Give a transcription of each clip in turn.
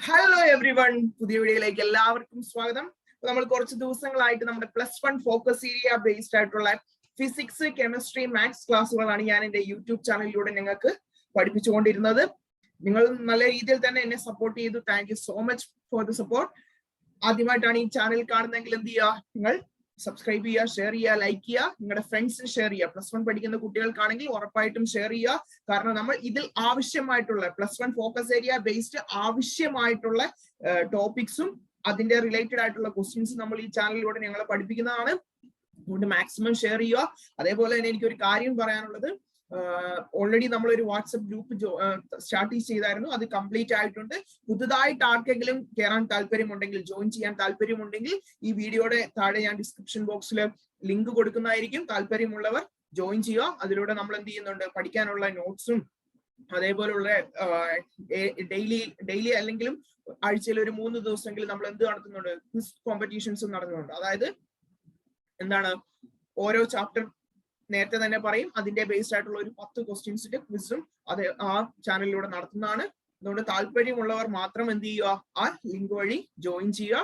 Hello every one, പുതിയ വീഡിയോയിലേക്ക് എല്ലാവർക്കും സ്വാഗതം. നമ്മൾ കുറച്ച് ദിവസങ്ങളായിട്ട് നമ്മുടെ +1 ഫോക്കസ് ഏരിയ ബേസ്ഡ് ആയിട്ടുള്ള ഫിസിക്സ്, കെമിസ്ട്രി, മാത്സ് ക്ലാസ്സുകളാണ് ഞാൻ എന്റെ യൂട്യൂബ് ചാനലിലൂടെ നിങ്ങൾക്ക് പഠിപ്പിച്ചുകൊണ്ടിരുന്നത്. നിങ്ങൾ നല്ല രീതിയിൽ തന്നെ എന്നെ സപ്പോർട്ട് ചെയ്തു. Thank you so much for the support. ആദ്യമായിട്ടാണ് ഈ ചാനൽ കാണുന്നതെങ്കിൽ എന്ത് ചെയ്യുക, നിങ്ങൾ സബ്സ്ക്രൈബ് ചെയ്യുക, ഷെയർ ചെയ്യുക, ലൈക്ക് ചെയ്യുക, നിങ്ങളുടെ ഫ്രണ്ട്സിന് ഷെയർ ചെയ്യുക. +1 പഠിക്കുന്ന കുട്ടികൾക്കാണെങ്കിൽ ഉറപ്പായിട്ടും ഷെയർ ചെയ്യുക. കാരണം നമ്മൾ ഇതിൽ ആവശ്യമായിട്ടുള്ള +1 ഫോക്കസ് ഏരിയ ബേസ്ഡ് ആവശ്യമായിട്ടുള്ള ടോപ്പിക്സും അതിന്റെ റിലേറ്റഡ് ആയിട്ടുള്ള ക്വസ്റ്റ്യൻസ് നമ്മൾ ഈ ചാനലിലൂടെ ഞങ്ങൾ പഠിപ്പിക്കുന്നതാണ്. അതുകൊണ്ട് മാക്സിമം ഷെയർ ചെയ്യുക. അതേപോലെ തന്നെ എനിക്കൊരു കാര്യം പറയാനുള്ളത്, ഓൾറെഡി നമ്മളൊരു വാട്സപ്പ് ഗ്രൂപ്പ് സ്റ്റാർട്ട് ചെയ്തായിരുന്നു. അത് കംപ്ലീറ്റ് ആയിട്ടുണ്ട്. പുതുതായിട്ട് ആർക്കെങ്കിലും കയറാൻ താല്പര്യമുണ്ടെങ്കിൽ, ജോയിൻ ചെയ്യാൻ താല്പര്യമുണ്ടെങ്കിൽ ഈ വീഡിയോയുടെ താഴെ ഞാൻ ഡിസ്ക്രിപ്ഷൻ ബോക്സിൽ ലിങ്ക് കൊടുക്കുന്നതായിരിക്കും. താല്പര്യമുള്ളവർ ജോയിൻ ചെയ്യുക. അതിലൂടെ നമ്മൾ എന്ത് ചെയ്യുന്നുണ്ട്, പഠിക്കാനുള്ള നോട്ട്സും അതേപോലുള്ള ഡെയിലി അല്ലെങ്കിലും ആഴ്ചയിൽ ഒരു 3 ദിവസമെങ്കിലും നമ്മൾ എന്ത് നടത്തുന്നുണ്ട്, ക്വിസ് കോമ്പറ്റീഷൻസും നടത്തുന്നുണ്ട്. അതായത് എന്താണ്, ഓരോ ചാപ്റ്റർ നേരത്തെ തന്നെ പറയും, അതിന്റെ ബേസ്ഡ് ആയിട്ടുള്ള ഒരു 10 ക്വസ്റ്റ്യൻസിന്റെ ക്വിസും അത് ആ ചാനലിലൂടെ നടത്തുന്നതാണ്. അതുകൊണ്ട് താല്പര്യമുള്ളവർ മാത്രം എന്ത് ചെയ്യുക, ആ ലിങ്ക് വഴി ജോയിൻ ചെയ്യുക.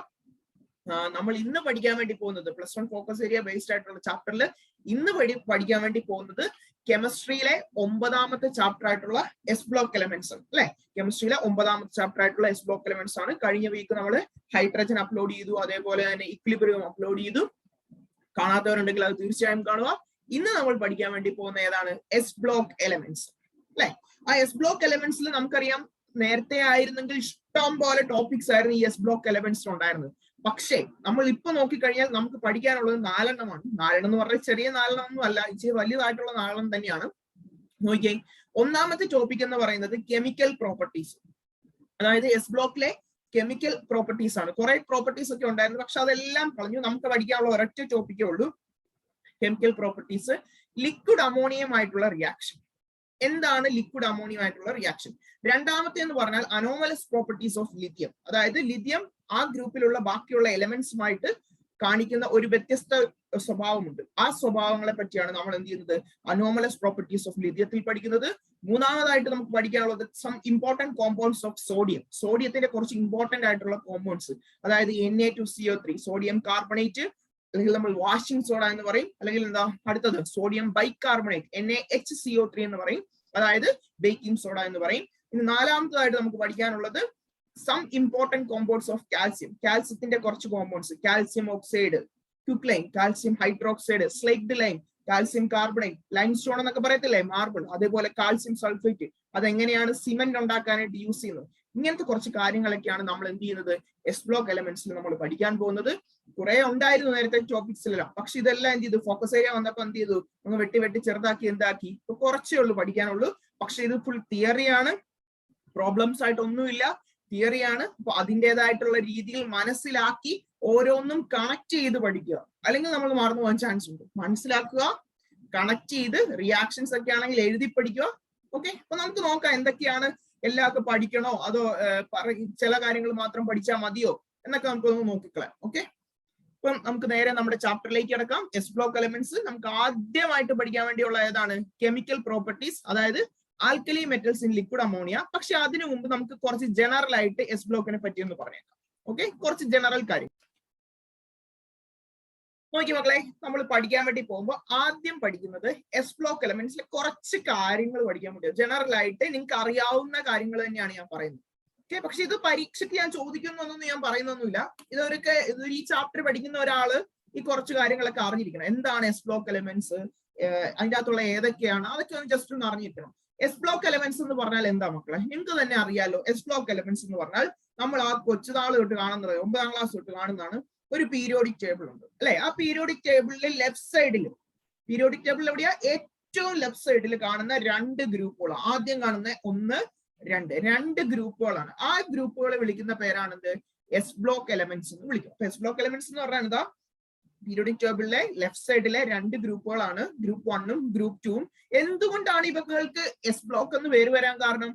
നമ്മൾ ഇന്ന് പഠിക്കാൻ വേണ്ടി പോകുന്നത് +1 ഫോക്കസ് ഏരിയ ബേസ്ഡ് ആയിട്ടുള്ള ചാപ്റ്ററിൽ ഇന്ന് പഠിക്കാൻ വേണ്ടി പോകുന്നത് കെമിസ്ട്രിയിലെ 9ാമത്തെ ചാപ്റ്റർ ആയിട്ടുള്ള എസ് ബ്ലോക്ക് എലമെന്റ്സ് അല്ലെ. കെമിസ്ട്രിയിലെ 9ാമത്തെ ചാപ്റ്റർ ആയിട്ടുള്ള എസ് ബ്ലോക്ക് എലമെന്റ്സ് ആണ്. കഴിഞ്ഞ വീക്ക് നമ്മൾ ഹൈഡ്രജൻ അപ്ലോഡ് ചെയ്തു, അതേപോലെ തന്നെ ഇക്വിലിബ്രിയം അപ്ലോഡ് ചെയ്തു. കാണാത്തവരുണ്ടെങ്കിൽ അത് തീർച്ചയായും കാണുക. ഇന്ന് നമ്മൾ പഠിക്കാൻ വേണ്ടി പോകുന്ന ഏതാണ്, എസ് ബ്ലോക്ക് എലമെന്റ്സ് അല്ലെ. ആ എസ് ബ്ലോക്ക് എലമെന്റ്സിൽ നമുക്കറിയാം, നേരത്തെ ആയിരുന്നെങ്കിൽ ഇഷ്ടം പോലെ ടോപ്പിക്സ് ആയിരുന്നു ഈ എസ് ബ്ലോക്ക് എലമെന്റ്സിൽ ഉണ്ടായിരുന്നത്. പക്ഷേ നമ്മൾ ഇപ്പൊ നോക്കിക്കഴിഞ്ഞാൽ നമുക്ക് പഠിക്കാനുള്ളത് 4 എണ്ണമാണ്. 4 എന്ന് പറഞ്ഞാൽ ചെറിയ 4 എണ്ണമൊന്നും അല്ല, ഇച്ചിരി വലുതായിട്ടുള്ള 4 എണ്ണം തന്നെയാണ്. നോക്കിയേ, ഒന്നാമത്തെ ടോപ്പിക് എന്ന് പറയുന്നത് കെമിക്കൽ പ്രോപ്പർട്ടീസ്. അതായത് എസ് ബ്ലോക്കിലെ കെമിക്കൽ പ്രോപ്പർട്ടീസ് ആണ്. കുറെ പ്രോപ്പർട്ടീസ് ഒക്കെ ഉണ്ടായിരുന്നു, പക്ഷെ അതെല്ലാം കളഞ്ഞു. നമുക്ക് പഠിക്കാനുള്ള ഒരൊറ്റ ടോപ്പിക്കേ ഉള്ളൂ, കെമിക്കൽ പ്രോപ്പർട്ടീസ്. ലിക്വിഡ് അമോണിയമായിട്ടുള്ള റിയാക്ഷൻ. എന്താണ് ലിക്വിഡ് അമോണിയമായിട്ടുള്ള റിയാക്ഷൻ? രണ്ടാമത്തെ എന്ന് പറഞ്ഞാൽ അനോമലസ് പ്രോപ്പർട്ടീസ് ഓഫ് ലിഥിയം. അതായത് ലിഥിയം ആ ഗ്രൂപ്പിലുള്ള ബാക്കിയുള്ള എലമെന്റ്സുമായിട്ട് കാണിക്കുന്ന ഒരു വ്യത്യസ്ത സ്വഭാവമുണ്ട്. ആ സ്വഭാവങ്ങളെ പറ്റിയാണ് നമ്മൾ എന്ത് ചെയ്യുന്നത്, അനോമലസ് പ്രോപ്പർട്ടീസ് ഓഫ് ലിഥിയത്തിൽ പഠിക്കുന്നത്. മൂന്നാമതായിട്ട് നമുക്ക് പഠിക്കാനുള്ളത് some important compounds of sodium. സോഡിയത്തിന്റെ കുറച്ച് ഇമ്പോർട്ടന്റ് ആയിട്ടുള്ള കോമ്പൗണ്ട്സ്, അതായത് Na2CO3, സോഡിയം കാർബണേറ്റ്, അല്ലെങ്കിൽ നമ്മൾ വാഷിംഗ് സോഡ എന്ന് പറയും. അല്ലെങ്കിൽ എന്താ അടുത്തത്, സോഡിയം ബൈകാർബണേറ്റ്, NaHCO3 എന്ന് പറയും, അതായത് ബേക്കിംഗ് സോഡ എന്ന് പറയും. ഇനി നാലാമത്തതായിട്ട് നമുക്ക് പഠിക്കാനുള്ളത് some important compounds of calcium. കാൽസ്യത്തിന്റെ കുറച്ച് compounds, calcium oxide, quicklime, calcium hydroxide, slaked lime, calcium carbonate, limestone എന്നൊക്കെ പറയത്തില്ലേ, മാർബിൾ. അതേപോലെ കാൽസ്യം സൾഫേറ്റ്, അതെങ്ങനെയാണ് സിമെന്റ് ഉണ്ടാക്കാനായിട്ട് യൂസ് ചെയ്യുന്നത്. ഇങ്ങനത്തെ കുറച്ച് കാര്യങ്ങളൊക്കെയാണ് നമ്മൾ എന്ത് ചെയ്യുന്നത്, എസ് ബ്ലോക്ക് എലമെന്റ്സിൽ നമ്മൾ പഠിക്കാൻ പോകുന്നത്. കുറെ ഉണ്ടായിരുന്നു നേരത്തെ ടോപ്പിക്സിലെല്ലാം, പക്ഷെ ഇതെല്ലാം എന്ത് ചെയ്തു, ഫോക്കസ് ഏരിയ വന്നപ്പോ എന്ത് ചെയ്തു, ഒന്ന് വെട്ടി ചെറുതാക്കി എന്താക്കി, ഇപ്പൊ കുറച്ചേ ഉള്ളൂ പഠിക്കാനുള്ളൂ. പക്ഷെ ഇത് ഫുൾ തിയറിയാണ്, പ്രോബ്ലംസ് ആയിട്ടൊന്നുമില്ല, തിയറിയാണ്. അപ്പൊ അതിൻ്റെതായിട്ടുള്ള രീതിയിൽ മനസ്സിലാക്കി ഓരോന്നും കണക്ട് ചെയ്ത് പഠിക്കുക, അല്ലെങ്കിൽ നമ്മൾ മറന്നു പോകാൻ ചാൻസ് ഉണ്ട്. മനസ്സിലാക്കുക, കണക്ട് ചെയ്ത്, റിയാക്ഷൻസ് ഒക്കെ ആണെങ്കിൽ എഴുതി പഠിക്കുക. ഓക്കെ, അപ്പൊ നമുക്ക് നോക്കാം എന്തൊക്കെയാണ്, എല്ലാവർക്കും പഠിക്കണോ അതോ ചില കാര്യങ്ങൾ മാത്രം പഠിച്ചാൽ മതിയോ എന്നൊക്കെ നമുക്കൊന്ന് നോക്കിക്കളയാം. ഓക്കെ, ഇപ്പം നമുക്ക് നേരെ നമ്മുടെ ചാപ്റ്ററിലേക്ക് കിടക്കാം. എസ് ബ്ലോക്ക് എലമെന്റ്സ് നമുക്ക് ആദ്യമായിട്ട് പഠിക്കാൻ വേണ്ടിയുള്ള ഏതാണ്, കെമിക്കൽ പ്രോപ്പർട്ടീസ്, അതായത് alkali metals in liquid ammonia. പക്ഷെ അതിനു മുമ്പ് നമുക്ക് കുറച്ച് ജനറൽ ആയിട്ട് എസ് ബ്ലോക്കിനെ പറ്റി ഒന്ന് പറഞ്ഞേക്കാം. ഓക്കെ, കുറച്ച് ജനറൽ കാര്യം നോക്കി മക്കളെ. നമ്മൾ പഠിക്കാൻ വേണ്ടി പോകുമ്പോൾ ആദ്യം പഠിക്കുന്നത് എസ് ബ്ലോക്ക് എലമെന്റ്സിലെ കുറച്ച് കാര്യങ്ങൾ പഠിക്കാൻ വേണ്ടി. ജനറൽ ആയിട്ട് നിങ്ങൾക്ക് അറിയാവുന്ന കാര്യങ്ങൾ തന്നെയാണ് ഞാൻ പറയുന്നത്. ഓക്കെ, പക്ഷെ ഇത് പരീക്ഷയ്ക്ക് ഞാൻ ചോദിക്കുന്നൊന്നും ഞാൻ പറയുന്നൊന്നുമില്ല. ഈ ചാപ്റ്റർ പഠിക്കുന്ന ഒരാള് ഈ കുറച്ച് കാര്യങ്ങളൊക്കെ അറിഞ്ഞിരിക്കണം. എന്താണ് എസ് ബ്ലോക്ക് എലമെന്റ്സ്, അതിൻ്റെ അകത്തുള്ള ഏതൊക്കെയാണ്, അതൊക്കെ ഒന്ന് ജസ്റ്റ് ഒന്ന് അറിഞ്ഞിരിക്കണം. എസ് ബ്ലോക്ക് എലമെന്റ്സ് എന്ന് പറഞ്ഞാൽ എന്താ മക്കളെ, നിങ്ങൾക്ക് തന്നെ അറിയാലോ. എസ് ബ്ലോക്ക് എലമെന്റ്സ് എന്ന് പറഞ്ഞാൽ നമ്മൾ ആ കൊച്ചുനാൾ തൊട്ട് കാണുന്നത്, 9ാം ക്ലാസ് തൊട്ട് കാണുന്നതാണ്, ഒരു പീരിയോഡിക് ടേബിൾ ഉണ്ട് അല്ലെ. ആ പീരിയോഡിക് ടേബിളിലെ ലെഫ്റ്റ് സൈഡിൽ, പീരിയോഡിക് ടേബിൾ എവിടെയാ, ഏറ്റവും ലെഫ്റ്റ് സൈഡിൽ കാണുന്ന 2 ഗ്രൂപ്പുകൾ. ആദ്യം കാണുന്ന 1, 2 ഗ്രൂപ്പുകളാണ്. ആ ഗ്രൂപ്പുകളെ വിളിക്കുന്ന പേരാണെന്ത്, എസ് ബ്ലോക്ക് എലമെന്റ്സ് എന്ന് വിളിക്കും. എസ് ബ്ലോക്ക് എലമെന്റ്സ് എന്ന് പറഞ്ഞാൽ എന്താ, പീരിയോഡിക് ടേബിളിലെ ലെഫ്റ്റ് സൈഡിലെ 2 ഗ്രൂപ്പുകളാണ്, ഗ്രൂപ്പ് 1ഉം ഗ്രൂപ്പ് 2ഉം. എന്തുകൊണ്ടാണ് ഇവർക്ക് എസ് ബ്ലോക്ക് എന്ന് പേര് വരാൻ കാരണം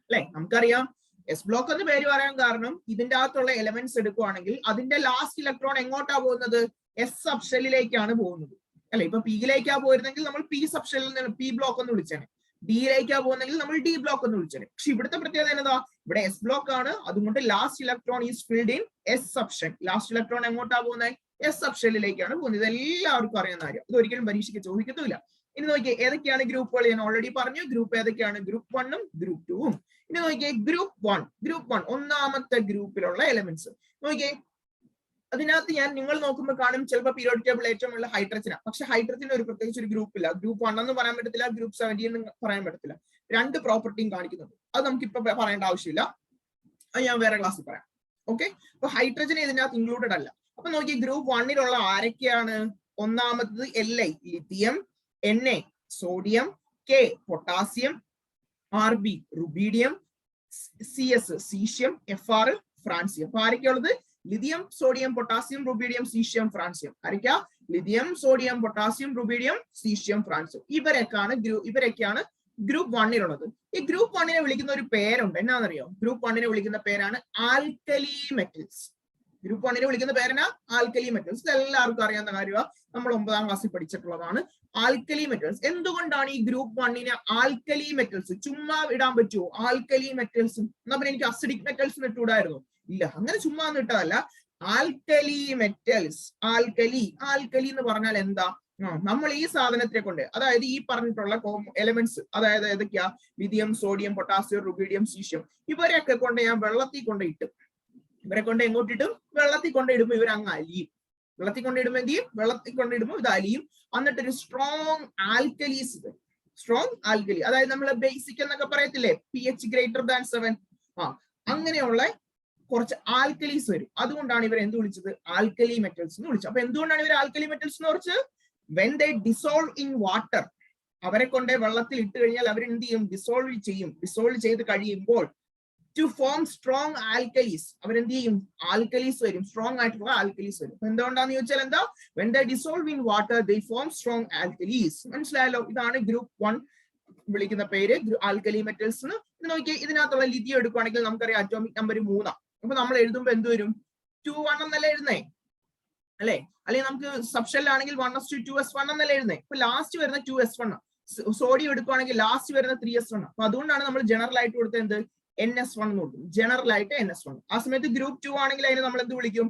അല്ലെ? നമുക്കറിയാം, എസ് ബ്ലോക്ക് എന്ന് പേര് പറയാൻ കാരണം ഇതിന്റെ അകത്തുള്ള എലമെന്റ്സ് എടുക്കുവാണെങ്കിൽ അതിന്റെ ലാസ്റ്റ് ഇലക്ട്രോൺ എങ്ങോട്ടാ പോകുന്നത്, എസ് സബ്ഷെല്ലിലേക്കാണ് പോകുന്നത് അല്ലെ. ഇപ്പൊ പിയിലേക്കാ പോയിരുന്നെങ്കിൽ നമ്മൾ പി സബ്ഷെല്ലിൽ നിന്ന് പി ബ്ലോക്ക് എന്ന് വിളിച്ചേനെ. ഡിയിലേക്കാ പോകുന്നെങ്കിൽ നമ്മൾ ഡി ബ്ലോക്ക് എന്ന് വിളിച്ചത്. പക്ഷെ ഇവിടുത്തെ പ്രത്യേകത എന്നതാ, ഇവിടെ എസ് ബ്ലോക്ക് ആണ്, അതുകൊണ്ട് last electron is filled in S subshell. Last electron എങ്ങോട്ടാ പോകുന്നത്? എസ് സബ്ഷെല്ലിലേക്കാണ് പോകുന്നത്. ഇത് എല്ലാവർക്കും അറിയുന്ന കാര്യം, ഇത് ഒരിക്കലും പരീക്ഷയ്ക്ക് ചോദിക്കത്തില്ല. ഇനി നോക്കിയേ ഏതൊക്കെയാണ് ഗ്രൂപ്പുകൾ, ഞാൻ ഓൾറെഡി പറഞ്ഞു ഗ്രൂപ്പ് ഏതൊക്കെയാണ്, ഗ്രൂപ്പ് 1ഉം ഗ്രൂപ്പ് 2ഉം. ഇനി നോക്കിയേ ഗ്രൂപ്പ് 1 ഒന്നാമത്തെ ഗ്രൂപ്പിലുള്ള എലമെന്റ്സ് നോക്കിയേ. അതിനകത്ത് നിങ്ങൾ നോക്കുമ്പോൾ കാണും ചിലപ്പോൾ പീരിയോഡിക് ടേബിൾ ഏറ്റവും ഉള്ള ഹൈഡ്രജനാണ്. പക്ഷെ ഹൈഡ്രജന് ഒരു പ്രത്യേകിച്ച് ഒരു ഗ്രൂപ്പ് ഇല്ല. ഗ്രൂപ്പ് 1 എന്ന് പറയാൻ പറ്റത്തില്ല, ഗ്രൂപ്പ് 70 എന്ന് പറയാൻ പറ്റത്തില്ല. രണ്ട് പ്രോപ്പർട്ടിയും കാണിക്കുന്നുണ്ട്. അത് നമുക്ക് ഇപ്പൊ പറയേണ്ട ആവശ്യമില്ല, അത് ഞാൻ വേറെ ക്ലാസ്സിൽ പറയാം. ഓക്കെ, അപ്പൊ ഹൈഡ്രജൻ ഇതിനകത്ത് ഇൻക്ലൂഡഡ് അല്ല. അപ്പൊ നോക്കി ഗ്രൂപ്പ് 1ലുള്ള ആരൊക്കെയാണ്? ഒന്നാമത്തത് Li lithium, Na sodium, K potassium, Rb rubidium, Cs caesium, Fr francium. അപ്പൊ ആരൊക്കെയുള്ളത്? Lithium, sodium, potassium, rubidium, caesium, francium. ആരൊക്കെയാ? Lithium, sodium, potassium, rubidium, caesium, francium. ഇവരൊക്കെയാണ് ഗ്രൂപ്പ് 1ലുള്ളത്. ഈ ഗ്രൂപ്പ് 1നെ വിളിക്കുന്ന ഒരു പേരുണ്ട്, എന്നാണെന്നറിയോ? ഗ്രൂപ്പ് 1നെ വിളിക്കുന്ന പേരാണ് ആൽക്കലി മെറ്റൽസ്. ഗ്രൂപ്പ് 1നെ വിളിക്കുന്ന പേരാണ് ആൽക്കലി മെറ്റൽസ്. ഇത് എല്ലാവർക്കും അറിയാവുന്ന കാര്യമാണ്, നമ്മൾ 9ാം ക്ലാസ്സിൽ പഠിച്ചിട്ടുള്ളതാണ്. Alkali metals. എന്തുകൊണ്ടാണ് ഈ ഗ്രൂപ്പ് 1നെ ആൽക്കലി മെറ്റൽസ്? ചുമ്മാ ഇടാൻ പറ്റുമോ ആൽക്കലി മെറ്റൽസ്? എന്നാ പിന്നെ എനിക്ക് അസിഡിക് മെറ്റൽസ് ഇട്ടുകൂടായിരുന്നു? ഇല്ല, അങ്ങനെ ചുമ്മാ ഇട്ടതല്ല. Alkali metals. ആൽക്കലി എന്ന് പറഞ്ഞാൽ എന്താ? നമ്മൾ ഈ സാധനത്തിനെ കൊണ്ട്, അതായത് ഈ പറഞ്ഞിട്ടുള്ള എലമെന്റ്സ്, അതായത് ഏതൊക്കെയാ? Lithium, sodium, potassium, rubidium, caesium, ഇവരെയൊക്കെ കൊണ്ട് ഞാൻ വെള്ളത്തിൽ കൊണ്ടിട്ട്, ഇവരെ കൊണ്ട് എങ്ങോട്ടിട്ടും? വെള്ളത്തിൽ കൊണ്ടിടുമ്പോ ഇവർ അങ്ങ് അലിയും. വെള്ളത്തിൽ കൊണ്ടിടുമ്പോ എന്ത് ചെയ്യും? വെള്ളത്തിൽ കൊണ്ടിടുമ്പോ ഇത് അലിയും. എന്നിട്ടൊരു സ്ട്രോങ് ആൽക്കലീസ്, സ്ട്രോങ് ആൽക്കലി, അതായത് നമ്മൾ ബേസിക് എന്നൊക്കെ പറയത്തില്ലേ, pH > 7, അങ്ങനെയുള്ള കുറച്ച് ആൽക്കലീസ് വരും. അതുകൊണ്ടാണ് ഇവർ എന്ത് വിളിച്ചത്? ആൽക്കലി മെറ്റൽസ് എന്ന് വിളിച്ചത്. അപ്പൊ എന്തുകൊണ്ടാണ് ഇവർ ആൽക്കലി മെറ്റൽസ് എന്ന് വിളിച്ചത്? when they dissolve in water, അവരെ കൊണ്ട് വെള്ളത്തിൽ ഇട്ട് കഴിഞ്ഞാൽ അവർ എന്ത് ചെയ്യും? ഡിസോൾവ് ചെയ്ത് കഴിയുമ്പോൾ to form strong alkalis, അവരെന്ത് ചെയ്യും? ആൽക്കലീസ് വരും, സ്ട്രോങ് ആയിട്ടുള്ള ആൽക്കലീസ് വരും. എന്തുകൊണ്ടാന്ന് ചോദിച്ചാൽ എന്താ? when they dissolve in water they form strong alkalis. മനസ്സിലായല്ലോ? ഇതാണ് ഗ്രൂപ്പ് 1 വിളിക്കുന്ന പേര്, ആൽക്കലി മെറ്റൽസ് എന്ന്. നോക്കിയേ, ഇതിനകത്തുള്ള ലിഥിയം എടുക്കുകയാണെങ്കിൽ നമുക്കറിയാം അറ്റോമിക് നമ്പർ 3. അപ്പൊ നമ്മൾ എഴുതുമ്പോ എന്ത് വരും? 2-1 എന്നല്ലേ എഴുതുന്നേ, അല്ലെ? അല്ലെങ്കിൽ നമുക്ക് സബ്ഷെല്ലാണെങ്കിൽ 1s2 2s1 എന്നല്ലേ എഴുതുന്നേ. ഇപ്പൊ ലാസ്റ്റ് വരുന്ന 2s1, സോഡിയം എടുക്കുകയാണെങ്കിൽ ലാസ്റ്റ് വരുന്ന 3s1. അപ്പൊ അതുകൊണ്ടാണ് നമ്മൾ ജനറൽ ആയിട്ട് കൊടുത്തത് എന്ത്? NS1 എന്ന് കൊടുക്കും, ജനറൽ ആയിട്ട് NS1. ആ സമയത്ത് ഗ്രൂപ്പ് 2 ആണെങ്കിൽ അതിനെ നമ്മൾ എന്ത് വിളിക്കും?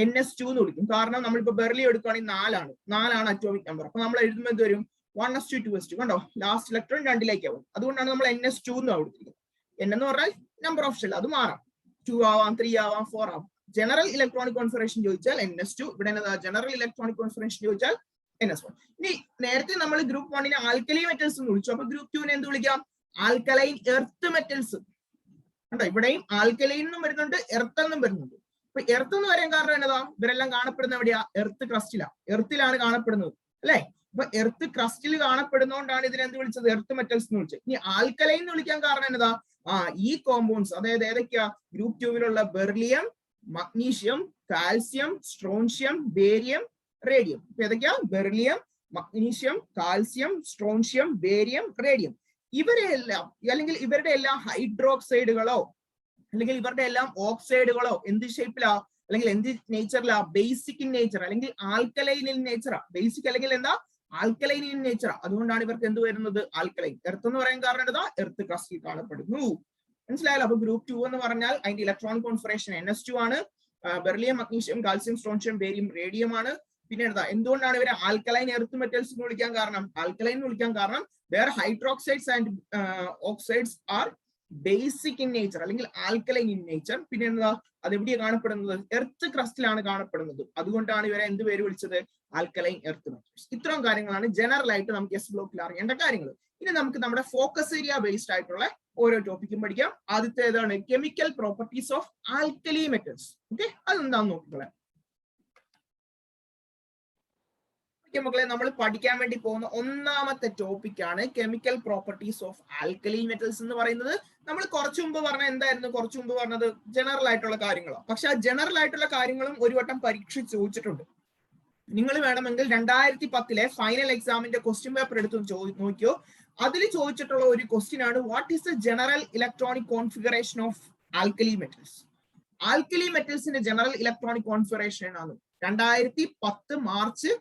NS2 എന്ന് വിളിക്കും. കാരണം നമ്മളിപ്പോ ബെർലി എടുക്കുകയാണെങ്കിൽ 4 അറ്റോമിക് നമ്പർ. അപ്പൊ നമ്മൾ എഴുതുമ്പോൾ എന്ത് വരും? 1s2 2s2. കണ്ടോ, ലാസ്റ്റ് ഇലക്ട്രോൺ 2ലേക്കാവും. അതുകൊണ്ടാണ് നമ്മൾ NS2 എന്ന് കൊടുത്തിരിക്കുന്നത്. N എന്ന് പറഞ്ഞാൽ നമ്പർ ഓഫ് ഷെൽ, അത് മാറാം, 2 ആവാം, 3 ആവാം, 4 ആവാം. ജനറൽ ഇലക്ട്രോണിക് കോൺഫിഗറേഷൻ ചോദിച്ചാൽ NS2, ഇവിടെ ജനറൽ ഇലക്ട്രോണിക് കോൺഫിഗറേഷൻ ചോദിച്ചാൽ NS1. ഇനി നേരത്തെ നമ്മൾ ഗ്രൂപ്പ് 1നെ ആൽക്കലി മെറ്റൽസ് എന്ന് വിളിച്ചു. അപ്പൊ ഗ്രൂപ്പ് 2നെ എന്ത് വിളിക്കാം? Alkaline earth metals. കണ്ടോ, ഇവിടെയും ആൽക്കലൈൻ എന്നും വരുന്നുണ്ട്, എർത്ത് എന്നും വരുന്നുണ്ട്. അപ്പൊ എർത്ത് എന്ന് പറയാൻ കാരണം എന്നതാ? ഇവരെല്ലാം കാണപ്പെടുന്ന എവിടെയാ? എർത്ത് എർത്തിലാണ് കാണപ്പെടുന്നത്, അല്ലെ? അപ്പൊ എർത്ത് ക്രസ്റ്റിൽ കാണപ്പെടുന്നതുകൊണ്ടാണ് ഇതിനെന്ത് വിളിച്ചത്? എർത്ത് മെറ്റൽസ് എന്ന് വിളിച്ചത്. ഇനി ആൽക്കലൈൻ എന്ന് വിളിക്കാൻ കാരണം എന്നതാ? ഈ കോമ്പൗണ്ട്സ്, അതായത് ഏതൊക്കെയാ? ഗ്രൂപ്പ് 2വിലുള്ള beryllium, magnesium, calcium, strontium, barium, radium. ഇപ്പൊ ഏതൊക്കെയാ? Beryllium, magnesium, calcium, strontium, barium, radium. ഇവരുടെ എല്ലാം ഹൈഡ്രോക്സൈഡുകളോ അല്ലെങ്കിൽ ഇവരുടെ എല്ലാം ഓക്സൈഡുകളോ എന്ത് ഷേപ്പിലാ അല്ലെങ്കിൽ എന്ത് നേച്ചറിലാ? ബേസിക് ഇൻ നേച്ചർ അല്ലെങ്കിൽ ആൽക്കലൈൻ ഇൻ നേച്ചറാ. ബേസിക് അല്ലെങ്കിൽ എന്താ? ആൽക്കലൈൻ ഇൻ നേച്ചറാ. അതുകൊണ്ടാണ് ഇവർക്ക് എന്ത് വരുന്നത്? ആൽക്കലൈൻ. എർത്ത് എന്ന് പറയാൻ കാരണം എന്താ? എർത്ത് ക്രസ്റ്റിൽ കാണപ്പെടുന്നു. മനസ്സിലായല്ലോ? അപ്പൊ ഗ്രൂപ്പ് 2 എന്ന് പറഞ്ഞാൽ അതിന്റെ ഇലക്ട്രോണിക് കോൺഫിഗറേഷൻ NS2 ആണ്. Beryllium, magnesium, calcium, strontium, barium, radium ആണ്. പിന്നെ എന്താ? എന്തുകൊണ്ടാണ് ഇവരെ ആൽക്കലൈൻ എർത്ത് മെറ്റൽസ് എന്ന് വിളിക്കാൻ കാരണം? ആൽക്കലൈൻ എന്ന് വിളിക്കാൻ കാരണം their hydroxides and oxides are basic in nature അല്ലെങ്കിൽ ആൽക്കലൈൻ ഇൻ നേച്ചർ. പിന്നെ എന്താ? അത് എവിടെയാണ് കാണപ്പെടുന്നത്? എർത്ത് ക്രസ്റ്റിലാണ് കാണപ്പെടുന്നത്. അതുകൊണ്ടാണ് ഇവരെ എന്ത് പേര് വിളിച്ചത്? Alkaline earth metals. ഇത്രയും കാര്യങ്ങളാണ് ജനറൽ ആയിട്ട് നമുക്ക് എസ് ബ്ലോക്കിൽ അറിയേണ്ട കാര്യങ്ങൾ. ഇനി നമുക്ക് നമ്മുടെ ഫോക്കസ് ഏരിയ ബേസ്ഡ് ആയിട്ടുള്ള ഓരോ ടോപ്പിക്കും പഠിക്കാം. ആദ്യത്തെ ഏതാണ്? Chemical properties of alkali metals. Okay, അതെന്താന്ന് നോക്കിക്കോളെ. മക്കളെ, നമ്മൾ പഠിക്കാൻ വേണ്ടി പോകുന്ന ഒന്നാമത്തെ ടോപ്പിക്കാണ് chemical properties of alkali metals എന്ന് പറയുന്നത്. നമ്മൾ കുറച്ചു മുമ്പ് പറഞ്ഞ എന്തായിരുന്നു? കുറച്ചു മുമ്പ് പറഞ്ഞത് ജനറൽ ആയിട്ടുള്ള കാര്യങ്ങളാണ്. പക്ഷെ ആ ജനറൽ ആയിട്ടുള്ള കാര്യങ്ങളും ഒരു വട്ടം പരീക്ഷ ചോദിച്ചിട്ടുണ്ട്. നിങ്ങൾ വേണമെങ്കിൽ 2010 ഫൈനൽ എക്സാമിന്റെ ക്വസ്റ്റ്യൻ പേപ്പർ എടുത്ത് നോക്കിയോ. അതിൽ ചോദിച്ചിട്ടുള്ള ഒരു ക്വസ്റ്റ്യൻ ആണ്, what is the general electronic configuration of alkali metals? Alkali മെറ്റൽസിന്റെ ജനറൽ ഇലക്ട്രോണിക് കോൺഫിഗറേഷൻ ആണ് 2010 മാർച്ച്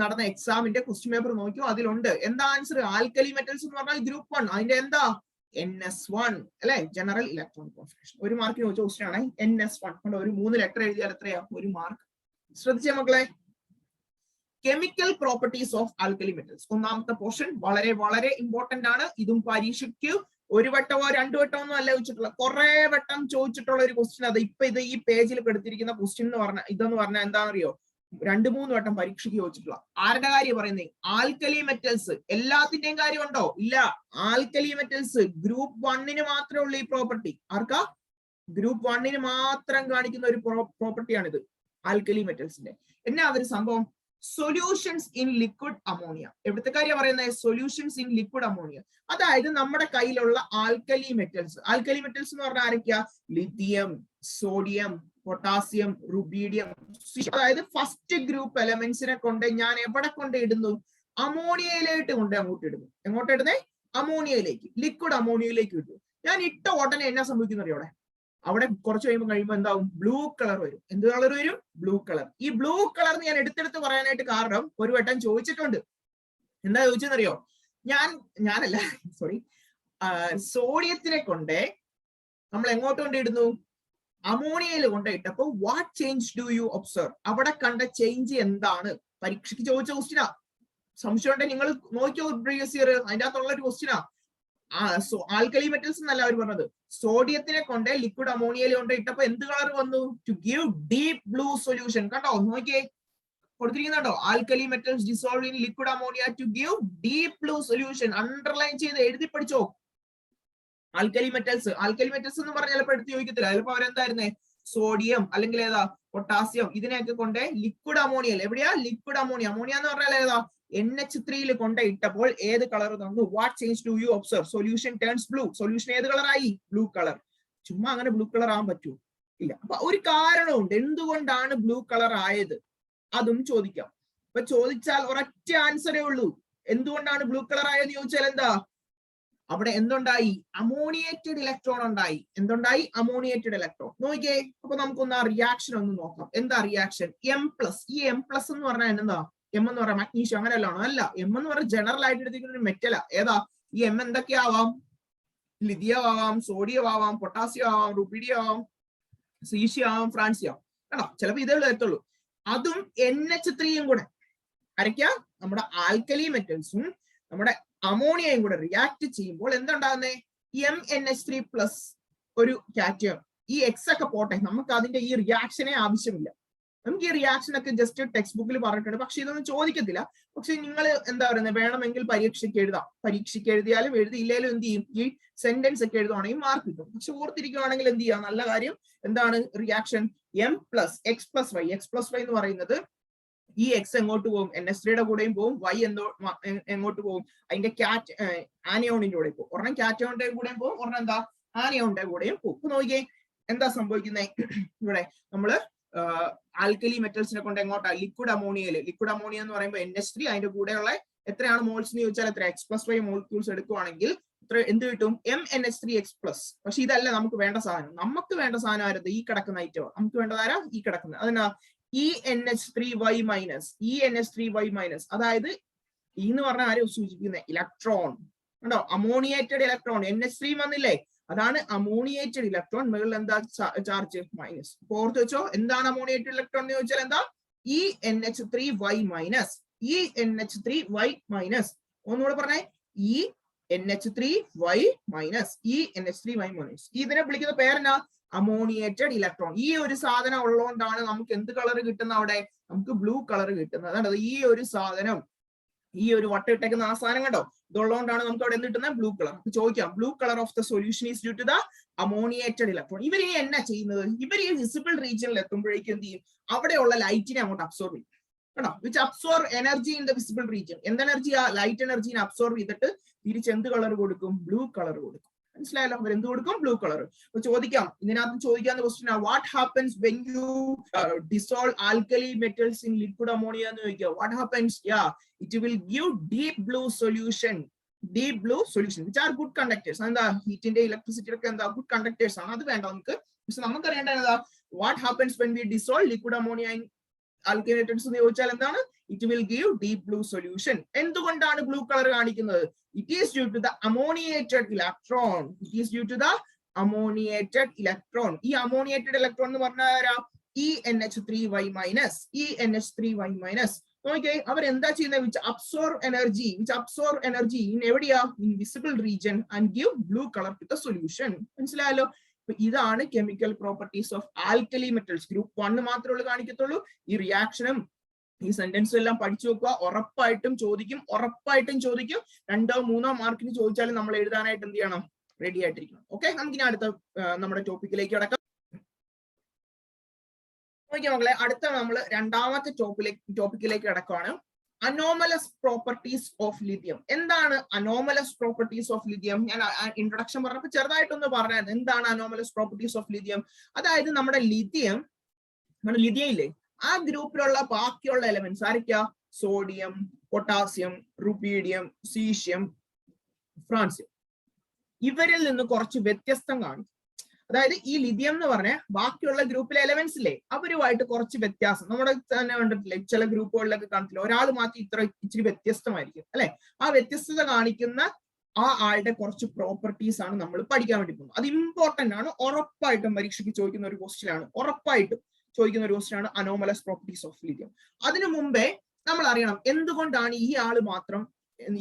നടന്ന എക്സാമിന്റെ ക്വസ്റ്റ്യൻ പേപ്പർ നോക്കിയോ, അതിലുണ്ട്. എന്താ ആൻസർ? ആൽക്കലി മെറ്റൽസ് എന്ന് പറഞ്ഞാൽ ഗ്രൂപ്പ് 1. അതിന്റെ എന്താ? NS1 അല്ലെ, ജനറൽ ഇലക്ട്രോൺ കോൺഫിഗറേഷൻ. 1 മാർക്കിന് ചോദിച്ച ക്വസ്റ്റ്യൻ ആണ് NS1. കൊണ്ട് ഒരു 3 ലെറ്റർ എഴുതിയാൽ എത്രയാ? 1 മാർക്ക്. ശ്രദ്ധിച്ചേ മക്കളെ. Chemical properties of alkali metals, ഒന്നാമത്തെ പോർഷൻ വളരെ വളരെ ഇമ്പോർട്ടന്റ് ആണ്. ഇതും പരീക്ഷയ്ക്ക് ഒരു വട്ടമോ 2 വട്ടമോ ഒന്നും അല്ല ചോദിച്ചിട്ടുള്ള, കുറെ വട്ടം ചോദിച്ചിട്ടുള്ള ഒരു ക്വസ്റ്റ്യൻ. അത് ഇപ്പൊ ഇത് ഈ പേജിൽ എടുത്തിരിക്കുന്ന ക്വസ്റ്റ്യൻ എന്ന് പറഞ്ഞാൽ ഇതെന്ന് പറഞ്ഞാൽ എന്താണെന്നറിയോ? 2-3 വട്ടം പരീക്ഷയ്ക്ക് ചോദിച്ചിട്ടുള്ള. ആരുടെ കാര്യം പറയുന്നത്? Alkali metals. എല്ലാത്തിന്റെയും കാര്യമുണ്ടോ? ഇല്ല. ആൽക്കലി മെറ്റൽസ് ഗ്രൂപ്പ് 1 മാത്രമേ ഉള്ളൂ ഈ പ്രോപ്പർട്ടി. ആർക്കാ? ഗ്രൂപ്പ് 1 മാത്രം കാണിക്കുന്ന ഒരു പ്രോപ്പർട്ടിയാണിത്, ആൽക്കലി മെറ്റൽസിന്റെ. എന്നാ ഒരു സംഭവം? Solutions in liquid ammonia. എവിടുത്തെ കാര്യം പറയുന്നത്? Solutions in liquid ammonia. അതായത് നമ്മുടെ കയ്യിലുള്ള ആൽക്കലി മെറ്റൽസ്. ആൽക്കലി മെറ്റൽസ് എന്ന് പറഞ്ഞാൽ ആരൊക്കെയാ? Lithium, sodium, potassium, rubidium. അതായത് ഫസ്റ്റ് ഗ്രൂപ്പ് എലമെന്റ്സിനെ കൊണ്ട് ഞാൻ എവിടെ കൊണ്ട് ഇടുന്നു? അമോണിയയിലേക്ക് കൊണ്ട് അങ്ങോട്ട് ഇടുന്നു. എങ്ങോട്ട് ഇടുന്നേ? അമോണിയയിലേക്ക്, ലിക്വിഡ് അമോണിയയിലേക്ക് ഇടുന്നു. ഞാൻ ഇട്ട ഉടനെ എന്നാ സംഭവിക്കുന്ന അറിയോടെ? അവിടെ കുറച്ച് കഴിയുമ്പോൾ എന്താവും? ബ്ലൂ കളർ വരും. എന്ത് കളർ വരും? Blue colour. ഈ ബ്ലൂ കളർ ഞാൻ എടുത്തെടുത്ത് പറയാനായിട്ട് കാരണം ഒരു വട്ടം ചോദിച്ചിട്ടുണ്ട്. എന്താ ചോദിച്ചെന്നറിയോ? ഞാനല്ല സോറി, സോഡിയത്തിനെ കൊണ്ട് നമ്മൾ എങ്ങോട്ട് കൊണ്ടിടുന്നു? അമോണിയയിൽ കൊണ്ടിട്ടപ്പോ what change do you observe? അവിടെ കണ്ട ചേഞ്ച് എന്താണ്? പരീക്ഷയ്ക്ക് ചോദിച്ച ക്വസ്റ്റ്യനാ. സംശയം ഉണ്ടെങ്കിൽ നിങ്ങൾ നോക്കിയോ പ്രീവിയസ് ഇയർ, അതിന്റെ അകത്തുള്ള ഒരു ക്വസ്റ്റ്യനാ. ആൽക്കലി മെറ്റൽസ് എന്നല്ല അവർ പറഞ്ഞത്. സോഡിയത്തിനെ കൊണ്ട് ലിക്വിഡ് അമോണിയയിൽ കൊണ്ട് ഇട്ടപ്പോ എന്ത് കളർ വന്നു? To give deep blue solution. കണ്ടോ? നോക്കിയേ, കൊടുത്തിരിക്കുന്നുണ്ടോ? Alkali metals dissolve in liquid ammonia to give deep blue solution. Underline ചെയ്ത് എഴുതി പഠിച്ചോ. ആൽക്കലി മെറ്റൽസ് എന്ന് പറഞ്ഞാൽ ചിലപ്പോൾ എടുത്ത് ചോദിക്കത്തില്ല. ചിലപ്പോൾ അവരെന്തായിരുന്നേ? സോഡിയം അല്ലെങ്കിൽ ഏതാ? പൊട്ടാസ്യം, ഇതിനെയൊക്കെ കൊണ്ട് ലിക്വിഡ് അമോണിയൽ. എവിടെയാ? Liquid ammonia. അമോണിയ എന്ന് പറഞ്ഞാൽ ഏതാ? NH3 കൊണ്ട് ഇട്ടപ്പോൾ ഏത് കളർ തന്നു? What change do you observe? Solution turns blue. Solution ഏത് കളറായി? Blue colour. ചുമ്മാ അങ്ങനെ ബ്ലൂ കളർ ആവാൻ പറ്റൂ? ഇല്ല. അപ്പൊ ഒരു കാരണമുണ്ട് എന്തുകൊണ്ടാണ് ബ്ലൂ കളർ ആയത്, അതും ചോദിക്കാം. അപ്പൊ ചോദിച്ചാൽ ഒരൊറ്റ ആൻസറേ ഉള്ളൂ. എന്തുകൊണ്ടാണ് ബ്ലൂ കളർ ആയത് ചോദിച്ചാൽ എന്താ? അവിടെ എന്തുണ്ടായി? അമോണിയേറ്റഡ് ഇലക്ട്രോൺ ഉണ്ടായി. എന്തുണ്ടായി? Ammoniated electron. നോക്കിയേ. അപ്പൊ നമുക്കൊന്ന് ആ റിയാക്ഷൻ ഒന്ന് നോക്കാം. എന്താ റിയാക്ഷൻ? M+. ഈ M+ എന്ന് പറഞ്ഞാൽ എന്താ? M എന്ന് പറഞ്ഞാൽ മഗ്നീഷ്യം അങ്ങനെയല്ലോ? അല്ല. M എന്ന് പറഞ്ഞാൽ ജനറൽ ആയിട്ട് എടുത്തിരിക്കുന്ന ഒരു മെറ്റലാ. ഏതാ? ഈ M എന്തൊക്കെയാവാം? ലിഥിയം ആവാം, സോഡിയം ആവാം, പൊട്ടാസ്യം ആവാം, റുബീഡിയം ആവാം, സീഷ്യം ആവാം, ഫ്രാൻസിയം. കണ്ടോ? ചിലപ്പോ ഇതേ വരത്തുള്ളൂ. അതും NH3യും കൂടെ അരയ്ക്കാ നമ്മുടെ ആൽക്കലി മെറ്റൽസും നമ്മുടെ അമോണിയയും കൂടെ റിയാക്ട് ചെയ്യുമ്പോൾ എന്തുണ്ടാകുന്നേ? MnH3+ ഒരു കാറ്റയോൺ. ഈ എക്സ് ഒക്കെ പോട്ടെ, നമുക്ക് അതിന്റെ ഈ റിയാക്ഷനെ ആവശ്യമില്ല. നമുക്ക് ഈ റിയാക്ഷൻ ഒക്കെ ജസ്റ്റ് ടെക്സ്റ്റ് ബുക്കിൽ പറഞ്ഞിട്ടുണ്ട്, പക്ഷെ ഇതൊന്നും ചോദിക്കത്തില്ല. പക്ഷെ നിങ്ങൾ എന്താ പറയുന്നത്? വേണമെങ്കിൽ പരീക്ഷയ്ക്ക് എഴുതാം. പരീക്ഷയ്ക്ക് എഴുതിയാലും എഴുതിയില്ലേലും എന്ത് ചെയ്യും? ഈ സെന്റൻസ് ഒക്കെ എഴുതുവാണെങ്കിൽ മാർക്ക് കിട്ടും. പക്ഷെ ഓർത്തിരിക്കുവാണെങ്കിൽ എന്ത് ചെയ്യാം? നല്ല കാര്യം. എന്താണ് റിയാക്ഷൻ? M+, X+Y. X+Y എന്ന് പറയുന്നത് ഈ എക്സ് എങ്ങോട്ട് പോകും? NH3യുടെ കൂടെയും പോകും. Y എങ്ങോട്ട് പോകും? അതിന്റെ ആനിയോണിന്റെ കൂടെ പോകും. ഒരെണ്ണം കാറ്റയോണിന്റെ കൂടെയും പോകും, ഒരെണ്ണം എന്താ? ആനിയോണിന്റെ കൂടെയും പോകും. നോക്കിയേ എന്താ സംഭവിക്കുന്നത് ഇവിടെ? നമ്മള് ആൽക്കലി മെറ്റൽസിനെ കൊണ്ട് എങ്ങോട്ടാ? ലിക്വിഡ് അമോണിയയില്. ലിക്വിഡ് അമോണിയ എന്ന് പറയുമ്പോൾ NH3, അതിന്റെ കൂടെയുള്ള എത്രയാണ് മോൾസ് എന്ന് ചോദിച്ചാൽ എത്ര? X+Y മോളിക്യൂൾസ് എടുക്കുവാണെങ്കിൽ എന്ത് കിട്ടും? MnH3X+. പക്ഷെ ഇതല്ല നമുക്ക് വേണ്ട സാധനം. നമുക്ക് വേണ്ട സാധനം ആരത്? ഈ കിടക്കുന്ന ഐറ്റം. നമുക്ക് വേണ്ടതാരാ? ഈ കിടക്കുന്നത്. അതിനാ EnH3Y-. EnH3Y-. അതായത് ഈ എന്ന് പറഞ്ഞാൽ ആരും സൂചിപ്പിക്കുന്നത് ഇലക്ട്രോൺ. കണ്ടോ? Ammoniated electron. NH3 വന്നില്ലേ? അതാണ് അമോണിയേറ്റഡ് ഇലക്ട്രോൺ. മുകളിൽ എന്താ ചാർജ്? മൈനസ്. ഓർത്ത് വെച്ചോ. എന്താണ് അമോണിയേറ്റഡ് ഇലക്ട്രോൺ എന്ന് ചോദിച്ചാൽ എന്താ? EnH3Y-. EnH3Y-. ഒന്നുകൂടെ പറഞ്ഞേ. EnH3Y-. EnH3Y-. ഇതിനെ വിളിക്കുന്ന പേരെന്നാ? Ammoniated electron. ഈ ഒരു സാധനം ഉള്ളതുകൊണ്ടാണ് നമുക്ക് എന്ത് കളർ കിട്ടുന്ന? അവിടെ നമുക്ക് ബ്ലൂ കളർ കിട്ടുന്നത്. അതാണ് ഈ ഒരു സാധനം. ഈ ഒരു വട്ട ഇട്ടേക്കുന്ന ആ സാധനം കണ്ടോ? ഇതുള്ളതുകൊണ്ടാണ് നമുക്ക് അവിടെ എന്ത് കിട്ടുന്നത്? Blue colour. ചോദിക്കാം, blue colour of the solution is due to the ammoniated electron. ഇവർ എന്നാ ചെയ്യുന്നത്? ഇവർ ഈ വിസിബിൾ റീജിയനിൽ എത്തുമ്പോഴേക്കും എന്ത് ചെയ്യും? അവിടെയുള്ള ലൈറ്റിനെ അങ്ങോട്ട് അബ്സോർവ് ചെയ്യും. കണ്ടോ? Which absorb energy in the visible region. എന്ത് എനർജിയാ? ലൈറ്റ് എനർജിനെ അബ്സോർവ് ചെയ്തിട്ട് തിരിച്ച് എന്ത് കളർ കൊടുക്കും? ബ്ലൂ കളർ കൊടുക്കും. മനസ്സിലായല്ലോ? അവർ എന്ത് കൊടുക്കും? Blue colour. അപ്പൊ ചോദിക്കാം, ഇതിനകത്ത് ചോദിക്കാവുന്ന question what happens when you dissolve alkali metals in liquid ammonia എന്ന് ചോദിക്കുക. What happens? It will give deep blue solution. Deep blue solution which are good conductors. എന്താ? ഹീറ്റിന്റെ ഇലക്ട്രിസിറ്റിയുടെ ഒക്കെ എന്താ? ഗുഡ് കണ്ടക്ടേഴ്സ് ആണ്. അത് വേണ്ട നമുക്ക്. പക്ഷെ നമുക്കറിയേണ്ടത് എന്താ? What happens when we dissolve liquid ammonia in alkylated എന്ന് ചോദിച്ചാൽ എന്താണ്? It will give deep blue solution. എന്തുകൊണ്ടാണ് ബ്ലൂ കളർ കാണിക്കുന്നത്? It is due to the ammoniated electron. It is due to the ammoniated electron. ഈ ammoniated electron എന്ന് പറഞ്ഞാൽ ENH3y minus, ENH3y minus. നോക്കിയേ, അവർ എന്താ ചെയ്യുന്നത്? which absorb energy in എവിടെയാ? in visible region and give blue color to the solution. മനസ്സിലായല്ലോ? ഇതാണ് chemical properties of alkali metals. Group 1 മാത്രമേ ഉള്ളൂ കാണിക്കത്തുള്ളൂ. ഈ റിയാക്ഷനും ഈ സെന്റൻസും എല്ലാം പഠിച്ചു വെക്കുക. ഉറപ്പായിട്ടും ചോദിക്കും. 2 3 മാർക്കിന് ചോദിച്ചാലും നമ്മൾ എഴുതാനായിട്ട് എന്ത് ചെയ്യണം? റെഡി ആയിട്ടിരിക്കണം. ഓക്കെ, നമുക്കിനി അടുത്ത നമ്മുടെ ടോപ്പിക്കിലേക്ക് കിടക്കാം. നോക്കിയാൽ മക്കളെ, അടുത്ത നമ്മൾ രണ്ടാമത്തെ ടോപ്പിക്കിലേക്ക് കിടക്കുകയാണ്. Anomalous properties of lithium. എന്താണ് അനോമലസ് പ്രോപ്പർട്ടീസ് ഓഫ് ലിഥിയം? ഞാൻ ഇൻട്രൊഡക്ഷൻ പറഞ്ഞപ്പോൾ ചെറുതായിട്ടൊന്ന് പറഞ്ഞായിരുന്നു എന്താണ് അനോമലസ് പ്രോപ്പർട്ടീസ് ഓഫ് ലിഥിയം. അതായത് നമ്മുടെ ലിഥിയം ഇല്ലേ, ആ ഗ്രൂപ്പിലുള്ള ബാക്കിയുള്ള എലമെന്റ്സ് ആരൊക്കെയാ? Sodium, potassium, rubidium, caesium, francium. ഇവരിൽ നിന്ന് കുറച്ച് വ്യത്യസ്തം കാണിക്കും. അതായത് ഈ ലിഥിയം എന്ന് പറഞ്ഞ ബാക്കിയുള്ള ഗ്രൂപ്പിലെ എലമെന്റ്സ് ഇല്ലേ, അവരുമായിട്ട് കുറച്ച് വ്യത്യാസം നമ്മുടെ തന്നെ കണ്ടിട്ടില്ലേ, ചില ഗ്രൂപ്പുകളിലൊക്കെ കാണത്തില്ല, ഒരാൾ മാത്രം ഇച്ചിരി വ്യത്യസ്തമായിരിക്കും അല്ലെ. ആ വ്യത്യസ്തത കാണിക്കുന്ന ആ ആളുടെ കുറച്ച് പ്രോപ്പർട്ടീസ് ആണ് നമ്മൾ പഠിക്കാൻ വേണ്ടി പോകുന്നത്. അത് ഇമ്പോർട്ടന്റ് ആണ്. ഉറപ്പായിട്ടും പരീക്ഷയ്ക്ക് ചോദിക്കുന്ന ഒരു ക്വസ്റ്റ്യൻ ആണ് അനോമലസ് പ്രോപ്പർട്ടീസ് ഓഫ് ലിഥിയം. അതിനു മുമ്പേ നമ്മൾ അറിയണം എന്തുകൊണ്ടാണ് ഈ ആള് മാത്രം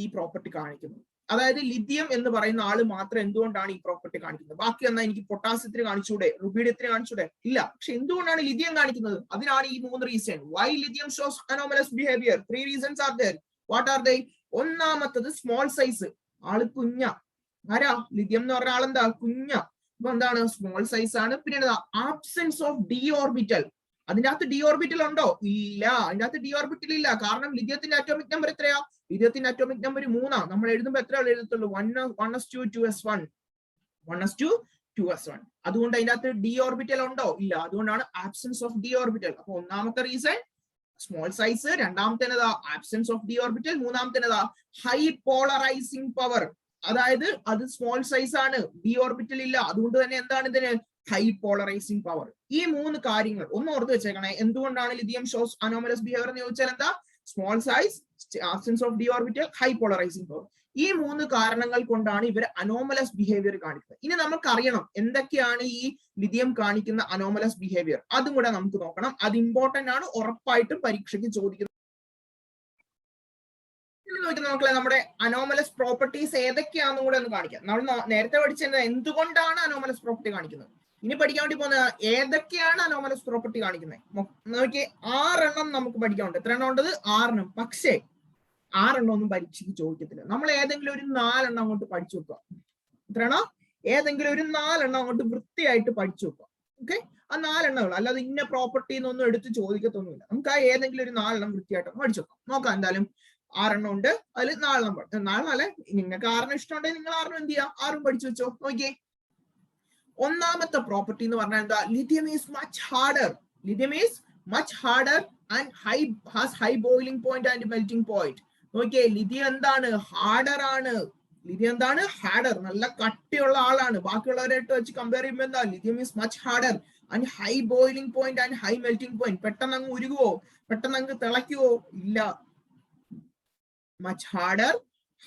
ഈ പ്രോപ്പർട്ടി കാണിക്കുന്നത്. അതായത് ലിഥിയം എന്ന് പറയുന്ന ആള് മാത്രം എന്തുകൊണ്ടാണ് ഈ പ്രോപ്പർട്ടി കാണിക്കുന്നത്? ബാക്കി എന്നാ എനിക്ക് പൊട്ടാസ്യത്തിന് കാണിച്ചൂടെ, റുബീഡിയത്തിന് കാണിച്ചൂടെ? ഇല്ല. പക്ഷെ എന്തുകൊണ്ടാണ് ലിഥിയം കാണിക്കുന്നത്? അതിനാണ് ഈ 3 reason. Why lithium shows anomalous behaviour? 3 reasons are there. What are they? ഒന്നാമത്തത് സ്മോൾ സൈസ്. ആള് കുഞ്ഞ. ആരാ? ലിഥിയം എന്ന് പറഞ്ഞ ആളെന്താ? കുഞ്ഞ. അപ്പൊ എന്താണ്? സ്മോൾ സൈസ് ആണ്. പിന്നെ ആബ്സെൻസ് ഓഫ് ഡി ഓർബിറ്റൽ. അതിന്റെ അകത്ത് ഡി ഓർബിറ്റൽ ഉണ്ടോ? ഇല്ല. അതിന്റെ അകത്ത് ഡി ഓർബിറ്റൽ ഇല്ല. കാരണം ലിഥിയത്തിന്റെ അറ്റോമിക് നമ്പർ എത്രയാ? ലിഥിയത്തിന്റെ അറ്റോമിക് നമ്പർ 3. നമ്മൾ എഴുതുമ്പോൾ എത്ര എഴുതത്തുള്ളൂ? 1s2 അതുകൊണ്ട് അതിന്റെ അകത്ത് ഡി ഓർബിറ്റൽ ഉണ്ടോ? ഇല്ല. അതുകൊണ്ടാണ് ആബ്സെൻസ് ഓഫ് ഡി ഓർബിറ്റൽ. അപ്പൊ ഒന്നാമത്തെ റീസൺ സ്മോൾ സൈസ്, രണ്ടാമത്തെ ആബ്സെൻസ് ഓഫ് ഡി ഓർബിറ്റൽ, മൂന്നാമത്തെ ഹൈ പോളറൈസിംഗ് പവർ. അതായത് അത് സ്മോൾ സൈസ് ആണ്, ഡി ഓർബിറ്റൽ ഇല്ല, അതുകൊണ്ട് തന്നെ എന്താണ് ഇതിന്? High polarising power. ഈ 3 കാര്യങ്ങൾ ഒന്ന് ഓർത്ത് വെച്ചേക്കണേ. എന്തുകൊണ്ടാണ് ലിഥിയം ഷോസ് അനോമലസ് ബിഹേവിയർ എന്ന് ചോദിച്ചാൽ എന്താ? Small size, absence of D orbital, high polarising power. ഈ 3 കാരണങ്ങൾ കൊണ്ടാണ് ഇവർ അനോമലസ് ബിഹേവിയർ കാണിക്കുന്നത്. ഇനി നമുക്കറിയണം എന്തൊക്കെയാണ് ഈ ലിഥിയം കാണിക്കുന്ന അനോമലസ് ബിഹേവിയർ. അതും കൂടെ നമുക്ക് നോക്കണം. അത് ഇമ്പോർട്ടന്റ് ആണ്. ഉറപ്പായിട്ടും പരീക്ഷയ്ക്ക് ചോദിക്കുന്നത്. നോക്കിയാൽ നമ്മുടെ അനോമലസ് പ്രോപ്പർട്ടീസ് ഏതൊക്കെയാണെന്നും കൂടെ ഒന്ന് കാണിക്കാം. നമ്മൾ നേരത്തെ പഠിച്ചത് എന്തുകൊണ്ടാണ് അനോമലസ് പ്രോപ്പർട്ടി കാണിക്കുന്നത്. ഇനി പഠിക്കാൻ വേണ്ടി പോകുന്നത് ഏതൊക്കെയാണ് അനോമലസ് പ്രോപ്പർട്ടി കാണിക്കുന്നത്. നോക്കി 6 എണ്ണം നമുക്ക് പഠിക്കാനുണ്ട്. എത്ര എണ്ണം ഉണ്ടത്? 6 എണ്ണം. പക്ഷേ 6 എണ്ണം ഒന്നും പരീക്ഷയ്ക്ക് ചോദിക്കത്തില്ല. നമ്മൾ ഏതെങ്കിലും ഒരു 4 എണ്ണം അങ്ങോട്ട് പഠിച്ചു വെക്കുക. എത്രയാണോ? ഏതെങ്കിലും ഒരു 4 എണ്ണം അങ്ങോട്ട് വൃത്തിയായിട്ട് പഠിച്ചു വെക്കുക. ഓക്കെ, ആ 4 എണ്ണങ്ങൾ അല്ലാതെ ഇന്ന പ്രോപ്പർട്ടി എന്നൊന്നും എടുത്ത് ചോദിക്കത്തൊന്നുമില്ല. നമുക്ക് ആ ഏതെങ്കിലും ഒരു 4 എണ്ണം വൃത്തിയായിട്ട് പഠിച്ചു വെക്കാം. നോക്കാം. എന്തായാലും 6 എണ്ണം ഉണ്ട്. അതിൽ 4 എണ്ണം 4 അല്ലെ. നിങ്ങൾക്ക് 6 എണ്ണം ഇഷ്ടമുണ്ടെങ്കിൽ നിങ്ങൾ 6 എന്ത് ചെയ്യാം? 6 പഠിച്ചു വെച്ചോ. നോക്കിയേ, ഒന്നാമത്തെ പ്രോപ്പർട്ടി എന്ന് പറഞ്ഞാൽ എന്താ? Lithium is much harder. Lithium is much harder and has high boiling point and melting point. നോക്കിയേ, ലിഥിയം എന്താണ്? ഹാർഡർ ആണ്. ലിഥിയം എന്താണ്? ഹാർഡർ. നല്ല കട്ടിയുള്ള ആളാണ്. ബാക്കിയുള്ളവരായിട്ട് വെച്ച് കമ്പയർ ചെയ്യുമ്പോൾ എന്താ? Lithium is much harder and high boiling point and high melting point. പെട്ടെന്ന് അങ്ങ് ഉരുകുവോ? പെട്ടെന്ന് അങ്ങ് തിളയ്ക്കുവോ? ഇല്ല. Much harder,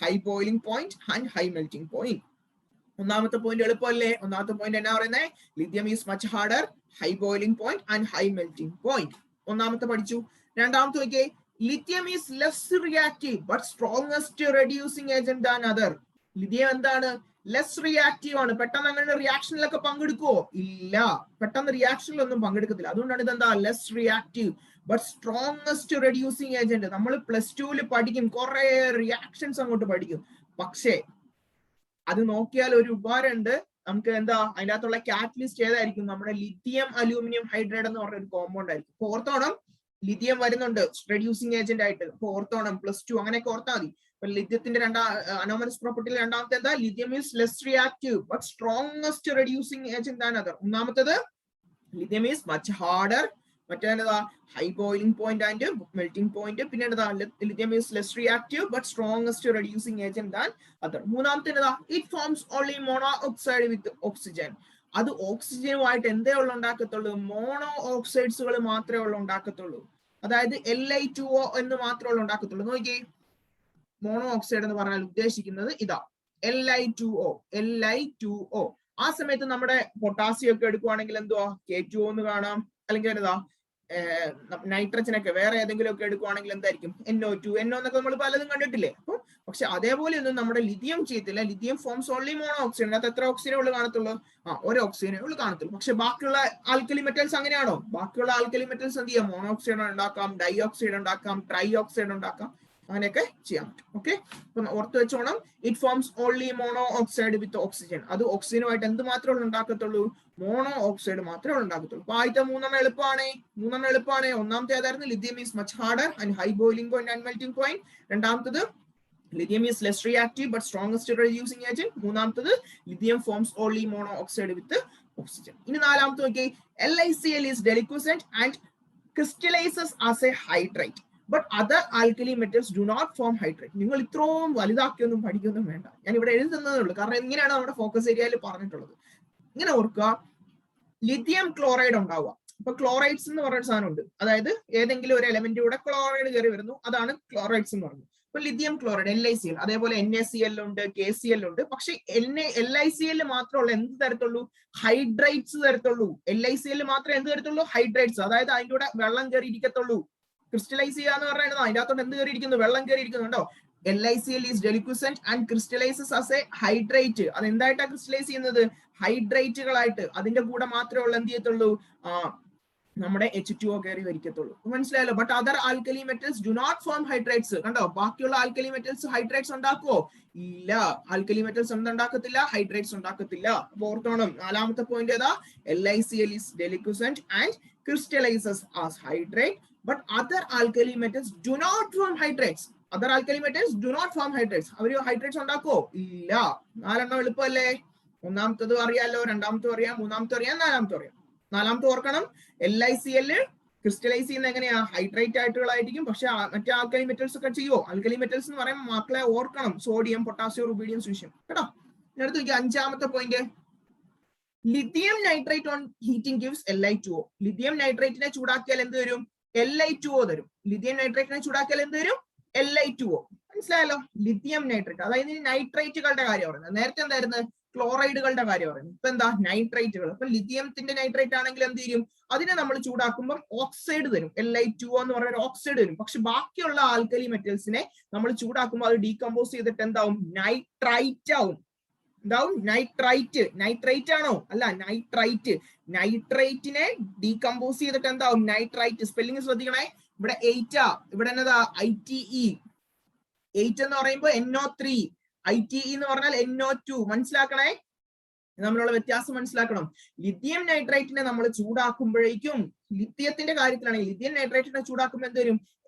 high boiling point and high melting point. ഒന്നാമത്തെ പോയിന്റ് എളുപ്പമല്ലേ? ഒന്നാമത്തെ പോയിന്റ് എന്നാ പറയുന്നത്? Lithium is much harder, high boiling point and high melting point. ഒന്നാമത്തെ പഠിച്ചു. രണ്ടാമത്തെ നോക്കിയേ, lithium is less reactive but strongest reducing agent than other. Lithium എന്താണ്? ലെസ് റിയാക്റ്റീവ് ആണ്. പെട്ടെന്ന് അങ്ങനെ റിയാക്ഷനിലൊക്കെ പങ്കെടുക്കുവോ? ഇല്ല. പെട്ടെന്ന് റിയാക്ഷനിലൊന്നും പങ്കെടുക്കത്തില്ല. അതുകൊണ്ടാണ് ഇതെന്താ? Less reactive but strongest reducing agent. നമ്മൾ +2 പഠിക്കും, കുറെ റിയാക്ഷൻസ് അങ്ങോട്ട് പഠിക്കും. പക്ഷേ അത് നോക്കിയാൽ ഒരു ഉപകാരം ഉണ്ട്. നമുക്ക് എന്താ അതിൻ്റെ അകത്തുള്ള കാറ്റലിസ്റ്റ് ഏതായിരിക്കും? നമ്മുടെ ലിഥിയം അലൂമിനിയം ഹൈഡ്രൈഡ് എന്ന് പറഞ്ഞ ഒരു കോമ്പൗണ്ട് ആയിരിക്കും. അപ്പൊ ഓർത്തോണം, ലിഥിയം വരുന്നുണ്ട് റെഡ്യൂസിംഗ് ഏജന്റ് ആയിട്ട്. അപ്പൊ ഓർത്തോണം +2 അങ്ങനെയൊക്കെ ഓർത്താൽ മതി. അപ്പൊ ലിഥിയത്തിന്റെ അനോമലസ് പ്രോപ്പർട്ടിയിൽ രണ്ടാമത്തെ എന്താ? Lithium is less reactive but strongest reducing agent ആണ് അതർ. ഒന്നാമത്തേത് ലിഥിയം ഈസ് മച്ച് ഹാർഡർ, മറ്റേതാ? High boiling point and melting point. പിന്നെ എന്താ? Lithium is less reactive but strongest reducing agent than other. മൂന്നാമത്തെ എന്താ? It forms only mono oxide with oxygen. അത് ഓക്സിജനുമായിട്ട് എന്തേ ഉള്ള ഉണ്ടാക്കത്തുള്ളൂ? മോണോ ഓക്സൈഡ്സുകൾ മാത്രമേ ഉള്ള ഉണ്ടാക്കത്തുള്ളൂ. അതായത് Li2O എന്ന് മാത്രമേ ഉണ്ടാക്കത്തുള്ളൂ. നോക്കിയേ, മോണോ ഓക്സൈഡ് എന്ന് പറഞ്ഞാൽ ഉദ്ദേശിക്കുന്നത് ഇതാ, Li2O. ആ സമയത്ത് നമ്മുടെ പൊട്ടാസ്യം ഒക്കെ എടുക്കുവാണെങ്കിൽ എന്തുവാ, K2O എന്ന് കാണാം. അല്ലെങ്കിൽ എന്താ, നൈട്രജൻ ഒക്കെ വേറെ ഏതെങ്കിലും ഒക്കെ എടുക്കുവാണെങ്കിൽ എന്തായിരിക്കും, NO2, NO എന്നൊക്കെ നമ്മൾ പലതും കണ്ടിട്ടില്ലേ. അപ്പൊ പക്ഷെ അതേപോലെ ഒന്നും നമ്മുടെ ലിഥിയം ചെയ്യത്തില്ല. Lithium forms only mono oxide. അതിനകത്ത് എത്ര ഓക്സിജനെ ഉള്ളു കാണത്തുള്ളൂ? ഒരു ഓക്സിജനെ ഉള്ളു കാണത്തുള്ളൂ. പക്ഷെ ബാക്കിയുള്ള ആൽക്കലി മെറ്റൽസ് അങ്ങനെയാണോ? ബാക്കിയുള്ള ആൽക്കലി മെറ്റൽസ് എന്ത് ചെയ്യാം, മോണോ ഓക്സൈഡ് ഉണ്ടാക്കാം, ഡൈ ഓക്സൈഡ് ഉണ്ടാക്കാം, ട്രൈ ഓക്സൈഡ് ഉണ്ടാക്കാം, അങ്ങനെയൊക്കെ ചെയ്യാൻ പറ്റും. ഓക്കെ, അപ്പൊ ഓർത്ത് വെച്ചോണം, it forms only mono oxide with oxygen. അത് ഓക്സിജനുമായിട്ട് എന്ത് മാത്രമേ ഉണ്ടാക്കത്തുള്ളൂ, മോണോ ഓക്സൈഡ് മാത്രമേ ഉണ്ടാക്കത്തുള്ളൂ. അപ്പൊ ആദ്യത്തെ മൂന്നെണ്ണം എളുപ്പമാണ്. ഒന്നാമത്തെ ഏതായിരുന്നു, lithium is much harder and high boiling point and melting point. രണ്ടാമത്തത് lithium is less reactive but strongest reducing agent. മൂന്നാമത്തത് lithium forms only mono oxide with oxygen. ഇനി നാലാമത്തെ നോക്കി, LiCl is deliquescent and crystallizes as a hydrate but other alkali metals do not form hydrate. നിങ്ങൾ ഇത്രയും വലുതാക്കിയൊന്നും പഠിക്കൊന്നും വേണ്ട, ഞാൻ ഇവിടെ എഴുതുന്നതേ ഉള്ളൂ, കാരണം ഇങ്ങനെയാണ് നമ്മുടെ ഫോക്കസ് ഏരിയയിൽ പറഞ്ഞിട്ടുള്ളത്. ഇങ്ങനെ ഓർക്കുക, ലിഥിയം ക്ലോറൈഡ് ഉണ്ടാവുക. ഇപ്പൊ ക്ലോറൈഡ്സ് എന്ന് പറയുന്ന സാധനം ഉണ്ട്, അതായത് ഏതെങ്കിലും ഒരു എലമെന്റ് കൂടെ ക്ലോറൈഡ് കയറി വരുന്നു, അതാണ് ക്ലോറൈഡ്സ് എന്ന് പറയുന്നത്. ഇപ്പൊ ലിഥിയം ക്ലോറൈഡ് LiCl, അതേപോലെ NaCl ഉണ്ട്, KCl ഉണ്ട്. പക്ഷെ LiCl മാത്രമുള്ള എന്ത് തരത്തുള്ളൂ, ഹൈഡ്രേറ്റ്സ് തരത്തുള്ളൂ. LiCl മാത്രമേ എന്ത് തരത്തുള്ളൂ, ഹൈഡ്രേറ്റ്സ്, അതായത് അതിന്റെ കൂടെ വെള്ളം കയറി ഇരിക്കത്തുള്ളൂ. ക്രിസ്റ്റലൈസ് ചെയ്യുക എന്ന് പറയുന്നത് അതിന്റെ അകത്തോട്ട് എന്ത് കയറി ഇരിക്കുന്നു, വെള്ളം കയറി ഇരിക്കുന്നുണ്ടോ. LiCl is deliquescent and crystallizes as a hydrate. അത് എന്തായിട്ടാണ് ക്രിസ്റ്റലൈസ് ചെയ്യുന്നത്, ഹൈഡ്രേറ്റുകളായിട്ട്. അതിന്റെ കൂടെ മാത്രമേ ഉള്ള എന്ത് ചെയ്യത്തുള്ളൂ, നമ്മുടെ H2O കയറി വരിക്കത്തുള്ളൂ. മനസ്സിലായല്ലോ. But other alkali metals do not form hydrates. കണ്ടോ, ബാക്കിയുള്ള ആൽക്കലി മെറ്റൽസ് ഹൈഡ്രേറ്റ്സ് ഉണ്ടാക്കുവോ, ഇല്ല. ആൽക്കലി മെറ്റൽസ് എന്തുണ്ടാക്കത്തില്ല, ഹൈഡ്രേറ്റ്സ് ഉണ്ടാക്കത്തില്ല. അപ്പൊ ഓർത്തോണം, നാലാമത്തെ പോയിന്റ് ഏതാ, LiCl is deliquescent and crystallizes as hydrate but other alkali metals do not form hydrates. Other alkali metals do not form hydrates. അവര് ഹൈഡ്രേറ്റ്സ് ഉണ്ടാക്കുവോ, ഇല്ല. നാലെണ്ണം എളുപ്പമല്ലേ. ഒന്നാമത്തത് അറിയാലോ, രണ്ടാമത്തെ അറിയാം, മൂന്നാമത്തെ അറിയാം, നാലാമത്തെ അറിയാം. നാലാമത്തെ ഓർക്കണം, LiCl ക്രിസ്റ്റലൈസ് ചെയ്യുന്ന എങ്ങനെയാ, ഹൈഡ്രേറ്റ് ആയിട്ടുകളായിരിക്കും. പക്ഷെ മറ്റേ ആൽക്കലി മെറ്റൽസ് ഒക്കെ ചെയ്യുമോ, ആൽക്കലി മെറ്റൽസ് എന്ന് പറയുമ്പോൾ മക്കളെ ഓർക്കണം, സോഡിയം, പൊട്ടാസ്യം, റുബീഡിയം, സൂഷ്യം. കേട്ടോ, അടുത്ത് നോക്കി അഞ്ചാമത്തെ point, lithium nitrate on heating gives Li2O. Lithium നൈട്രേറ്റിനെ ചൂടാക്കിയാൽ എന്ത് വരും, Li2O തരും. ലിഥിയം നൈട്രേറ്റിനെ ചൂടാക്കിയാൽ എന്ത് വരും, Li2O. മനസ്സിലായല്ലോ. ലിഥിയം നൈട്രേറ്റ്, അതായത് നൈട്രേറ്റുകളുടെ കാര്യം പറയുന്നത്. നേരത്തെ എന്തായിരുന്നു, ക്ലോറൈഡുകളുടെ കാര്യം പറയുന്നത്. ഇപ്പൊ എന്താ, നൈട്രേറ്റുകൾ. അപ്പൊ ലിഥിയത്തിന്റെ നൈട്രേറ്റ് ആണെങ്കിൽ എന്ത് ചെയ്യും, അതിനെ നമ്മൾ ചൂടാക്കുമ്പോൾ ഓക്സൈഡ് തരും, Li2O എന്ന് പറയുന്ന ഓക്സൈഡ് തരും. പക്ഷെ ബാക്കിയുള്ള ആൽക്കലി മെറ്റൽസിനെ നമ്മൾ ചൂടാക്കുമ്പോൾ അത് ഡീകമ്പോസ് ചെയ്തിട്ട് എന്താവും, നൈട്രൈറ്റ് ആവും. എന്താവും, നൈട്രേറ്റ് ആണോ, അല്ല, നൈട്രേറ്റിനെ ഡീകമ്പോസ് ചെയ്തിട്ട് എന്താവും, നൈട്രൈറ്റ്. സ്പെല്ലിംഗ് ശ്രദ്ധിക്കണേ, ഇവിടെ 8 ഇവിടെ എന്നതാ ITE. 8 എന്ന് പറയുമ്പോൾ NO3, ITE എന്ന് പറഞ്ഞാൽ NO2. മനസ്സിലാക്കണേ, നമ്മളുള്ള വ്യത്യാസം മനസ്സിലാക്കണം. ലിഥിയം നൈട്രേറ്റിനെ നമ്മൾ ചൂടാക്കുമ്പോഴേക്കും, ലിഥിയത്തിന്റെ കാര്യത്തിലാണെങ്കിൽ ലിഥിയം നൈട്രേറ്റിനെ ചൂടാക്കുമ്പോൾ എന്ത് തരും,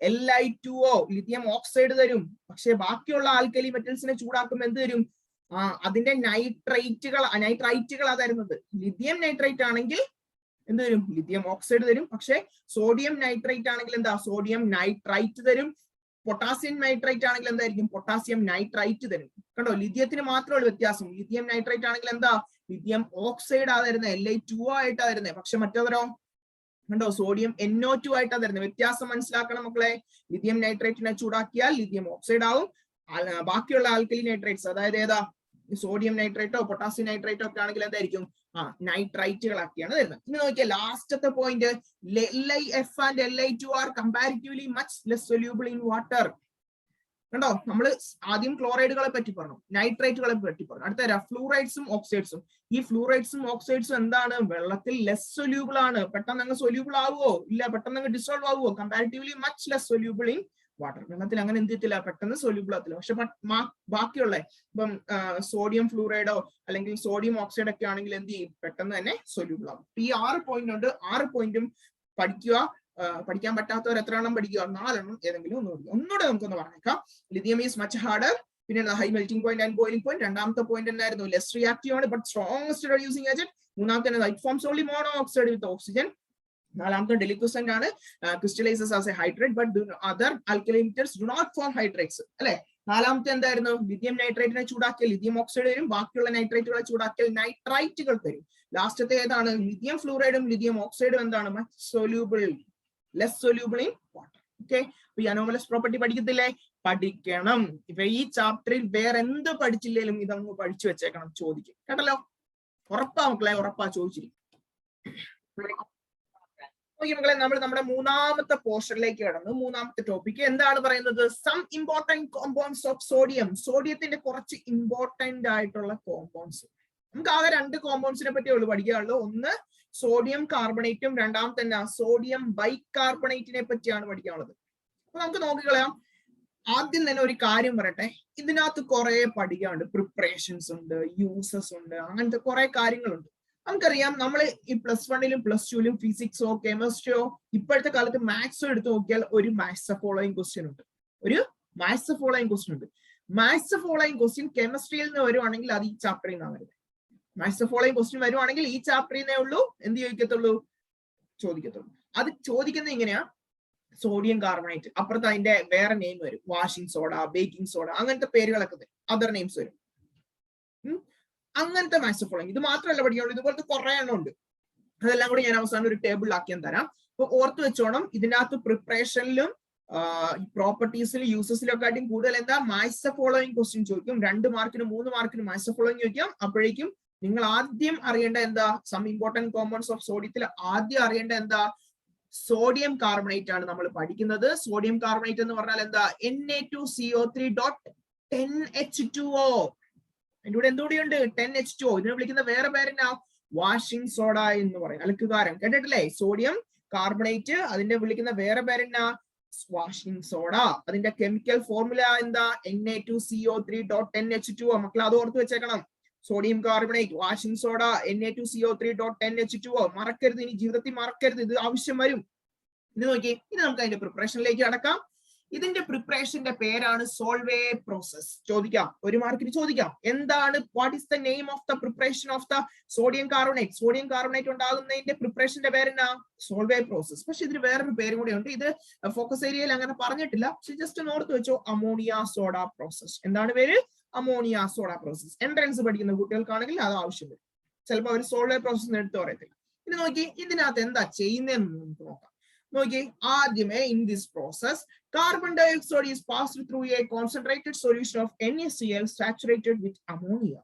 Li2O, ലിഥിയം ഓക്സൈഡ് തരും. പക്ഷെ ബാക്കിയുള്ള ആൽക്കലി മെറ്റൽസിനെ ചൂടാക്കുമ്പോൾ എന്ത് തരും, അതിന്റെ നൈട്രൈറ്റുകൾ തരുന്നത്. ലിഥിയം നൈട്രേറ്റ് ആണെങ്കിൽ എന്ത് തരും, ലിഥിയം ഓക്സൈഡ് തരും. പക്ഷെ സോഡിയം നൈട്രേറ്റ് ആണെങ്കിൽ എന്താ, സോഡിയം നൈട്രൈറ്റ് തരും. പൊട്ടാസ്യം നൈട്രേറ്റ് ആണെങ്കിൽ എന്തായിരിക്കും, പൊട്ടാസ്യം നൈട്രൈറ്റ് തരും. കണ്ടോ, ലിഥിയത്തിന് മാത്രമുള്ള വ്യത്യാസം. ലിഥിയം നൈട്രേറ്റ് ആണെങ്കിൽ എന്താ, ലിഥിയം ഓക്സൈഡ് തരുന്നത്, Li2O ആയിട്ടാ തരുന്നത്. പക്ഷെ മറ്റേതരോ കണ്ടോ, സോഡിയം NO2 ആയിട്ടാ തരുന്നത്. വ്യത്യാസം മനസ്സിലാക്കണം മക്കളെ. ലിഥിയം നൈട്രേറ്റിനെ ചൂടാക്കിയാൽ ലിഥിയം ഓക്സൈഡ് ആവും. ബാക്കിയുള്ള ആൽക്കലി നൈട്രേറ്റ്സ്, അതായത് ഏതാ, സോഡിയം നൈട്രേറ്റോ പൊട്ടാസ്യം നൈട്രേറ്റോ ഒക്കെ ആണെങ്കിൽ എന്തായിരിക്കും, നൈട്രൈറ്റുകളാക്കിയാണ് തരുന്നത്. ഇനി നോക്കിയാൽ ലാസ്റ്റത്തെ point, LiF and Li2 are comparatively much less soluble in water. കണ്ടോ, നമ്മൾ ആദ്യം ക്ലോറൈഡുകളെ പറ്റി പറഞ്ഞു, നൈട്രേറ്റുകളെ പറ്റി പറഞ്ഞു. അടുത്ത ഫ്ലൂറൈഡ്സും ഓക്സൈഡ്സും. ഈ ഫ്ലൂറൈഡ്സും ഓക്സൈഡ്സും എന്താണ്, വെള്ളത്തിൽ ലെസ് സൊല്യൂബിൾ ആണ്. പെട്ടെന്ന് അങ്ങ് സൊല്യൂബിൾ ആവുമോ, ഇല്ല. പെട്ടെന്ന് അങ്ങ് ഡിസോൾവ് ആവുമോ, comparatively much less soluble in water. വെള്ളത്തിൽ അങ്ങനെ എന്ത് ചെയ്യത്തില്ല, പെട്ടെന്ന് സൊല്യൂബിൾ ആകത്തില്ല. പക്ഷെ ബാക്കിയുള്ള ഇപ്പം സോഡിയം ഫ്ലൂറൈഡോ അല്ലെങ്കിൽ സോഡിയം ഓക്സൈഡ് ഒക്കെ ആണെങ്കിൽ എന്ത് ചെയ്യും, പെട്ടെന്ന് തന്നെ സൊല്യൂബിൾ ആവും. ഈ 6 പോയിന്റ് ഉണ്ട്. 6 പോയിന്റും പഠിക്കുക. പഠിക്കാൻ പറ്റാത്തവർ എത്ര എണ്ണം പഠിക്കുക, 4 എണ്ണം ഏതെങ്കിലും ഒന്ന് പഠിക്കുക. ഒന്നുകൂടെ നമുക്കൊന്ന് പറഞ്ഞേക്കാം. ലിഥിയം ഈസ് മച്ച് ഹാർഡർ, പിന്നെ high melting point and boiling point. രണ്ടാമത്തെ പോയിന്റ് എന്തായിരുന്നു, ലെസ് റിയാക്റ്റീവ് ആണ് ബട്ട് സ്ട്രോങ്സ്റ്റ് റെഡ്യൂസിംഗ് ഏജന്റ്. മൂന്നാമത്തെ it forms only mono oxide with oxygen. നാലാമത്തെ ഡെലിക്വസന്റ് ആണ്, crystallises as a hydrate but other alkali metals do not form hydrates. അല്ലെ, നാലാമത്തെ എന്തായിരുന്നു, lithium നൈട്രേറ്റിനെ ചൂടാക്കിയാൽ ലിഥിയം ഓക്സൈഡ് വരും. ബാക്കിയുള്ള നൈട്രേറ്റുകളെ ചൂടാക്കിയാൽ നൈട്രൈറ്റുകൾ തരും. ലാസ്റ്റത്തെ ഏതാണ്, ലിഥിയം ഫ്ലൂറൈഡും ലിഥിയം ഓക്സൈഡും എന്താണ്, much soluble less soluble in water. Okay, ഈ അനോമലസ് പ്രോപ്പർട്ടി പഠിക്കത്തില്ലേ? പഠിക്കണം. ഇപ്പൊ ഈ ചാപ്റ്ററിൽ വേറെ എന്ത് പഠിച്ചില്ലേലും ഇതങ്ങ് പഠിച്ചു വെച്ചേക്കണം, ചോദിക്കും കേട്ടല്ലോ. ഉറപ്പാ മക്കളെ, ഉറപ്പാ ചോദിച്ചിരിക്കും. മക്കളെ, നമ്മൾ നമ്മുടെ മൂന്നാമത്തെ പോർഷനിലേക്ക് കടന്നു. മൂന്നാമത്തെ ടോപ്പിക് എന്താണ് പറയുന്നത്? Some important compounds of sodium. സോഡിയത്തിന്റെ കുറച്ച് ഇമ്പോർട്ടന്റ് ആയിട്ടുള്ള കോമ്പൗണ്ട്സ്. നമുക്ക് ആകെ 2 കോമ്പൗണ്ട്സിനെ പറ്റിയുള്ളൂ പഠിക്കാനുള്ളൂ. ഒന്ന് സോഡിയം കാർബണേറ്റും, രണ്ടാമത്തെ സോഡിയം ബൈകാർബണേറ്റിനെ പറ്റിയാണ് പഠിക്കാനുള്ളത്. അപ്പൊ നമുക്ക് നോക്കിക്കളയാം. ആദ്യം തന്നെ ഒരു കാര്യം പറയട്ടെ, ഇതിനകത്ത് കുറെ പഠിക്കാനുണ്ട്. പ്രിപ്പറേഷൻസ് ഉണ്ട്, യൂസസ് ഉണ്ട്, അങ്ങനത്തെ കുറെ കാര്യങ്ങളുണ്ട്. നമുക്കറിയാം, നമ്മൾ ഈ +1ലും +2ലും ഫിസിക്സോ കെമിസ്ട്രിയോ ഇപ്പോഴത്തെ കാലത്ത് മാത്സോ എടുത്തു നോക്കിയാൽ ഒരു മാത്സ് ഫോളോയിങ് ക്വസ്റ്റ്യൻ ഉണ്ട്. ഒരു മാത്സ് ഫോളോയിങ് ക്വസ്റ്റ്യൻ ഉണ്ട്. മാത്സ് ഫോളോയിങ് ക്വസ്റ്റ്യൻ കെമിസ്ട്രിയിൽ നിന്ന് വരുവാണെങ്കിൽ അത് ഈ ചാപ്റ്ററിൽ നിന്നാണ് വരുന്നത്. മാത്സ് ഫോളോയിങ് ക്വസ്റ്റ്യൻ വരുവാണെങ്കിൽ ഈ ചാപ്റ്ററിൽ നിന്നേ ഉള്ളൂ എന്ത് ചോദിക്കത്തുള്ളൂ. അത് ചോദിക്കുന്നത് ഇങ്ങനെയാ: സോഡിയം കാർബണേറ്റ്, അപ്പുറത്ത് അതിന്റെ വേറെ നെയിം വരും, വാഷിംഗ് സോഡ, ബേക്കിംഗ് സോഡ, അങ്ങനത്തെ പേരുകളൊക്കെ വരും, അതർ നെയിംസ് വരും. അങ്ങനത്തെ മാത്സ് ഫോളോയിങ്. ഇത് മാത്രമല്ല പഠിക്കാനുള്ളൂ, ഇതുപോലത്തെ കുറെ എണ്ണം ഉണ്ട്. അതെല്ലാം കൂടി ഞാൻ അവസാനം ഒരു ടേബിളിലാക്കിയാൻ തരാം. അപ്പൊ ഓർത്ത് വെച്ചോണം, ഇതിനകത്ത് പ്രിപ്പറേഷനിലും പ്രോപ്പർട്ടീസിലും യൂസസിലും ഒക്കെ ആയിട്ടും കൂടുതൽ എന്താ മാത്സ് ഫോളോയിങ് ക്വസ്റ്റ്യൻ ചോദിക്കും. 2 മാർക്കിനും 3 മാർക്കിനും മാത്സ് ഫോളോയിങ് ചോദിക്കാം. അപ്പോഴേക്കും നിങ്ങൾ ആദ്യം അറിയേണ്ട എന്താ? സം ഇമ്പോർട്ടന്റ് കോമ്പൗണ്ട്സ് ഓഫ് സോഡിയത്തിൽ ആദ്യം അറിയേണ്ട എന്താ? സോഡിയം കാർബണേറ്റ് ആണ് നമ്മൾ പഠിക്കുന്നത്. സോഡിയം കാർബണേറ്റ് എന്ന് പറഞ്ഞാൽ എന്താ? Na2CO3.10H2O. അതിന്റെ കൂടെ എന്തുകൂടിയുണ്ട്? 10H2O. ഇതിനെ വിളിക്കുന്ന വേറെ പേരെന്നാ? വാഷിംഗ് സോഡ എന്ന് പറയും, അലക്കുകാരൻ. കേട്ടിട്ടില്ലേ? സോഡിയം കാർബണേറ്റ്, അതിന്റെ വിളിക്കുന്ന വേറെ പേരെന്നാ? Washing soda. അതിന്റെ കെമിക്കൽ ഫോർമുല എന്താ? Na2CO3.10H2O. മക്കളെ അത് ഓർത്ത് വെച്ചേക്കണം. Sodium carbonate, washing soda, Na2CO3.10H2O. മറക്കരുത്, ഇനി ജീവിതത്തിൽ മറക്കരുത്, ഇത് ആവശ്യം വരും. ഇത് നോക്കി, ഇനി നമുക്ക് അതിന്റെ പ്രിപ്പറേഷനിലേക്ക് കടക്കാം. ഇതിന്റെ പ്രിപ്പറേഷന്റെ പേരാണ് സോൾവേ പ്രോസസ്. ചോദിക്കാം, 1 മാർക്കിന് ചോദിക്കാം. എന്താണ്? What is the name of the preparation of the sodium carbonate? Sodium carbonate ഉണ്ടാകുന്നതിന്റെ പ്രിപ്പറേഷന്റെ പേരെന്നാ? Solvay process. പക്ഷെ ഇതിന് വേറൊരു പേരും കൂടെ ഉണ്ട്. ഇത് ഫോക്കസ് ഏരിയയിൽ അങ്ങനെ പറഞ്ഞിട്ടില്ല, പക്ഷെ ജസ്റ്റ് ഓർത്ത് വെച്ചോ, അമോണിയ സോഡ പ്രോസസ്. എന്താണ് പേര്? Ammonia soda process. എൻട്രൻസ് പഠിക്കുന്ന കുട്ടികൾക്കാണെങ്കിൽ അത് ആവശ്യം വരും. ചിലപ്പോൾ അവർ സോൾവേ പ്രോസസ് എടുത്ത് പറയത്തില്ല. ഇനി നോക്കി, ഇതിനകത്ത് എന്താ ചെയ്യുന്നതെന്ന് നമുക്ക് നോക്കാം. നോക്കി, ആദ്യമേ in this process carbon dioxide is passed through a concentrated solution of NaCl saturated with ammonia.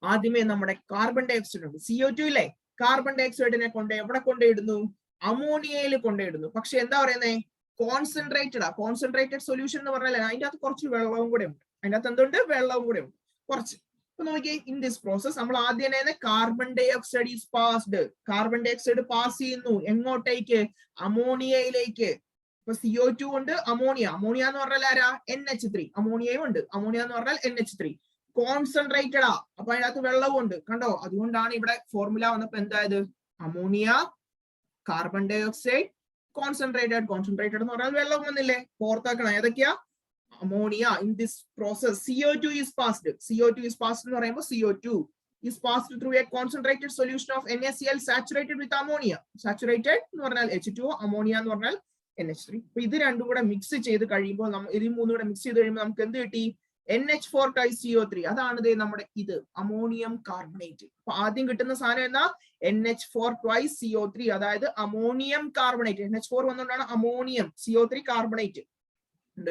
ആദ്യമേ നമ്മുടെ കാർബൺ ഡയോക്സൈഡ് ഉണ്ട്, CO2 ഇല്ലേ? കാർബൺ ഡയോക്സൈഡിനെ കൊണ്ട് എവിടെ കൊണ്ടിടുന്നു? അമോണിയയിൽ കൊണ്ടിടുന്നു. പക്ഷെ എന്താ പറയുന്നേ? കോൺസെൻട്രേറ്റഡ് സൊല്യൂഷൻ എന്ന് പറഞ്ഞാൽ അതിന്റെ അകത്ത് കുറച്ച് വെള്ളവും കൂടെ ഉണ്ട്. അതിന്റെ അകത്ത് എന്തുണ്ട്? വെള്ളവും കൂടെ ഉണ്ട് കുറച്ച്. അപ്പൊ നോക്കിയേ, ഇൻ ദിസ് പ്രോസസ് നമ്മൾ ആദ്യം തന്നെ carbon dioxide is passed. Carbon dioxide pass ചെയ്യുന്നു എങ്ങോട്ടേക്ക്? അമോണിയയിലേക്ക്. ഇപ്പൊ CO2 ഉണ്ട്, അമോണിയ. അമോണിയ എന്ന് പറഞ്ഞാൽ ആരാ? NH3. അമോണിയയും ഉണ്ട്. അമോണിയ എന്ന് പറഞ്ഞാൽ NH3. കോൺസെൻട്രേറ്റഡാ, അപ്പൊ അതിനകത്ത് വെള്ളവും ഉണ്ട്. കണ്ടോ? അതുകൊണ്ടാണ് ഇവിടെ ഫോർമുല വന്നപ്പോ എന്തായത്? Ammonia, carbon dioxide, concentrated. Concentrated എന്ന് പറഞ്ഞാൽ വെള്ളം വന്നില്ലേ? ഓർത്താക്കണം ഏതൊക്കെയാ? Ammonia. In this process CO2 is passed. CO2 is passed എന്ന് പറയുമ്പോൾ CO2 is passed through a concentrated solution of NaCl saturated with ammonia. Saturated എന്ന് പറഞ്ഞാൽ H2O, അമോണിയ എന്ന് പറഞ്ഞാൽ NH3. അപ്പൊ ഇത് രണ്ടും കൂടെ മിക്സ് ചെയ്ത് കഴിയുമ്പോൾ ഇത് മൂന്നും കൂടെ മിക്സ് ചെയ്ത് കഴിയുമ്പോൾ നമുക്ക് എന്ത് കിട്ടി? NH4CO3. അതാണ് നമ്മുടെ ഇത് അമോണിയം കാർബണേറ്റ്. അപ്പൊ ആദ്യം കിട്ടുന്ന സാധനം എന്നാ? NH4CO3, അതായത് അമോണിയം കാർബണേറ്റ്. NH4 വന്നുകൊണ്ടാണ് അമോണിയം, CO3 കാർബണേറ്റ്.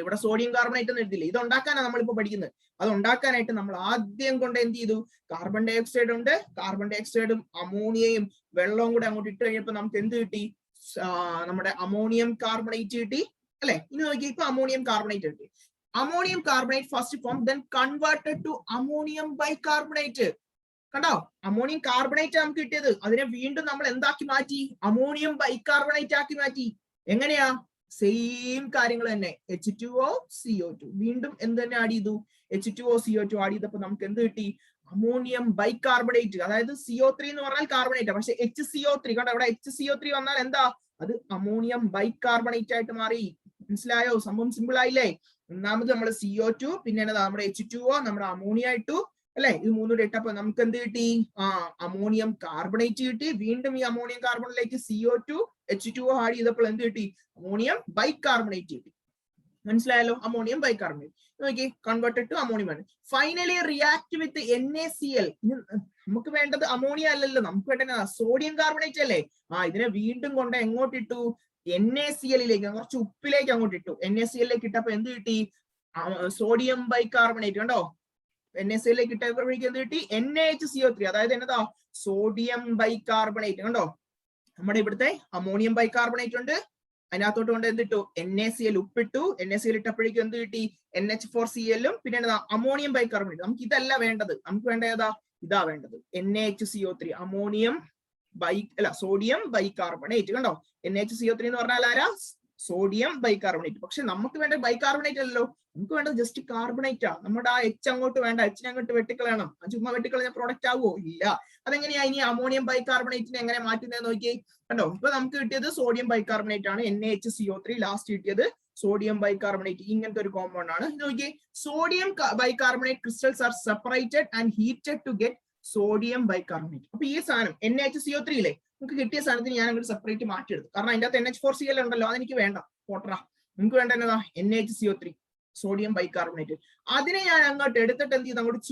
ഇവിടെ സോഡിയം കാർബണേറ്റ് എന്ന് എഴുതില്ല. ഇത് ഉണ്ടാക്കാനാണ് നമ്മളിപ്പോ പഠിക്കുന്നത്. അത് ഉണ്ടാക്കാനായിട്ട് നമ്മൾ ആദ്യം കൊണ്ട് എന്ത് ചെയ്തു? കാർബൺ ഡയോക്സൈഡ് ഉണ്ട്, കാർബൺ ഡയോക്സൈഡും അമോണിയയും വെള്ളവും കൂടെ അങ്ങോട്ട് ഇട്ട് കഴിഞ്ഞപ്പോ നമുക്ക് എന്ത് കിട്ടി? നമ്മുടെ അമോണിയം കാർബണേറ്റ് കിട്ടി അല്ലെ? ഇനി നോക്കി, ഇപ്പൊ അമോണിയം കാർബണേറ്റ് കിട്ടി. Ammonium carbonate first form, then converted to ammonium bicarbonate. കണ്ടോ? അമോണിയം കാർബണേറ്റ് നമുക്ക് കിട്ടിയത്, അതിനെ വീണ്ടും നമ്മൾ എന്താക്കി മാറ്റി? അമോണിയം ബൈകാർബണേറ്റ് ആക്കി മാറ്റി. എങ്ങനെയാ? സെയിം കാര്യങ്ങൾ തന്നെ, H2O CO2. വീണ്ടും എന്ത് തന്നെ ആഡ് ചെയ്തു? H2O CO2 ആഡ് ചെയ്തപ്പോ നമുക്ക് എന്ത് കിട്ടി? Ammonium bicarbonate. അതായത് CO3 എന്ന് പറഞ്ഞാൽ കാർബണേറ്റ്, പക്ഷെ HCO3 കണ്ടോ? ഇവിടെ HCO3 വന്നാൽ എന്താ? അത് അമോണിയം ബൈകാർബണേറ്റ് ആയിട്ട് മാറി. മനസ്സിലായോ? സംഭവം സിമ്പിൾ ആയില്ലേ? ഒന്നാമത് നമ്മൾ CO2, പിന്നെ നമ്മുടെ H2O, നമ്മുടെ അമോണിയ ഇട്ടു അല്ലെ? ഇത് മൂന്നും കൂടെ ഇട്ടപ്പോ നമുക്ക് എന്ത് കിട്ടി? അമോണിയം കാർബണേറ്റ് കിട്ടി. വീണ്ടും ഈ അമോണിയം കാർബണിലേക്ക് CO2 H2O ആഡ് ചെയ്തപ്പോൾ എന്ത് കിട്ടി? അമോണിയം ബൈകാർബണേറ്റ് കിട്ടി. മനസ്സിലായല്ലോ? Ammonium bicarbonate. നോക്കി, converted to ammonium. Finally react with NaCl. നമുക്ക് വേണ്ടത് അമോണിയ അല്ലല്ലോ, നമുക്ക് വേണ്ടത് സോഡിയം കാർബണേറ്റ് അല്ലേ. ഇതിനെ വീണ്ടും കൊണ്ട് എങ്ങോട്ട് ഇട്ടു? NaCl കുറച്ച് ഉപ്പിലേക്ക് അങ്ങോട്ട് ഇട്ടു. NaCl ഇട്ടപ്പോ എന്ത് കിട്ടി? Sodium bicarbonate. കണ്ടോ, NaCl ഇട്ടപ്പോഴേക്കും എന്ത് കിട്ടി? NaHCO3, അതായത് എന്നതാ? Sodium bicarbonate. കണ്ടോ, നമ്മുടെ ഇവിടുത്തെ അമോണിയം ബൈകാർബണേറ്റ് ഉണ്ട്, അതിനകത്തോട്ട് കൊണ്ട് എന്തിട്ടു? NaCl ഉപ്പിട്ടു. NaCl ഇട്ടപ്പോഴേക്കും എന്ത് കിട്ടി? NH4Cl പിന്നെ എന്നതാ? Ammonium bicarbonate. നമുക്ക് ഇതല്ല വേണ്ടത്, നമുക്ക് വേണ്ട ഏതാ? ഇതാ വേണ്ടത്, NaHCO3, അമോണിയം സോഡിയം ബൈകാർബണേറ്റ്. കണ്ടോ, NaHCO3 എന്ന് പറഞ്ഞാൽ ആരാ? Sodium bicarbonate. പക്ഷെ നമുക്ക് വേണ്ട ബൈകാർബണേറ്റ് അല്ലല്ലോ, നമുക്ക് വേണ്ടത് ജസ്റ്റ് കാർബണേറ്റാ. നമ്മുടെ ആ H അങ്ങോട്ട് വേണ്ട, H അങ്ങോട്ട് വെട്ടിക്കളയണം. ചുമ്മാ വെട്ടിക്കളഞ്ഞ പ്രോഡക്റ്റ് ആവുമോ? ഇല്ല. അതെങ്ങനെയാ ഇനി അമോണിയം ബൈകാർബണേറ്റിനെ എങ്ങനെ മാറ്റുന്നത് നോക്കിയേ. കണ്ടോ, ഇപ്പൊ നമുക്ക് കിട്ടിയത് സോഡിയം ബൈകാർബണേറ്റ് ആണ്, NaHCO3. ലാസ്റ്റ് കിട്ടിയത് സോഡിയം ബൈകാർബണേറ്റ്. ഇങ്ങനത്തെ ഒരു കോമ്പൗണ്ട് ആണ്. നോക്കിയേ, sodium bicarbonate crystals are separated and heated to get sodium bicarbonate. അപ്പൊ ഈ സാധനം NaHCO3 ഇല്ലേ, നമുക്ക് കിട്ടിയ സാധനത്തിന് ഞാൻ അങ്ങോട്ട് സെപ്പറേറ്റ് മാറ്റിയെടുത്തു. കാരണം അതിന്റെ അകത്ത് NH4Cl ഉണ്ടല്ലോ, അതെനിക്ക് വേണ്ട, പോട്ടറാ. നമുക്ക് വേണ്ട എന്നതാ? NaHCO3, sodium bicarbonate. അതിനെ ഞാൻ അങ്ങോട്ട് എടുത്തിട്ട് എന്ത് ചെയ്തു? അങ്ങോട്ട്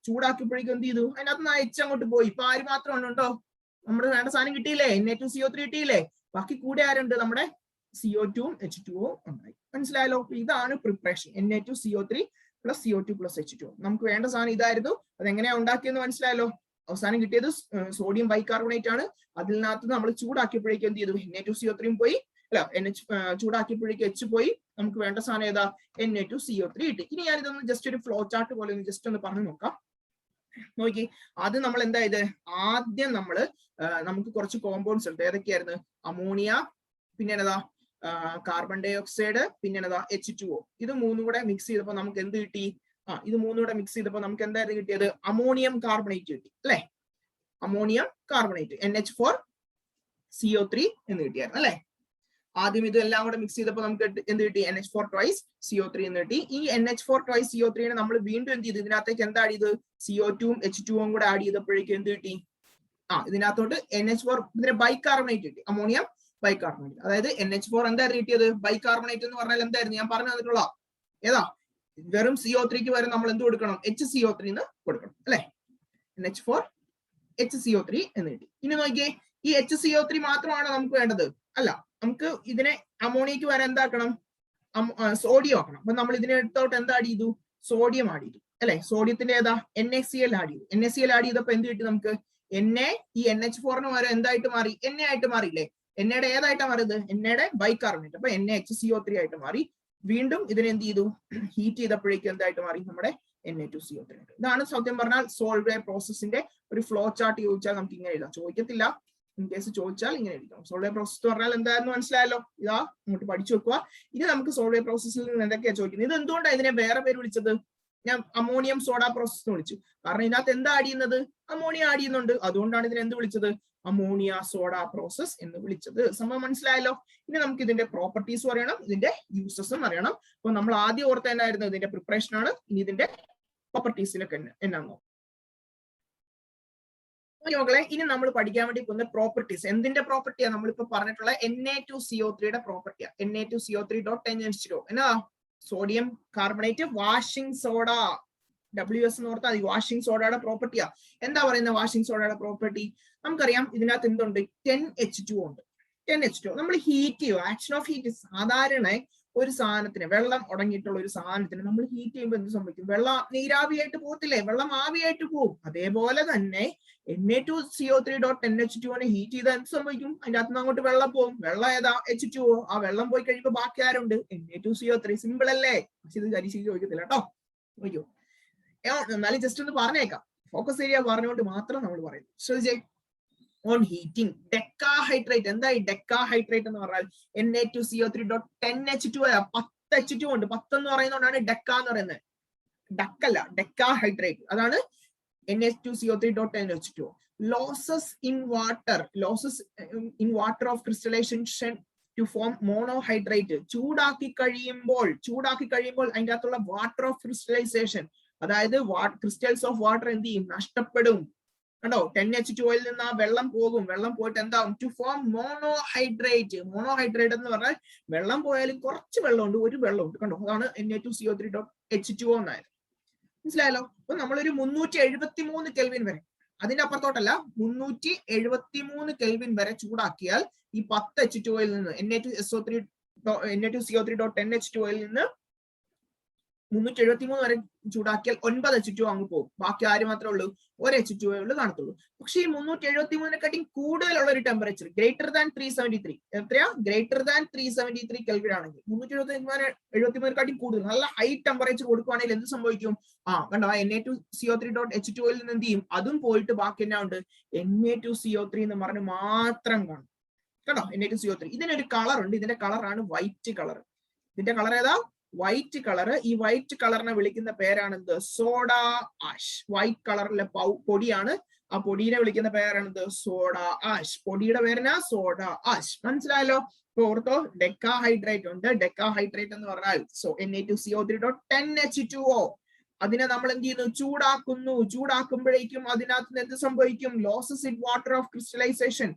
ചൂടാക്കിയപ്പോഴേക്കും എന്ത് ചെയ്തു? അതിനകത്ത് നിന്ന് H അങ്ങോട്ട് പോയി. ഇപ്പൊ ആര് മാത്രമാണ് ഉണ്ടോ? നമ്മുടെ വേണ്ട സാധനം കിട്ടിയില്ലേ? Na2CO3 കിട്ടിയില്ലേ? ബാക്കി കൂടെ ആരുണ്ട്? നമ്മുടെ CO2 H2O ഉണ്ടായി. മനസ്സിലായല്ലോ? ഇതാണ് പ്രിപ്പറേഷൻ, Na2CO3 + CO2 + H2O. നമുക്ക് വേണ്ട സാധനം ഇതായിരുന്നു. അതെങ്ങനെയാ ഉണ്ടാക്കിയെന്ന് മനസ്സിലായല്ലോ? അവസാനം കിട്ടിയത് സോഡിയം ബൈകാർബണേറ്റ് ആണ്. അതിനകത്ത് നമ്മൾ ചൂടാക്കിയപ്പോഴേക്കും എന്ത് ചെയ്തു? Na2CO3 പോയി, ചൂടാക്കിയപ്പോഴേക്കും H പോയി. നമുക്ക് വേണ്ട സാധനം ഏതാ? Na2CO3 കിട്ടി. ഇനി ഞാൻ ഇതൊന്ന് ജസ്റ്റ് ഒരു ഫ്ലോ ചാർട്ട് പോലെ ജസ്റ്റ് ഒന്ന് പറഞ്ഞു നോക്കാം. നോക്കി, അത് നമ്മൾ എന്താ ഇത്? ആദ്യം നമുക്ക് കുറച്ച് കോമ്പൗണ്ട്സ് ഉണ്ട്. ഏതൊക്കെയായിരുന്നു? അമോണിയ, പിന്നെ എന്നതാ? കാർബൺ ഡൈ ഓക്സൈഡ്, പിന്നെ എന്നതാ? H2O. ഇത് മൂന്നും കൂടെ മിക്സ് ചെയ്തപ്പോ നമുക്ക് എന്ത് കിട്ടി? ഇത് മൂന്നും കൂടെ മിക്സ് ചെയ്തപ്പോ നമുക്ക് എന്തായിരുന്നു കിട്ടിയത്? അമോണിയം കാർബണേറ്റ് കിട്ടി അല്ലെ? അമോണിയം കാർബണേറ്റ്, NH4CO3 എന്ന് കിട്ടിയായിരുന്നു അല്ലെ? ആദ്യം ഇതെല്ലാം കൂടെ മിക്സ് ചെയ്തപ്പോൾ നമുക്ക് എന്ത് കിട്ടി? NH4 twice CO3 എന്ന് കിട്ടി. ഈ NH4 twice CO3 നമ്മൾ വീണ്ടും എന്ത് ചെയ്തു? ഇതിനകത്തേക്ക് എന്താ ആഡ് ചെയ്ത്? CO2 H2O കൂടെ ആഡ് ചെയ്തപ്പോഴേക്കും എന്ത് കിട്ടി? ഇതിനകത്തോട്ട് NH4 ഇതിന്റെ ബൈകാർബണേറ്റ് കിട്ടി, അമോണിയം ബൈകാർബണേറ്റ്. അതായത് NH4 എന്തായിരുന്നു കിട്ടിയത്? ബൈകാർബണേറ്റ് എന്ന് പറഞ്ഞാൽ എന്തായിരുന്നു? ഞാൻ പറഞ്ഞു തന്നിട്ടുള്ള ഏതാ? വെറും CO3ക്ക് വരെ നമ്മൾ എന്ത് കൊടുക്കണം? HCO3 എന്ന് കൊടുക്കണം അല്ലെ? NH4 HCO3 എന്ന് കിട്ടി. ഇനി നോക്കിയേ, ഈ HCO3 മാത്രമാണ് നമുക്ക് വേണ്ടത്? അല്ല, നമുക്ക് ഇതിനെ അമോണിയക്ക് വരെ എന്താക്കണം? സോഡിയം ആക്കണം. അപ്പൊ നമ്മൾ ഇതിനെ എടുത്തോട്ട് എന്താ ആഡ് ചെയ്തു? സോഡിയം ആഡ് ചെയ്തു അല്ലെ? സോഡിയത്തിന്റെ ഏതാ? NaCl ആഡ് ചെയ്തു. NaCl ആഡ് ചെയ്തപ്പോ എന്ത് കിട്ടി നമുക്ക്? Na, ഈ NH4 വരെ എന്തായിട്ട് മാറി? Na ആയിട്ട് മാറിയില്ലേ? എന്നയുടെ ഏതായിട്ടാ മാറിയത്? എന്നയുടെ ബൈകാർബണേറ്റ്. അപ്പൊ NaHCO3 ആയിട്ട് മാറി. വീണ്ടും ഇതിനെ എന്ത് ചെയ്തു? ഹീറ്റ് ചെയ്തപ്പോഴേക്കും എന്തായിട്ട് മാറി? നമ്മുടെ Na2CO3. ഇതാണ് സത്യം പറഞ്ഞാൽ സോൾവേ പ്രോസസ്സിന്റെ ഒരു ഫ്ലോ ചാർട്ട്. ചോദിച്ചാൽ നമുക്ക് ഇങ്ങനെ എഴുതാം, ചോദിക്കത്തില്ല. ഇൻ കേസ് ചോദിച്ചാൽ ഇങ്ങനെ എഴുതാം. സോൾവേ പ്രോസസ് എന്ന് പറഞ്ഞാൽ എന്താണെന്ന് മനസ്സിലായല്ലോ? ഇതാ, ഇങ്ങോട്ട് പഠിച്ചു വെക്കുക. ഇനി നമുക്ക് സോൾവേ പ്രോസസ്സിൽ നിന്ന് എന്തൊക്കെയാ ചോദിക്കുന്നത്? ഇത് എന്തുകൊണ്ടാണ് ഇതിനെ വേറെ പേര് വിളിച്ചത്? ഞാൻ അമോണിയം സോഡ പ്രോസസ് എന്ന് വിളിച്ചു. കാരണം ഇതിനകത്ത് എന്താ ആഡ് ചെയ്യുന്നത്? അമോണിയ ആഡ് ചെയ്യുന്നുണ്ട്. അതുകൊണ്ടാണ് ഇതിനെ എന്ത് വിളിച്ചത്? അമോണിയ സോഡ പ്രോസസ് എന്ന് വിളിച്ചത്. സംഭവം മനസ്സിലായല്ലോ? ഇനി നമുക്ക് ഇതിന്റെ പ്രോപ്പർട്ടീസും അറിയണം, ഇതിന്റെ യൂസസും അറിയണം. അപ്പൊ നമ്മൾ ആദ്യം ഓർത്ത എന്നായിരുന്നു? ഇതിന്റെ പ്രിപ്പറേഷൻ ആണ്. ഇനി ഇതിന്റെ പ്രോപ്പർട്ടീസിലൊക്കെ എന്നാന്നോ മക്കളെ? ഇനി നമ്മൾ പഠിക്കാൻ വേണ്ടി പോകുന്ന പ്രോപ്പർട്ടീസ്. എന്തിന്റെ പ്രോപ്പർട്ടിയാ? നമ്മളിപ്പോ പറഞ്ഞിട്ടുള്ള Na2CO3 പ്രോപ്പർട്ടിയാ. Na2CO3.10H2O എന്നാ? Sodium carbonate washing soda. WS എന്ന് ഓർത്താൽ മതി. വാഷിംഗ് സോഡയുടെ പ്രോപ്പർട്ടിയാ. എന്താ പറയുന്നത് വാഷിംഗ് സോഡയുടെ പ്രോപ്പർട്ടി? നമുക്കറിയാം ഇതിനകത്ത് എന്തുണ്ട്? 10H2O ഉണ്ട്. 10H2O നമ്മൾ ഹീറ്റ് ചെയ്യുക. Action of heat. സാധാരണ ഒരു സാധനത്തിന്, വെള്ളം അടങ്ങിയിട്ടുള്ള ഒരു സാധനത്തിന് നമ്മൾ ഹീറ്റ് ചെയ്യുമ്പോൾ എന്ത് സംഭവിക്കും? വെള്ളം നീരാവിയായിട്ട് പോകത്തില്ലേ? വെള്ളം ആവിയായിട്ട് പോകും. അതേപോലെ തന്നെ Na2CO3.10H2O ഹീറ്റ് ചെയ്താൽ എന്ത് സംഭവിക്കും? അതിന്റെ അകത്ത് നിന്ന് അങ്ങോട്ട് വെള്ളം പോകും. വെള്ളം ഏതാ? H2O. ആ വെള്ളം പോയി കഴിയുമ്പോൾ ബാക്കി ആരുണ്ട്? Na2CO3. സിമ്പിൾ അല്ലേ? പക്ഷെ ഇത് കരിശി ചോദിക്കത്തില്ല കേട്ടോ. നോക്കിയോ, എന്നാലും ജസ്റ്റ് ഒന്ന് പറഞ്ഞേക്കാം. ഫോക്കസ് ഏരിയ പറഞ്ഞുകൊണ്ട് മാത്രം നമ്മൾ പറയും. ശ്രദ്ധിച്ചേ. On heating decahydrate. എന്താ ഈ ഡെക്കാഹൈഡ്രേറ്റ് എന്ന് പറഞ്ഞാൽ? Na2CO3.10H2O. 10 H2O ഉണ്ട്. 10 എന്ന് പറയുന്നതുകൊണ്ടാണ് ഡെക്ക എന്ന് പറയുന്നത്. ഡക്കല്ല, ഡെക്കാഹൈഡ്രേറ്റ്. അതാണ് Na2CO3.10H2O. Losses in water. Losses in water of crystallisation to form monohydrate. ചൂടാക്കി കഴിയുമ്പോൾ അതിൻ്റെ അകത്തുള്ള വാട്ടർ ഓഫ് ക്രിസ്റ്റലൈസേഷൻ, അതായത് ക്രിസ്റ്റൽസ് ഓഫ് വാട്ടർ എന്ത് ചെയ്യും? നഷ്ടപ്പെടും. കണ്ടോ? 10H2O നിന്ന് ആ വെള്ളം പോകും. വെള്ളം പോയിട്ട് എന്താവും? To form monohydrate. മോണോഹൈഡ്രേറ്റ് എന്ന് പറഞ്ഞാൽ വെള്ളം പോയാലും കുറച്ച് വെള്ളമുണ്ട്, ഒരു വെള്ളമുണ്ട്. കണ്ടോ? അതാണ് Na2CO3.H2O എന്നായത്. മനസ്സിലായല്ലോ? അപ്പൊ നമ്മളൊരു 373 കെൽവിൻ വരെ, അതിന്റെ അപ്പുറത്തോട്ടല്ല, 373 കെൽവിൻ വരെ ചൂടാക്കിയാൽ ഈ 10 H2O നിന്ന് Na2CO3.10H2O നിന്ന് 373 വരെ ചൂടാക്കിയാൽ 9 H2O അങ്ങ് പോകും. ബാക്കി ആര് മാത്രമേ ഉള്ളൂ? ഒരു H2O കാണത്തുള്ളൂ. പക്ഷെ ഈ 373 കൂടുതലുള്ള ഒരു ടെമ്പറേച്ചർ ഗ്രേറ്റർ ദാൻ 373, എത്രയാ? ഗ്രേറ്റർ ദാൻ 373 കെൽവിൻ ആണെങ്കിൽ 373 കൂടുതൽ നല്ല ഹൈ ടെമ്പറേച്ചർ കൊടുക്കുവാണെങ്കിൽ എന്ത് സംഭവിക്കും? കണ്ടോ, Na2CO3.H2O നിന്ന് എന്ത് ചെയ്യും? അതും പോയിട്ട് ബാക്കി എന്നാ ഉണ്ട്? Na2CO3 എന്ന് പറഞ്ഞ് മാത്രം കാണും. കണ്ടോ, Na2CO3. ഇതിനൊരു കളർ ഉണ്ട്, ഇതിന്റെ കളറാണ് വൈറ്റ് കളർ. ഇതിന്റെ കളർ ഏതാ? White colour. ഈ വൈറ്റ് കളറിനെ വിളിക്കുന്ന പേരാണ് എന്ത്? Soda ash. വൈറ്റ് കളറിലെ പൊടിയാണ്, ആ പൊടിയെ വിളിക്കുന്ന പേരാണ് സോഡ ആഷ്. പൊടിയുടെ പേരിനാ സോഡ ആഷ്. മനസ്സിലായല്ലോ? ഇപ്പൊ ഓർത്തോ, ഡെക്കാഹൈഡ്രേറ്റ് ഉണ്ട്. ഡെക്കാഹൈഡ്രേറ്റ് എന്ന് പറഞ്ഞാൽ Na2CO3.10H2O. അതിനെ നമ്മൾ എന്ത് ചെയ്യുന്നു? ചൂടാക്കുന്നു. ചൂടാക്കുമ്പോഴേക്കും അതിനകത്ത് എന്ത് സംഭവിക്കും? Losses in water of crystallisation.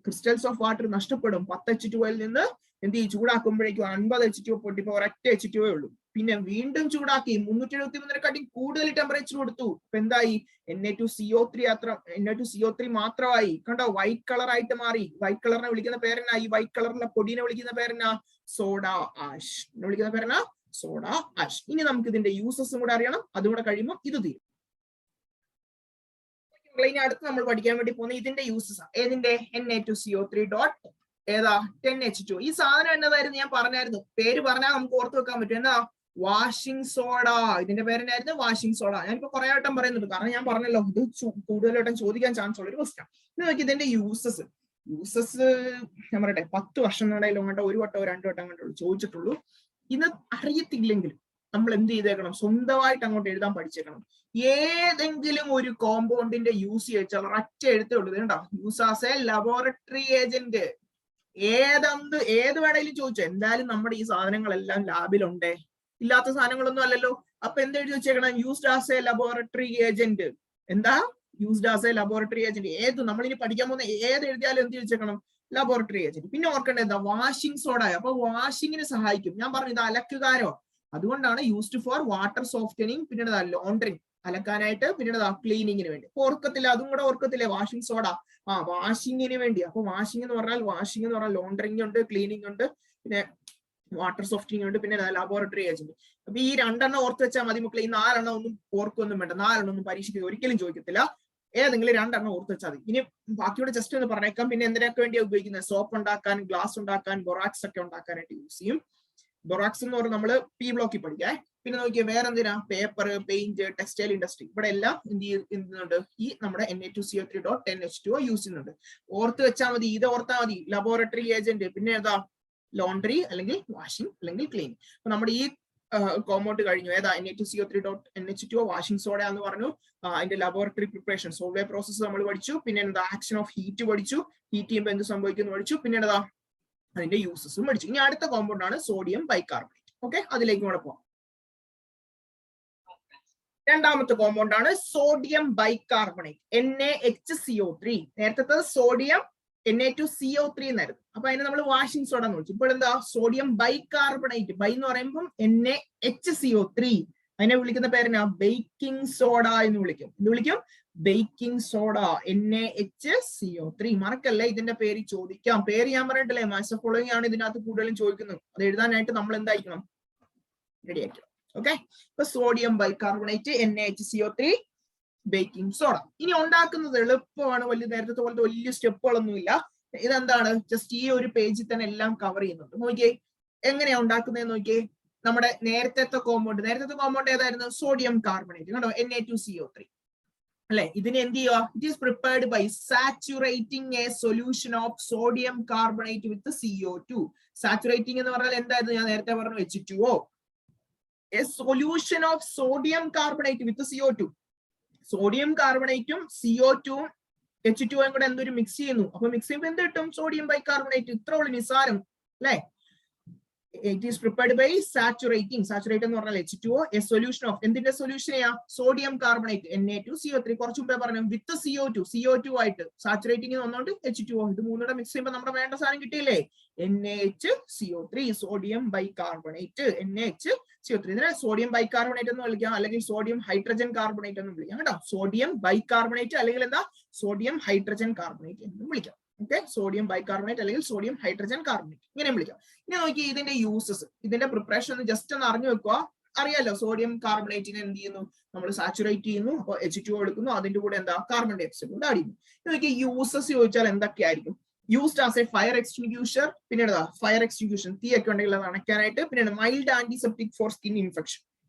Crystals of water നഷ്ടപ്പെടും. 10 H2O നിന്ന് എന്ത് ചെയ്യും? ചൂടാക്കുമ്പോഴേക്കും 50 H2O പൊട്ടിപ്പോ ഒരൊറ്റ H2O ഉള്ളൂ. പിന്നെ വീണ്ടും ചൂടാക്കി 373 കൂടുതൽ ടെമ്പറേച്ചർ കൊടുത്തു. ഇപ്പൊ എന്തായി? Na2CO3 മാത്രമായി. കണ്ടോ, വൈറ്റ് കളർ ആയിട്ട് മാറി. വൈറ്റ് കളറിനെ വിളിക്കുന്ന പേരെന്നാ? ഈ വൈറ്റ് കളറിലെ പൊടിനെ വിളിക്കുന്ന പേരെന്നാ? Soda ash. വിളിക്കുന്ന പേരെന്നാ? Soda ash. ഇനി നമുക്ക് ഇതിന്റെ യൂസസും കൂടെ അറിയണം. അതും കൂടെ കഴിയുമ്പോൾ ഇത് തീരും. ഇനി അടുത്ത് നമ്മൾ പഠിക്കാൻ വേണ്ടി പോകുന്ന ഇതിന്റെ യൂസസ് ആണ്. ഏതിന്റെ? Na2CO3.10H2O. ഈ സാധനം എന്നതായിരുന്നു? ഞാൻ പറഞ്ഞായിരുന്നു, പേര് പറഞ്ഞാൽ നമുക്ക് ഓർത്ത് വെക്കാൻ പറ്റും. എന്താ? Washing soda. ഇതിന്റെ പേരെന്നായിരുന്നു? Washing soda. ഞാനിപ്പോ കുറെ വട്ടം പറയുന്നുണ്ട്, കാരണം ഞാൻ പറഞ്ഞല്ലോ ഇത് കൂടുതലായിട്ടും ചോദിക്കാൻ ചാൻസ് ഉള്ള ഒരു ക്വസ്റ്റ്യൻ. ഇത് നോക്കി, ഇതിന്റെ യൂസസ് ഞാൻ പറയട്ടെ, 10 വർഷം ഇടയിൽ അങ്ങോട്ട് ഒരു വട്ടോ 2 വട്ടം അങ്ങോട്ടുള്ളൂ ചോദിച്ചിട്ടുള്ളൂ. ഇത് അറിയത്തില്ലെങ്കിലും നമ്മൾ എന്ത് ചെയ്തേക്കണം? സ്വന്തമായിട്ട് അങ്ങോട്ട് എഴുതാൻ പഠിച്ചേക്കണം. ഏതെങ്കിലും ഒരു കോമ്പൗണ്ടിന്റെ യൂസ് ചോദിച്ചാൽ ഒരൊറ്റ എഴുത്തേ ഉള്ളൂ. ഇതുണ്ടോ? Use as a laboratory agent. ഏത് വേണേലും ചോദിച്ചോ. എന്തായാലും നമ്മുടെ ഈ സാധനങ്ങളെല്ലാം ലാബിലുണ്ടേ, ഇല്ലാത്ത സാധനങ്ങളൊന്നും അല്ലല്ലോ. അപ്പൊ എന്ത് എഴുതി വെച്ചേക്കണം? Used as a laboratory agent. എന്താ? Used as a laboratory agent. ഏത് നമ്മളിനി പഠിക്കാൻ പോകുന്ന ഏത് എഴുതിയാലും എന്ത് വെച്ചേക്കണം? Laboratory agent. പിന്നെ ഓർക്കേണ്ടത് എന്താ? Washing soda. അപ്പൊ വാഷിങ്ങിന് സഹായിക്കും. ഞാൻ പറഞ്ഞു ഇത് അലക്കുകാരോ, അതുകൊണ്ടാണ് യൂസ്ഡ് ഫോർ വാട്ടർ സോഫ്റ്റനിങ്. പിന്നെ ലോണ്ടറിങ്, അലക്കാനായിട്ട്. പിന്നെ ക്ലീനിങ്ങിന് വേണ്ടി. അപ്പൊ ഓർക്കത്തില്ല, അതും കൂടെ ഓർക്കത്തില്ലേ? വാഷിംഗ് സോഡ വാഷിങ്ങിന് വേണ്ടി. അപ്പൊ വാഷിംഗ് എന്ന് പറഞ്ഞാൽ ലോണ്ടറിങ് ഉണ്ട്, ക്ലീനിങ് ഉണ്ട്, പിന്നെ വാട്ടർ സോഫ്റ്റനിങ് ഉണ്ട്, പിന്നെ ലബോറട്ടറി ഏജന്റ്. അപ്പൊ ഈ 2 ഓർത്ത് വെച്ചാൽ മതി മക്കളെ. ഈ 4 ഒന്നും ഓർക്കൊന്നും വേണ്ട. 4 പരീക്ഷയ്ക്ക് ഒരിക്കലും ചോദിക്കത്തില്ല. ഏതെങ്കിലും 2 ഓർത്ത് വെച്ചാൽ മതി. ഇനി ബാക്കിയോടെ ജസ്റ്റ് ഒന്ന് പറഞ്ഞേക്കാം. പിന്നെ എന്തിനൊക്കെ വേണ്ടിയാണ് ഉപയോഗിക്കുന്നത്? സോപ്പ് ഉണ്ടാക്കാൻ, ഗ്ലാസ് ഉണ്ടാക്കാൻ, ബൊറാക്സ് ഒക്കെ ഉണ്ടാക്കാനായിട്ട് യൂസ് ചെയ്യും. ബൊറാക്സ് എന്ന് പറഞ്ഞാൽ നമ്മള് P ബ്ലോക്കിൽ പഠിക്കാം. പിന്നെ നോക്കിയാൽ വേറെ എന്തിനാ? പേപ്പർ, പെയിന്റ്, ടെക്സ്റ്റൈൽ ഇൻഡസ്ട്രി, ഇവിടെ എല്ലാം എന്ത് ചെയ്യുന്നുണ്ട്? ഈ നമ്മുടെ Na2CO3.10H2O യൂസ് ചെയ്യുന്നുണ്ട്. ഓർത്ത് വെച്ചാൽ മതി. ഇത് ഓർത്താൽ മതി. ലബോറട്ടറി ഏജന്റ്, പിന്നെ ഏതാ? ലോണ്ടറി അല്ലെങ്കിൽ വാഷിംഗ് അല്ലെങ്കിൽ ക്ലീനിങ്. അപ്പൊ നമ്മുടെ ഈ കോമ്പൗണ്ട് കഴിഞ്ഞു. ഏതാ? Na2CO3.NH2O വാഷിംഗ് സോഡ എന്ന് പറഞ്ഞു. അതിന്റെ ലബോറട്ടറി പ്രിപ്പറേഷൻ, സോൾവേ പ്രോസസ് നമ്മൾ പഠിച്ചു. പിന്നെ എന്താ? ആക്ഷൻ ഓഫ് ഹീറ്റ് പഠിച്ചു. ഹീറ്റ് ചെയ്യുമ്പോൾ എന്ത് സംഭവിക്കുന്നു പഠിച്ചു. പിന്നെ എന്താ? അതിന്റെ യൂസസും പഠിച്ചു. ഇനി അടുത്ത കോമ്പൗണ്ട് ആണ് സോഡിയം ബൈകാർബണേറ്റ്. ഓക്കെ, അതിലേക്ക് കൂടെ പോവാം. രണ്ടാമത്തെ കോമ്പൗണ്ട് ആണ് സോഡിയം ബൈകാർബണേറ്റ്, NaHCO3. നേരത്തെ സോഡിയം Na2CO3 എന്നായിരുന്നു. അപ്പൊ അതിനെ നമ്മൾ വാഷിംഗ് സോഡ എന്ന് വിളിച്ചു. ഇപ്പോൾ എന്താ? Sodium bicarbonate. ബൈ എന്ന് പറയുമ്പോൾ NaHCO3. അതിനെ വിളിക്കുന്ന പേരെന്നാ? ബേക്കിംഗ് സോഡ എന്ന് വിളിക്കും. എന്ത് വിളിക്കും? Baking soda, NaHCO3. മറക്കല്ലേ, ഇതിന്റെ പേര് ചോദിക്കാം. പേര് ഞാൻ പറഞ്ഞിട്ടില്ലേ, മാച്ച് ഓഫ് ഫോളോയിങ് ആണ് ഇതിനകത്ത് കൂടുതലും ചോദിക്കുന്നത്. അത് എഴുതാനായിട്ട് നമ്മൾ എന്തായിരിക്കണം? റെഡി ആയിരിക്കണം. ഓക്കെ, ഇപ്പൊ sodium bicarbonate, NaHCO3, baking soda. ഇനി ഉണ്ടാക്കുന്നത് എളുപ്പമാണ്. നേരത്തെ പോലത്തെ വലിയ സ്റ്റെപ്പുകളൊന്നുമില്ല. ഇതെന്താണ്? ജസ്റ്റ് ഈ ഒരു പേജിൽ തന്നെ എല്ലാം കവർ ചെയ്യുന്നുണ്ട്. നോക്കിയേ എങ്ങനെയാ ഉണ്ടാക്കുന്നതെന്ന് നോക്കിയേ. നമ്മുടെ നേരത്തെ കോമ്പൗണ്ട് ഏതായിരുന്നു? Sodium carbonate. കണ്ടോ? Na2CO3 അല്ലെ? ഇതിന് എന്ത് ചെയ്യുക? It is prepared by saturating a solution of sodium carbonate with CO2. Saturating എന്ന് പറഞ്ഞാൽ എന്തായിരുന്നു? ഞാൻ നേരത്തെ പറഞ്ഞു H2O. A solution of sodium carbonate with CO2. Sodium കാർബണേറ്റും CO2ഉം H2O കൂടെ എന്തൊരു മിക്സ് ചെയ്യുന്നു. അപ്പൊ മിക്സ് ചെയ്യുമ്പോൾ എന്ത് കിട്ടും? Sodium bicarbonate. ഇത്ര ഉള്ളു, നിസാരം അല്ലെ? It is prepared by saturating എന്ന് പറഞ്ഞാൽ H2O, a solution of എന്തിന്റെ സൊല്യൂഷൻ ചെയ്യാം, സോഡിയം കാർബണേറ്റ് Na2CO3 കുറച്ചു മുമ്പേ പറഞ്ഞു വിത്ത് CO2 ആയിട്ട് സാച്ചുറേറ്റിംഗ് വന്നോണ്ട് H2O, ഇത് മൂന്നൂടെ മിക്സ് ചെയ്യുമ്പോൾ നമ്മുടെ വേണ്ട സാധനം കിട്ടിയില്ലേ, NaHCO3, സോഡിയം ബൈകാർബണേറ്റ്, NaHCO3. ഇതിനെ സോഡിയം ബൈകാർബണേറ്റ് എന്ന് വിളിക്കാം, അല്ലെങ്കിൽ സോഡിയം ഹൈഡ്രജൻ കാർബണേറ്റ് എന്ന് വിളിക്കാം കേട്ടോ. സോഡിയം ബൈകാർബണേറ്റ് അല്ലെങ്കിൽ എന്താ സോഡിയം ഹൈഡ്രജൻ കാർബണേറ്റ് എന്ന് വിളിക്കാം. ഓക്കെ, സോഡിയം ബൈകാർബണേറ്റ് അല്ലെങ്കിൽ സോഡിയം ഹൈഡ്രജൻ കാർബണേറ്റ് ഇങ്ങനെ വിളിക്കാം. ഇനി നോക്കി ഇതിന്റെ യൂസസ്, ഇതിന്റെ പ്രിപ്പറേഷൻ ഒന്ന് ജസ്റ്റ് ഒന്ന് അറിഞ്ഞു വെക്കുക. അറിയാലോ സോഡിയം കാർബണേറ്റിനെ എന്ത് ചെയ്യുന്നു, നമ്മൾ സാച്ചുറേറ്റ് ചെയ്യുന്നു, അപ്പോൾ H2O എടുക്കുന്നു, അതിന്റെ കൂടെ എന്താ കാർബൺ ഡൈ ഓക്സൈഡ് കൂടെ ആഡ് ചെയ്യുന്നു. നോക്കി യൂസസ് ചോദിച്ചാൽ എന്തൊക്കെയായിരിക്കും, used as a fire extinguisher, പിന്നെ ഫയർ എക്സ്റ്റിങ്ക്യൂഷൻ തീ ഒക്കെ ഉണ്ടെങ്കിൽ അത് അണയ്ക്കാനായിട്ട്, പിന്നെ mild antiseptic for skin infection.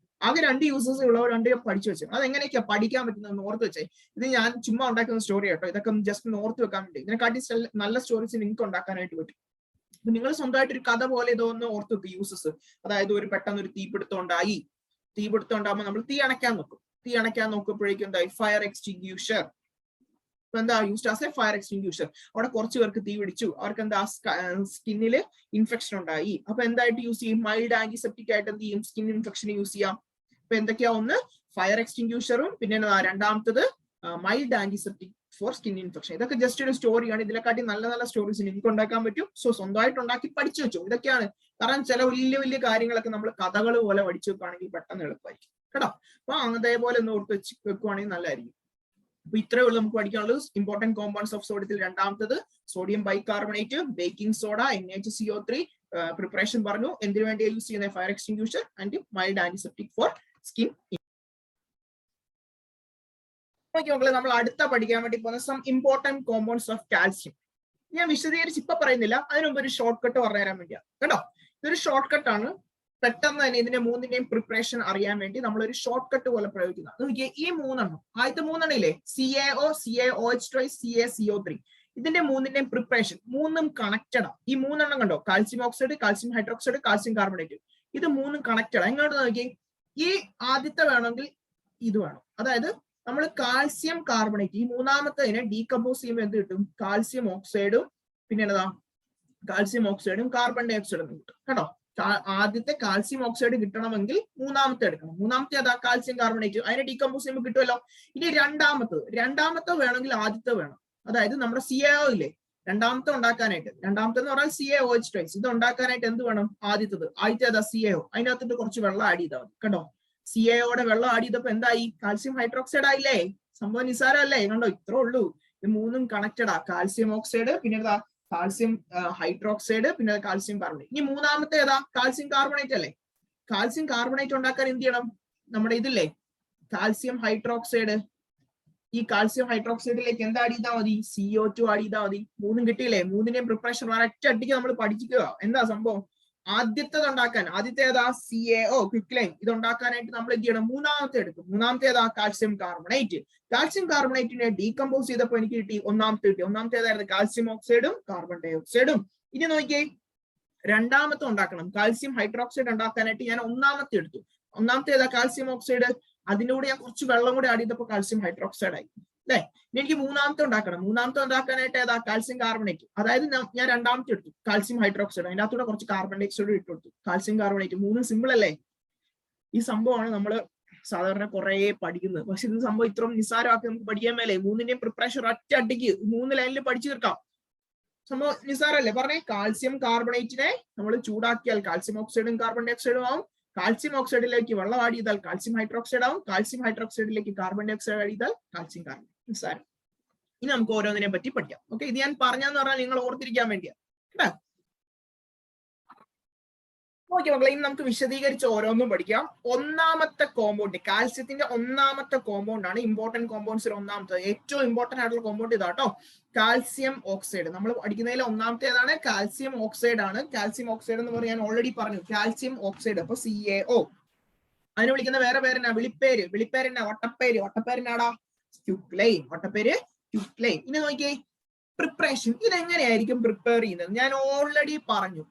ആകെ 2 യൂസസ് ഉള്ളവർ 2 പഠിച്ചു വെച്ചു. അത് എങ്ങനെയൊക്കെയാ പഠിക്കാൻ പറ്റുന്നത് ഓർത്ത് വെച്ചേ. ഇത് ഞാൻ ചുമ്മാ ഉണ്ടാക്കുന്ന സ്റ്റോറി കേട്ടോ, ഇതൊക്കെ ജസ്റ്റ് ഓർത്ത് വെക്കാൻ വേണ്ടി. ഇതിനെക്കാട്ടി നല്ല സ്റ്റോറീസ് നിങ്ങൾക്ക് ഉണ്ടാക്കാനായിട്ട് പറ്റും. അപ്പൊ നിങ്ങൾ സ്വന്തമായിട്ട് ഒരു കഥ പോലെ ഇതൊന്ന് ഓർത്ത് വെക്കുക യൂസസ്. അതായത് പെട്ടെന്ന് ഒരു തീപിടുത്തം ഉണ്ടാകുമ്പോൾ നമ്മൾ തീ അണയ്ക്കാൻ നോക്കുമ്പോഴേക്കും എന്തായി, ഫയർ എക്സ്റ്റിങ്ക്യൂഷർ. എന്താ used as a fire extinguisher. അവിടെ കുറച്ച് പേർക്ക് തീ പിടിച്ചു, അവർക്ക് എന്താ സ്കിന്നില് ഇൻഫെക്ഷൻ ഉണ്ടായി. അപ്പൊ എന്തായിട്ട് യൂസ് ചെയ്യും, മൈൽഡ് ആന്റിസെപ്റ്റിക് ആയിട്ട് എന്ത് ചെയ്യും, സ്കിൻ ഇൻഫെക്ഷൻ യൂസ് ചെയ്യാം. അപ്പൊ എന്തൊക്കെയാ, ഒന്ന് ഫയർ എക്സ്റ്റിങ്ക്യൂഷറും, പിന്നെ രണ്ടാമത്തത് mild antiseptic for skin infection. ഇതൊക്കെ ജസ്റ്റ് ഒരു സ്റ്റോറിയാണ്. ഇതിനെക്കാട്ടി നല്ല സ്റ്റോറീസ് നിങ്ങൾക്ക് ഉണ്ടാക്കാൻ പറ്റും. സോ സ്വന്തമായിട്ട് ഉണ്ടാക്കി പഠിച്ചു വെച്ചു. ഇതൊക്കെയാണ് കാരണം ചില വലിയ കാര്യങ്ങളൊക്കെ നമ്മൾ കഥകൾ പോലെ പഠിച്ചു വെക്കുകയാണെങ്കിൽ പെട്ടെന്ന് എളുപ്പമായിരിക്കും കേട്ടോ. അപ്പൊ അതേപോലെ ഒന്ന് ഓർത്ത് വെക്കുവാണെങ്കിൽ നല്ലതായിരിക്കും. അപ്പൊ ഇത്രയേ ഉള്ളൂ നമുക്ക് പഠിക്കാനുള്ളത്. ഇമ്പോർട്ടന്റ് കോമ്പൗണ്ട്സ് ഓഫ് സോഡിയത്തിൽ രണ്ടാമത്തത് sodium bicarbonate, baking soda, NaHCO3. Preparation പറഞ്ഞു, എന്തിനു വേണ്ടി യൂസ് ചെയ്യുന്ന fire extinguisher and mild antiseptic for skin. നമ്മൾ അടുത്ത പഠിക്കാൻ വേണ്ടി പോകുന്ന some important compounds of calcium. ഞാൻ വിശദീകരിച്ച് ഇപ്പൊ പറയുന്നില്ല, അതിനുമുമ്പ് ഒരു ഷോർട്ട് കട്ട് പറഞ്ഞുതരാൻ വേണ്ടിയാണ് കേട്ടോ. ഇതൊരു ഷോർട്ട് കട്ട് ആണ്. പെട്ടെന്ന് തന്നെ ഇതിന്റെ മൂന്നിന്റെയും പ്രിപ്പറേഷൻ അറിയാൻ വേണ്ടി നമ്മൾ ഒരു ഷോർട്ട് കട്ട് പോലെ പ്രയോഗിക്കുന്നത്. നോക്കിയേ, ഈ മൂന്നെണ്ണം, ആദ്യത്തെ മൂന്നെണ്ണം ഇല്ലേ, CaO, CaOH2, CaCO3. ഇതിന്റെ മൂന്നിന്റെയും പ്രിപ്പറേഷൻ മൂന്നും കണക്റ്റഡ് ആണ്. ഈ മൂന്നെണ്ണം കണ്ടോ, calcium oxide, calcium hydroxide, calcium carbonate. ഇത് മൂന്നും കണക്റ്റഡ്. എങ്ങോട്ട് നോക്കി, ഈ ആദ്യത്തെ വേണമെങ്കിൽ ഇത് വേണം. അതായത് നമ്മൾ കാൽസ്യം കാർബണേറ്റ്, ഈ മൂന്നാമത്തതിനെ ഡീകമ്പോസ് ചെയ്യുമ്പോൾ എന്ത് കിട്ടും, കാൽസ്യം ഓക്സൈഡും പിന്നെ എന്നതാ കാൽസ്യം ഓക്സൈഡും കാർബൺ ഡൈ ഓക്സൈഡും കിട്ടും കേട്ടോ. ആദ്യത്തെ കാൽസ്യം ഓക്സൈഡ് കിട്ടണമെങ്കിൽ മൂന്നാമത്തെ എടുക്കണം. മൂന്നാമത്തെ അതാ കാൽസ്യം കാർബണേറ്റ്, അതിനെ ഡീകമ്പോസ് ചെയ്യുമ്പോൾ കിട്ടുമല്ലോ. ഇനി രണ്ടാമത്തെ വേണമെങ്കിൽ ആദ്യത്തെ വേണം. അതായത് നമ്മുടെ CaO ഇല്ലേ, രണ്ടാമത്തെ ഉണ്ടാക്കാനായിട്ട്, രണ്ടാമത്തെ എന്ന് പറഞ്ഞാൽ CaOH2. ഇത് ഉണ്ടാക്കാനായിട്ട് എന്ത് വേണം, ആദ്യത്തെ അതാ CaO. അതിനകത്തിട്ട് കുറച്ച് വെള്ളം ആഡ് ചെയ്താൽ മതി കേട്ടോ. CaOയുടെ വെള്ളം ആഡ് ചെയ്തപ്പോ എന്തായി, കാൽസ്യം ഹൈഡ്രോക്സൈഡ് ആയില്ലേ. സംഭവം നിസാരമല്ലേ, കണ്ടോ, ഇത്രേ ഉള്ളൂ. ഇത് മൂന്നും കണക്റ്റഡ് ആ, കാൽസ്യം ഓക്സൈഡ്, പിന്നെ കാൽസ്യം ഹൈഡ്രോക്സൈഡ്, പിന്നെ കാൽസ്യം കാർബണേറ്റ്. ഇനി മൂന്നാമത്തെ ഏതാ, കാൽസ്യം കാർബണേറ്റ് അല്ലേ. കാൽസ്യം കാർബണേറ്റ് ഉണ്ടാക്കാൻ എന്ത് ചെയ്യണം, നമ്മുടെ ഇതില്ലേ കാൽസ്യം ഹൈഡ്രോക്സൈഡ്, ഈ കാൽസ്യം ഹൈഡ്രോക്സൈഡിലേക്ക് എന്താ ആഡ് ചെയ്താൽ മതി, CO2 ആഡ് ചെയ്താൽ മതി. മൂന്നും കിട്ടിയില്ലേ. മൂന്നിന്റെയും പ്രിപ്പറേഷൻ ഒരൊറ്റ അടിക്ക് നമ്മൾ പഠിക്കുക. എന്താ സംഭവം, ആദ്യത്തെ ഉണ്ടാക്കാൻ, ആദ്യത്തെ ഏതാ CaO ക്വിക്ലൈൻ. ഇത് ഉണ്ടാക്കാനായിട്ട് നമ്മൾ എന്ത് ചെയ്യണം, മൂന്നാമത്തെ എടുക്കും. മൂന്നാമത്തെ ഏതാ, കാൽസ്യം കാർബണേറ്റ്. കാൽസ്യം കാർബണേറ്റിനെ ഡീകമ്പോസ് ചെയ്തപ്പോൾ എനിക്ക് കിട്ടി ഒന്നാമത്തെ ഏതായിരുന്നു, കാൽസ്യം ഓക്സൈഡും കാർബൺ ഡൈ ഓക്സൈഡും. ഇനി നോക്കിയേ, രണ്ടാമത്തെ ഉണ്ടാക്കണം, കാൽസ്യം ഹൈഡ്രോക്സൈഡ് ഉണ്ടാക്കാനായിട്ട് ഞാൻ ഒന്നാമത്തെ എടുത്തു. ഒന്നാമത്തെ ഏതാ, കാൽസ്യം ഓക്സൈഡ്. അതിന്റെ കൂടെ ഞാൻ കുറച്ച് വെള്ളം കൂടെ ആഡ് ചെയ്തപ്പോൾ കാൽസ്യം ഹൈഡ്രോക്സൈഡ് ആയി അല്ലെ. ഇനി എനിക്ക് മൂന്നാമത്തെ ഉണ്ടാക്കണം. മൂന്നാമത്തെ ഉണ്ടാക്കാനായിട്ട് ഏതാ, കാൽസ്യം കാർബണേറ്റ്. അതായത് ഞാൻ രണ്ടാമത്തെ എടുത്തു, കാൽസ്യം ഹൈഡ്രോക്സൈഡ്. അതിൻ്റെ അകത്തൂടെ കുറച്ച് കാർബൺ ഡൈ ഓക്സൈഡ് ഇട്ട് കൊടുത്തു, കാൽസ്യം കാർബണേറ്റ്. മൂന്നും സിമ്പിൾ അല്ലേ. ഈ സംഭവമാണ് നമ്മൾ സാധാരണ കുറെ പഠിക്കുന്നത്. പക്ഷെ ഇത് സംഭവം ഇത്രയും നിസ്സാരമാക്കി നമുക്ക് പഠിക്കാൻ മേലെ. മൂന്നിന്റെയും പ്രിപ്പറേഷൻ ഒറ്റ അടിക്ക് 3 ലൈനിൽ പഠിച്ചു തീർക്കാം. സംഭവം നിസ്സാരല്ലേ. പറഞ്ഞേ, കാൽസ്യം കാർബണേറ്റിനെ നമ്മൾ ചൂടാക്കിയാൽ കാൽസ്യം ഓക്സൈഡും കാർബൺ ഡൈ ഓക്സൈഡും ആവും. കാൽസ്യം ഓക്സൈഡിലേക്ക് വെള്ളം ആഡ് ചെയ്താൽ കാൽസ്യം ഹൈഡ്രോക്സൈഡ് ആവും. കാൽസ്യം ഹൈഡ്രോക്സൈഡിലേക്ക് കാർബൺ ഡൈ ഓക്സൈഡ് ആഡ് ചെയ്താൽ കാൽസ്യം കാർബണേറ്റ്. നിസ്സാരം. ഇനി നമുക്ക് ഓരോന്നിനെ പറ്റി പഠിക്കാം. ഓക്കെ, ഇത് ഞാൻ പറഞ്ഞെന്ന് പറഞ്ഞാൽ നിങ്ങൾ ഓർത്തിരിക്കാൻ വേണ്ടിയാണ് കേട്ടോ. ഓക്കെ മക്കളെ, ഇനി നമുക്ക് വിശദീകരിച്ച് ഓരോന്നും പഠിക്കാം. ഒന്നാമത്തെ കോമ്പൗണ്ട്, കാൽസ്യത്തിന്റെ ഒന്നാമത്തെ കോമ്പൗണ്ട് ആണ്, ഇമ്പോർട്ടന്റ് കോമ്പൗണ്ട്സിൽ ഒന്നാമത്തെ, ഏറ്റവും ഇമ്പോർട്ടന്റ് ആയിട്ടുള്ള കോമ്പൗണ്ട് ഇതാട്ടോ, കാൽസ്യം ഓക്സൈഡ്. നമ്മൾ പഠിക്കുന്നതിൽ ഒന്നാമത്തെ ഏതാണ്, കാൽസ്യം ഓക്സൈഡ് ആണ്. കാൽസ്യം ഓക്സൈഡ് എന്ന് പറഞ്ഞാൽ ഞാൻ ഓൾറെഡി പറഞ്ഞു, കാൽസ്യം ഓക്സൈഡ്. അപ്പൊ CaO. അതിന് വിളിക്കുന്ന വേറെ പേരെന്നാ, വിളിപ്പേരെന്നാ, ഒട്ടപ്പേരിനാടാ ക്വിക്ലൈൻ. ക്വിക്ലൈൻ. ഇനി നോക്കിയേ, പ്രിപ്പറേഷൻ. ഇതെങ്ങനെയായിരിക്കും പ്രിപ്പയർ ചെയ്യുന്നത്, ഞാൻ ഓൾറെഡി പറഞ്ഞു.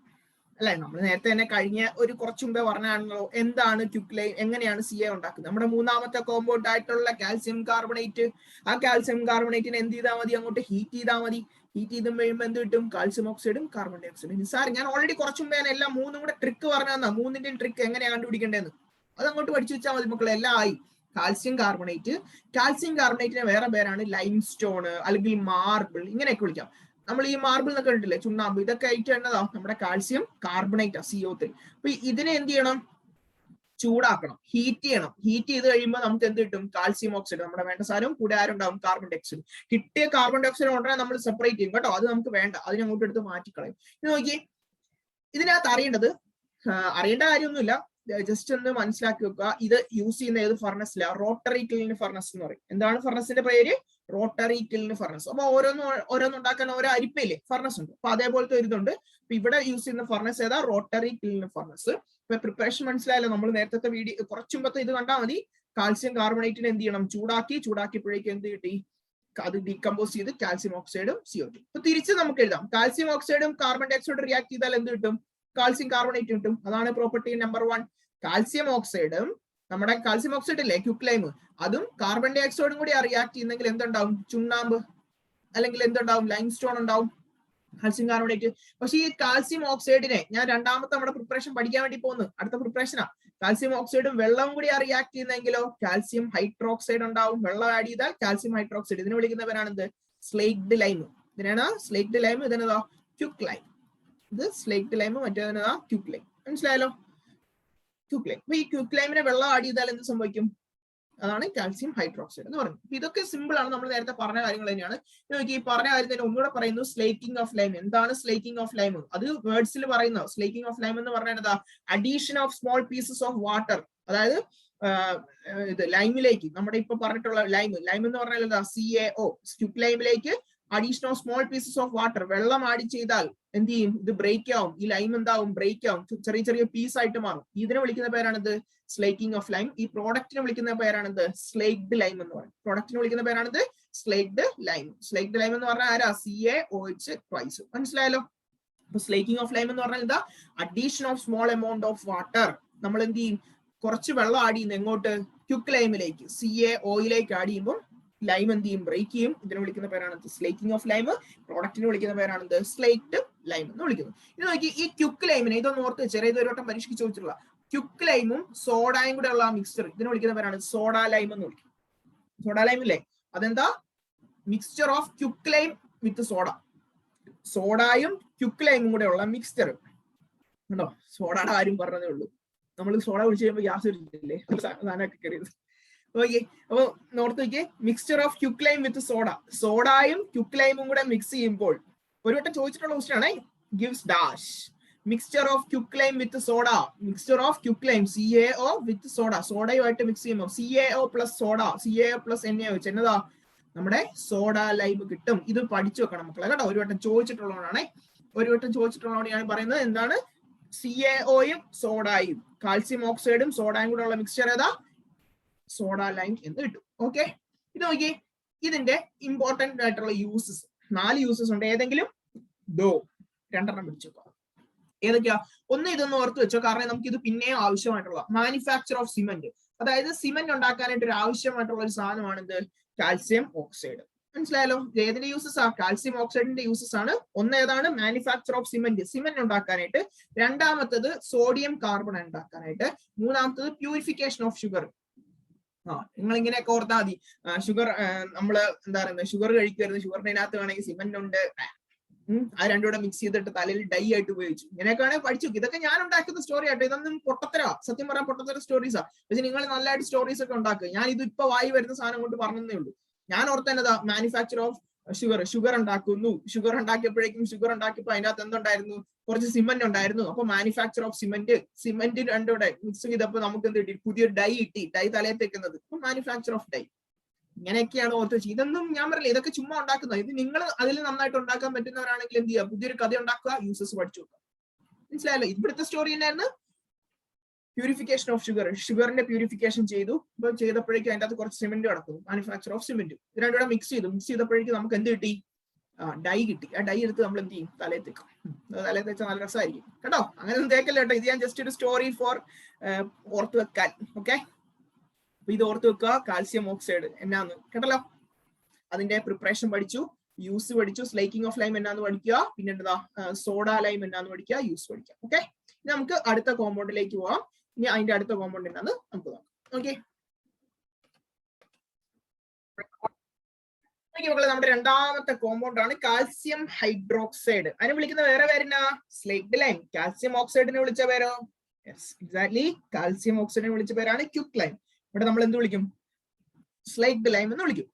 അല്ലെ? നമ്മൾ നേരത്തെ തന്നെ കഴിഞ്ഞ ഒരു കുറച്ചു മുമ്പേ പറഞ്ഞാണല്ലോ എന്താണ് ക്യുക്ലൈം, എങ്ങനെയാണ് CA ഉണ്ടാക്കുന്നത്. നമ്മുടെ മൂന്നാമത്തെ കോമ്പൗണ്ട് ആയിട്ടുള്ള കാൽസ്യം കാർബണേറ്റ്, ആ കാൽസ്യം കാർബണേറ്റിനെ എന്ത് ചെയ്താൽ മതി, അങ്ങോട്ട് ഹീറ്റ് ചെയ്താൽ മതി. ഹീറ്റ് ചെയ്ത് കഴിയുമ്പോൾ എന്ത് കിട്ടും, കാൽസ്യം ഓക്സൈഡും കാർബൺ ഡൈ ഓക്സൈഡും. നിസ്സാർ, ഞാൻ ഓൾറെഡി കുറച്ചു മുമ്പേ ഞാൻ എല്ലാം മൂന്നും കൂടെ ട്രിക്ക് പറഞ്ഞു തന്നാ, മൂന്നിന്റെയും ട്രിക്ക് എങ്ങനെയാണ് കണ്ടുപിടിക്കേണ്ടതെന്ന്. അത് അങ്ങോട്ട് പഠിച്ചു വെച്ചാൽ മതി മക്കളെ, എല്ലാം ആയി. കാൽസ്യം കാർബണേറ്റ്, കാൽസ്യം കാർബണേറ്റിന് വേറെ പേരാണ് ലൈം സ്റ്റോൺ അല്ലെങ്കിൽ മാർബിൾ, ഇങ്ങനെയൊക്കെ വിളിക്കാം. നമ്മൾ ഈ മാർബിൾ എന്നൊക്കെ കണ്ടില്ലേ, ചുണ്ണാമ്പ്, ഇതൊക്കെ ആയിട്ട് എന്നതാ നമ്മുടെ കാൽസ്യം കാർബണേറ്റ് CO3. അപ്പൊ ഇതിനെ എന്ത് ചെയ്യണം, ചൂടാക്കണം, ഹീറ്റ് ചെയ്യണം. ഹീറ്റ് ചെയ്ത് കഴിയുമ്പോൾ നമുക്ക് എന്ത് കിട്ടും, കാൽസ്യം ഓക്സൈഡ്, നമ്മുടെ വേണ്ട സാധനം. കൂടെ ആരുണ്ടാവും, കാർബൺ ഡൈ ഓക്സൈഡ്. കിട്ടിയ കാർബൺ ഡൈ ഓക്സൈഡ് ഉടനെ നമ്മൾ സെപ്പറേറ്റ് ചെയ്യും കേട്ടോ, അത് നമുക്ക് വേണ്ട, അതിനെ അങ്ങോട്ട് എടുത്ത് മാറ്റിക്കളയും. ഇത് നോക്കി, ഇതിനകത്ത് അറിയേണ്ട കാര്യമൊന്നുമില്ല, ജസ്റ്റ് ഒന്ന് മനസ്സിലാക്കി വെക്കുക. ഇത് യൂസ് ചെയ്യുന്ന ഏത് ഫർണസിലാണ്, റോട്ടറി കിൽൻ ഫർണസ് എന്ന് പറയും. എന്താണ് ഫർണസിന്റെ പേര്, റോട്ടറി കിൽൻ ഫർണസ്. അപ്പൊ ഓരോന്നുണ്ടാക്കാൻ ഓരോ അരിപ്പയില്ലേ ഫർണസ് ഉണ്ട്, അപ്പൊ അതേപോലത്തെ ഒരു ഇതുണ്ട്. അപ്പൊ ഇവിടെ യൂസ് ചെയ്യുന്ന ഫർണസ് ഏതാ, റോട്ടറി കിൽൻ ഫർണസ്. ഇപ്പൊ പ്രിപ്പറേഷൻ മനസ്സിലായല്ലോ, നമ്മൾ നേരത്തെ വീഡിയോ കുറച്ചു മുമ്പത്തെ ഇത് കണ്ടാൽ മതി. കാൽസ്യം കാർബണേറ്റിനെ എന്ത് ചെയ്യണം, ചൂടാക്കിയപ്പോഴേക്കും എന്ത് കിട്ടി, അത് ഡീകമ്പോസ് ചെയ്ത് കാൽസ്യം ഓക്സൈഡും CO2. അപ്പൊ തിരിച്ച് നമുക്ക് എഴുതാം, കാൽസ്യം ഓക്സൈഡും കാർബൺ ഡൈ ഓക്സൈഡും റിയാക്ട് ചെയ്താൽ എന്ത് കിട്ടും, കാൽസ്യം കാർബണേറ്റ് കിട്ടും. അതാണ് പ്രോപ്പർട്ടി നമ്പർ 1. കാൽസ്യം ഓക്സൈഡും നമ്മുടെ കാൽസ്യം ഓക്സൈഡ് ഇല്ലേ ക്യുക്ലൈം, അതും കാർബൺ ഡൈ ഓക്സൈഡും കൂടി റിയാക്ട് ചെയ്യുന്നെങ്കിൽ എന്തുണ്ടാവും, ചുണ്ണാമ്പ് അല്ലെങ്കിൽ എന്തുണ്ടാവും, ലൈം സ്റ്റോൺ ഉണ്ടാവും, കാൽസ്യം കാർബണേറ്റ്. പക്ഷെ ഈ കാൽസ്യം ഓക്സൈഡിനെ ഞാൻ രണ്ടാമത്തെ നമ്മുടെ പ്രിപ്പറേഷൻ പഠിക്കാൻ വേണ്ടി പോകുന്നു, അടുത്ത പ്രിപ്പറേഷനാ. കാൽസ്യം ഓക്സൈഡും വെള്ളവും കൂടി റിയാക്ട് ചെയ്യുന്നെങ്കിലോ കാൽസ്യം ഹൈഡ്രോക്സൈഡ് ഉണ്ടാവും. വെള്ളം ആഡ് ചെയ്താൽ കാൽസ്യം ഹൈഡ്രോക്സൈഡ്. ഇതിനെ വിളിക്കുന്നവരാണ് എന്ത്, സ്ലേക്ഡ് ലൈം. ഇതിനാണ് സ്ലേക്ഡ് ലൈം, ഇതിനേതാ ക്യുക്ലൈം. ഇത് സ്ലേക്ഡ് ലൈം, മറ്റേതിനേതാ ക്യുക്ലൈം. മനസ്സിലായല്ലോ, ക്യുക്ലൈം. അപ്പൊ ഈ ക്യുക്ലൈമിനെ വെള്ളം ആഡ് ചെയ്താൽ എന്ത് സംഭവിക്കും, അതാണ് കാൽസ്യം ഹൈഡ്രോക്സൈഡ് എന്ന് പറയുന്നത്. ഇതൊക്കെ സിമ്പിൾ ആണ്, നമ്മൾ നേരത്തെ പറഞ്ഞ കാര്യങ്ങൾ തന്നെയാണ്. ഈ പറഞ്ഞ കാര്യം തന്നെ ഒന്നുകൂടെ പറയുന്നു, സ്ലേക്കിംഗ് ഓഫ് ലൈം. എന്താണ് സ്ലേക്കിംഗ് ഓഫ് ലൈം, അത് വേർഡ്സിൽ പറയുന്ന സ്ലേക്കിംഗ് ഓഫ് ലൈം എന്ന് പറഞ്ഞാൽ എന്താ, addition of small pieces of water. അതായത് ഇത് ലൈമിലേക്ക്, നമ്മുടെ ഇപ്പൊ പറഞ്ഞിട്ടുള്ള ലൈം എന്ന് പറഞ്ഞാൽ എന്താ, CaO, ക്യുക്ലൈമിലേക്ക് addition of small pieces of water, വെള്ളം ആഡ് ചെയ്താൽ എന്ത് ചെയ്യും, ഇത് ബ്രേക്ക് ആവും, ഈ ലൈം എന്താവും, ബ്രേക്ക് ആവും, ചെറിയ ചെറിയ പീസ് ആയിട്ട് മാറും. ഇതിനെ വിളിക്കുന്ന പേരാണിത് സ്ലേക്കിംഗ് ഓഫ് ലൈം. ഈ പ്രോഡക്റ്റിനെ വിളിക്കുന്ന പേരാണിത് സ്ലേക്ഡ് ലൈം എന്ന് പറയും. പ്രോഡക്റ്റിനെ വിളിക്കുന്ന പേരാണിത് സ്ലേക്ഡ് ലൈം. സ്ലേക്ഡ് ലൈം എന്ന് പറഞ്ഞാൽ ആരാ, CaOH ട്വൈസ്. മനസ്സിലായല്ലോ. അപ്പൊ സ്ലേക്കിംഗ് ഓഫ് ലൈം എന്ന് പറഞ്ഞാൽ എന്താ, addition of small amount of water. നമ്മൾ എന്ത് ചെയ്യും, കുറച്ച് വെള്ളം ആഡ് ചെയ്യുന്നു എങ്ങോട്ട്, ക്യുക്ലൈമിലേക്ക്, CaOയിലേക്ക് ആഡ് ചെയ്യുമ്പോൾ ലൈം എന്ത് ചെയ്യും, ബ്രേക്ക് ചെയ്യും. ഇതിനെ വിളിക്കുന്ന പേരാണ് സ്ലേക്കിംഗ് ഓഫ് ലൈം. പ്രോഡക്റ്റിനെ വിളിക്കുന്ന പേരാണ് സ്ലേക്ഡ് ലൈം എന്ന് വിളിക്കുന്നത്. ഇത് നോക്കി, ഈ ക്യുക്ലൈമിനെ ഇതൊന്ന് ഓർത്ത് വെച്ചാൽ, ഇത് ഒരു വട്ടം പരീക്ഷയ്ക്ക് ചോദിച്ചിട്ടുള്ള ക്യുക്ലൈമും സോഡയും കൂടെ ഉള്ള മിക്സ്ചർ, ഇതിനെ വിളിക്കുന്ന പേരാണ് സോഡാ ലൈം എന്ന് വിളിക്കും. സോഡാ ലൈം ഇല്ലേ, അതെന്താ, mixture of quicklime with soda. സോഡായും ക്യുക്ലൈമും കൂടെ ഉള്ള മിക്സ്ചർ ഉണ്ടോ. സോഡയുടെ കാര്യം പറഞ്ഞതേ ഉള്ളൂ, നമ്മൾ സോഡ കുടിച്ച് കഴിയുമ്പോൾ ഗ്യാസ് ഇല്ലേ, സാധനമൊക്കെ കയറിയത്. ഓക്കെ, അപ്പൊ നോർത്ത് നോക്കിയേ, mixture of quicklime with soda. സോഡയും ക്യുക്ലൈമും കൂടെ മിക്സ് ചെയ്യുമ്പോൾ, ഒരു വട്ടം ചോദിച്ചിട്ടുള്ള ക്വസ്റ്റ്യൻ ആണ്, gives dash. Mixture of quicklime with soda, mixture of quicklime CaO with soda. സോഡയുമായിട്ട് മിക്സ് ചെയ്യുമ്പോൾ CaO plus soda, CaO plus NaOH എന്നതാ, നമ്മുടെ സോഡ ലൈം കിട്ടും. ഇത് പഠിച്ചു വെക്കണം മക്കളെ കേട്ടോ, ഒരു വട്ടം ചോദിച്ചിട്ടുള്ളതാണ്. ഞാൻ പറയുന്നത് എന്താണ്, CaOയും സോഡയും, കാൽസ്യം ഓക്സൈഡും സോഡയും കൂടെ ഉള്ള മിക്സ്ചർ ഏതാ, സോഡ ലൈം എന്ന് കിട്ടും. ഓക്കെ, ഇത് നോക്കി, ഇതിന്റെ ഇമ്പോർട്ടന്റ് ആയിട്ടുള്ള യൂസസ് 4 യൂസസ് ഉണ്ട്. ഏതെങ്കിലും 2 പിടിച്ചോ. ഏതൊക്കെയാ, ഒന്ന് ഇതൊന്ന് ഓർത്ത് വെച്ചോ, കാരണം നമുക്ക് ഇത് പിന്നെ ആവശ്യമായിട്ടുള്ള മാനുഫാക്ചർ ഓഫ് സിമെന്റ്. അതായത് സിമെന്റ് ഉണ്ടാക്കാനായിട്ട് ഒരു ആവശ്യമായിട്ടുള്ള ഒരു സാധനമാണ് ഇത്, കാൽസ്യം ഓക്സൈഡ്. മനസ്സിലായല്ലോ. ഏതിന്റെ യൂസസ് ആ, കാൽസ്യം ഓക്സൈഡിന്റെ യൂസസ് ആണ്. ഒന്ന് ഏതാണ്, മാനുഫാക്ചർ ഓഫ് സിമെന്റ് ഉണ്ടാക്കാനായിട്ട്. രണ്ടാമത്തത് സോഡിയം കാർബൺ ഉണ്ടാക്കാനായിട്ട്. മൂന്നാമത്തത് പ്യൂരിഫിക്കേഷൻ ഓഫ് ഷുഗർ. നിങ്ങൾ ഇങ്ങനെയൊക്കെ ഓർത്താൽ മതി. ഷുഗർ നമ്മള് എന്താ പറയുന്നത്, ഷുഗർ കഴിക്കുമായിരുന്നു, ഷുഗറിന്റെ അതിനകത്ത് വേണമെങ്കിൽ സിമെന്റ് ഉണ്ട്, ആ രണ്ടുകൂടെ മിക്സ് ചെയ്തിട്ട് തലയിൽ ഡൈ ആയിട്ട് ഉപയോഗിച്ചു. ഇങ്ങനെയൊക്കെയാണ് പഠിച്ചു. ഇതൊക്കെ ഞാൻ ഉണ്ടാക്കുന്ന സ്റ്റോറി ആട്ടോ, ഇതൊന്നും പൊട്ടത്തരവാ, സത്യം പറയാൻ പൊട്ടത്തര സ്റ്റോറീസാ. പക്ഷെ നിങ്ങൾ നല്ലതായിട്ട് സ്റ്റോറീസ് ഒക്കെ ഉണ്ടാക്കുക. ഞാൻ ഇത് ഇപ്പൊ വായി വരുന്ന സാധനം കൊണ്ട് പറഞ്ഞതേ ഉള്ളൂ. ഞാൻ ഓർത്തന്നതാ, മാനുഫാക്ചർ ഓഫ് ഷുഗർ ഉണ്ടാക്കുന്നു. ഷുഗർ ഉണ്ടാക്കിയപ്പോൾ അതിന്റെ അകത്ത് എന്തുണ്ടായിരുന്നു, കുറച്ച് സിമെന്റ് ഉണ്ടായിരുന്നു. അപ്പൊ മാനുഫാക്ചർ ഓഫ് സിമെന്റ് രണ്ടുകൂടെ മിക്സ് ചെയ്തപ്പോൾ നമുക്ക് എന്ത് കിട്ടി, പുതിയൊരു ഡൈ കിട്ടി. ഡൈ തലയിൽ തേക്കുന്നത്, മാനുഫാക്ചർ ഓഫ് ഡൈ. ഇങ്ങനെയൊക്കെയാണ് ഓർത്ത് വെച്ചത്. ഇതൊന്നും ഞാൻ പറയില്ല, ഇതൊക്കെ ചുമ്മാ ഉണ്ടാക്കുന്നത്. ഇത് നിങ്ങൾ അതിൽ നന്നായിട്ട് ഉണ്ടാക്കാൻ പറ്റുന്നവരാണെങ്കിൽ എന്ത് ചെയ്യുക, പുതിയൊരു കഥ ഉണ്ടാക്കുക, യൂസസ് പഠിച്ചു വെക്കുക. മനസ്സിലായല്ലോ. ഇവിടുത്തെ സ്റ്റോറി തന്നെയായിരുന്നു പ്യൂരിഫിക്കേഷൻ ഓഫ് ഷുഗറിന്റെ പ്യൂരിഫിക്കേഷൻ ചെയ്തു. ഇപ്പൊ ചെയ്തപ്പോഴേക്കും അതിന്റെ അകത്ത് കുറച്ച് സിമെന്റ് കിടക്കുന്നു, മാനുഫാക്ചർ ഓഫ് സിമെന്റ്. ഇത് രണ്ടുകൂടെ മിക്സ് ചെയ്തപ്പോഴേക്കും നമുക്ക് എന്ത് കിട്ടി, ഡൈ കിട്ടി. ആ ഡൈ എടുത്ത് നമ്മൾ എന്ത് ചെയ്യും? തലയിൽ തേക്കും. തലയിൽ തേച്ചാൽ നല്ല രസമായിരിക്കും കേട്ടോ. അങ്ങനെ ഒന്നും തേക്കല്ല കേട്ടോ. ഇത് ഞാൻ ജസ്റ്റ് ഒരു സ്റ്റോറി ഫോർ ഓർത്ത് വെക്കാൻ. ഓക്കെ, അപ്പൊ ഇത് ഓർത്ത് വെക്കുക. കാൽസ്യം ഓക്സൈഡ് എന്നാന്ന് കേട്ടല്ലോ. അതിന്റെ പ്രിപ്പറേഷൻ പഠിച്ചു, യൂസ് പഠിച്ചു, സ്ലേക്കിംഗ് ഓഫ് ലൈം എന്നാന്ന് പഠിക്കുക, പിന്നെ എന്താ സോഡ ലൈം എന്നാന്ന് പഠിക്കുക, യൂസ് പഠിക്കുക. ഓക്കെ, ഇനി നമുക്ക് അടുത്ത കോമ്പൗണ്ടിലേക്ക് പോവാം. ഇനി അതിന്റെ അടുത്ത കോമ്പൗണ്ട് എന്നാന്ന് നമുക്ക് നോക്കാം. ഓക്കെ, നമ്മുടെ രണ്ടാമത്തെ കോമ്പൗണ്ട് ആണ് കാൽസ്യം ഹൈഡ്രോക്സൈഡ്. അതിനെ വിളിക്കുന്ന വേറെ പേരെന്നാ? സ്ലേക്ഡ് ലൈം. കാൽസ്യം ഓക്സൈഡിനെ വിളിച്ച പേരോ? Yes, exactly. കാൽസ്യം ഓക്സൈഡിനെ വിളിച്ച പേരാണ് ക്യുക്ക് ലൈം. ഇവിടെ നമ്മൾ എന്ത് വിളിക്കും? സ്ലേക്ഡ് ലൈം എന്ന് വിളിക്കും.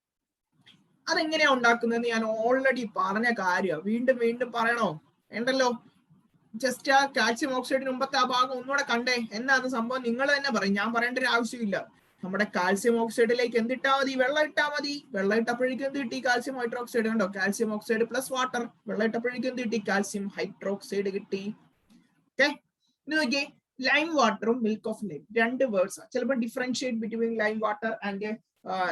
അതെങ്ങനെയാ ഉണ്ടാക്കുന്നതെന്ന് ഞാൻ ഓൾറെഡി പറഞ്ഞ കാര്യമാണ്. വീണ്ടും വീണ്ടും പറയണോ? വേണ്ടല്ലോ. ജസ്റ്റ് ആ കാൽസ്യം ഓക്സൈഡിന് മുമ്പത്തെ ആ ഭാഗം ഒന്നുകൂടെ കണ്ടേ. എന്നാണ് സംഭവം? നിങ്ങൾ തന്നെ പറയും, ഞാൻ പറയേണ്ട ഒരു ആവശ്യമില്ല. നമ്മുടെ കാൽസ്യം ഓക്സൈഡിലേക്ക് എന്തിട്ടാ മതി? വെള്ളം ഇട്ടാ മതി. വെള്ളം ഇട്ടപ്പോഴേക്കും എന്ത് കിട്ടി? Calcium hydroxide. കണ്ടോ? Calcium oxide plus water. വെള്ളം ഇട്ടപ്പോഴേക്കും എന്ത് കിട്ടി? കാൽസ്യം ഹൈഡ്രോക്സൈഡ് കിട്ടി. ഓക്കെ, ഇത് നോക്കിയേ. ലൈം വാട്ടറും മിൽക്ക് ഓഫ് ലൈം രണ്ട് വേർഡ്സ് ആണ്. ചിലപ്പോൾ differentiate between lime water and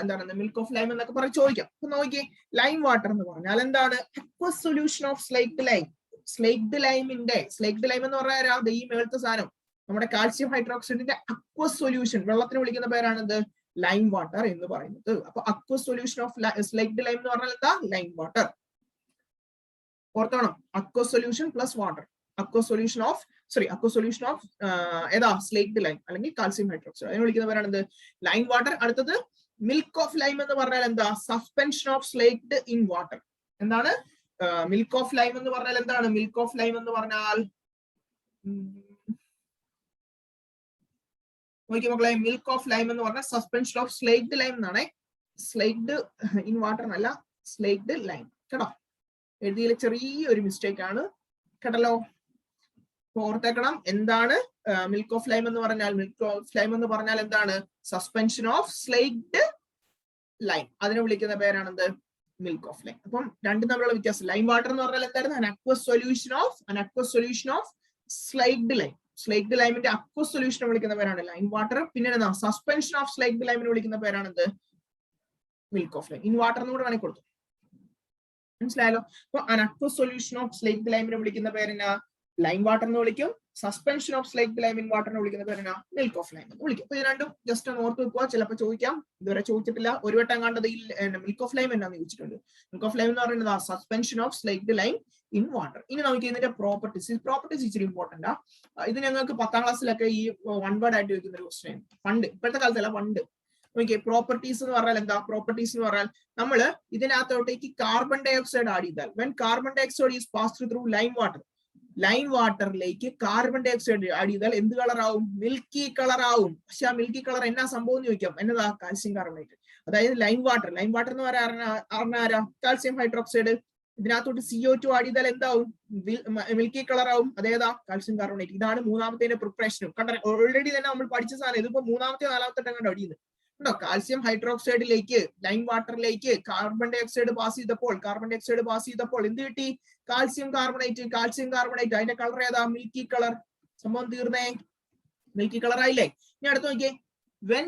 എന്താണ് മിൽക്ക് ഓഫ് ലൈം എന്നൊക്കെ പറഞ്ഞ് ചോദിക്കാം. അപ്പൊ നോക്കിയേ, ലൈം വാട്ടർ എന്ന് പറഞ്ഞാൽ എന്താണ്? Aqueous solution of slaked lime. Slaked ലൈമിന്റെ, സ്ലേക്ഡ് ലൈം എന്ന് പറഞ്ഞാൽ ഈ മേളത്തെ സാധനം നമ്മുടെ കാൽസ്യം ഹൈഡ്രോക്സൈഡിന്റെ അക്വസ് സൊല്യൂഷൻ, വെള്ളത്തിന് വിളിക്കുന്ന പേരാണ് ലൈം വാട്ടർ എന്ന് പറയുന്നത്. അപ്പൊ aqueous solution of slaked lime എന്ന് പറഞ്ഞാൽ എന്താ? Lime water. ഓർത്തോണം, aqueous solution plus water. Aqueous solution of ഏതാ? സ്ലേക്ഡ് ലൈം അല്ലെങ്കിൽ കാൽസ്യം ഹൈഡ്രോക്സൈഡ്. അതിനെ വിളിക്കുന്ന പേരാണ് ലൈം വാട്ടർ. അടുത്തത് മിൽക്ക് ഓഫ് ലൈം എന്ന് പറഞ്ഞാൽ എന്താ? Suspension of slaked in water. എന്താണ് മിൽക്ക് ഓഫ് ലൈം എന്ന് പറഞ്ഞാൽ? എന്താണ് മിൽക്ക് ഓഫ് ലൈം എന്ന് പറഞ്ഞാൽ? നോക്കി മക്കളെ, മിൽക്ക് ഓഫ് ലൈം എന്ന് പറഞ്ഞാൽ സസ്പെൻഷൻ ഓഫ് സ്ലേക്ഡ് ലൈം എന്നാണ്. സ്ലേക്ഡ് ഇൻ വാട്ടർ എന്നല്ല, സ്ലേക്ഡ് ലൈം. കേട്ടോ, എഴുതിയിലെ ചെറിയൊരു മിസ്റ്റേക്ക് ആണ് കേട്ടല്ലോ. ഓർത്തേക്കണം, എന്താണ് മിൽക്ക് ഓഫ് ലൈം എന്ന് പറഞ്ഞാൽ? മിൽക്ക് ഓഫ് ലൈം എന്ന് പറഞ്ഞാൽ എന്താണ്? Suspension of slaked lime. അതിനെ വിളിക്കുന്ന പേരാണെന്ത്? Milk of lime. അപ്പം രണ്ടും തമ്മിലുള്ള വ്യത്യാസം. ലൈം വാട്ടർ എന്ന് പറഞ്ഞാൽ എന്തായിരുന്നു? Aqueous solution of slaked lime. Slaked ലൈമിന്റെ അക്വസ് സൊല്യൂഷനെ വിളിക്കുന്ന പേരാണ് ലൈം വാട്ടർ. പിന്നെ സസ്പെൻഷൻ ഓഫ് സ്ലേക്ഡ് ലൈമിനെ വിളിക്കുന്ന പേരാണെന്ത്? Milk of lime. In water എന്ന് കൂടെ വേണമെങ്കിൽ കൊടുത്തു. മനസ്സിലായല്ലോ? അപ്പൊ അക്വസ് സൊല്യൂഷൻ ഓഫ് സ്ലേക്ഡ് ലൈമിനെ വിളിക്കുന്ന പേരെന്നാ? ലൈം വാട്ടർ എന്ന് വിളിക്കും. Suspension of slaked lime in വാട്ടറിനെ വിളിക്കുന്ന പേരെന്നാ? മിൽക്ക് ഓഫ് ലൈം എന്ന് വിളിക്കും. അപ്പൊ ഇത് രണ്ടും ജസ്റ്റ് ഒന്ന് ഓർത്ത് വെക്കുക. ചിലപ്പോൾ ചോദിക്കാം, ഇതുവരെ ചോദിച്ചിട്ടില്ല. ഒരു വട്ടം കണ്ടത് ഈ മിൽക്ക് ഓഫ് ലൈം എന്നാന്ന് ചോദിച്ചിട്ടുണ്ട്. മിൽക്ക് ഓഫ് ലൈം എന്ന് പറയുന്നത് suspension of slaked lime in water. ഇനി നമുക്ക് ഇതിന്റെ പ്രോപ്പർട്ടീസ് ഇച്ചിരി ഇമ്പോർട്ടന്റ് ആ. ഇത് ഞങ്ങൾക്ക് 10ാം ക്ലാസ്സിലൊക്കെ ഈ വൺ വേർഡ് ആയിട്ട് ചോദിക്കുന്ന ഒരു ക്വസ്റ്റ്യൻ. പണ്ട്, ഇപ്പോഴത്തെ കാലത്തല്ല, പണ്ട്. ഓക്കെ, പ്രോപ്പർട്ടീസ് എന്ന് പറഞ്ഞാൽ എന്താ? പ്രോപ്പർട്ടീസ് എന്ന് പറഞ്ഞാൽ നമ്മൾ ഇതിനകത്തോട്ടേക്ക് കാർബൺ ഡൈ ഓക്സൈഡ് ആഡ് ചെയ്താൽ, when carbon dioxide is passed through lime water, lime വാട്ടറിലേക്ക് കാർബൺ ഡൈ ഓക്സൈഡ് ആഡ് ചെയ്താൽ എന്ത് കളർ ആവും? മിൽക്കി കളർ ആവും. പക്ഷെ ആ മിൽക്കി കളർ എന്നാ സംഭവം എന്ന് ചോദിക്കാം. എന്നതാ? Calcium carbonate. അതായത് ലൈം വാട്ടർ എന്ന് പറയാൻ കാൽസ്യം ഹൈഡ്രോക്സൈഡ്. ഇതിനകത്തോട്ട് CO2 ആഡ് ചെയ്താൽ എന്താവും? മിൽക്കി കളർ ആവും. അതേതാ? Calcium carbonate. ഇതാണ് മൂന്നാമത്തെ പ്രിപ്പറേഷനും. കണ്ട, ഓൾറെഡി തന്നെ നമ്മൾ പഠിച്ച സാധനം. ഇതിപ്പോ മൂന്നാമത്തെ 4ാമത്തെ ടൈം കണ്ടോ അടിയുന്നത്. കണ്ടോ? കാൽസ്യം ഹൈഡ്രോക്സൈഡിലേക്ക് ലൈം വാട്ടറിലേക്ക് കാർബൺ ഡൈ ഓക്സൈഡ് പാസ് ചെയ്തപ്പോൾ എന്ത് കിട്ടി? Calcium carbonate. അതിന്റെ കളർ ഏതാ? Milky colour. സംഭവം തീർന്നേ. മിൽക്കി കളർ ആയില്ലേ? ഇനി അടുത്ത് നോക്കിയേ. When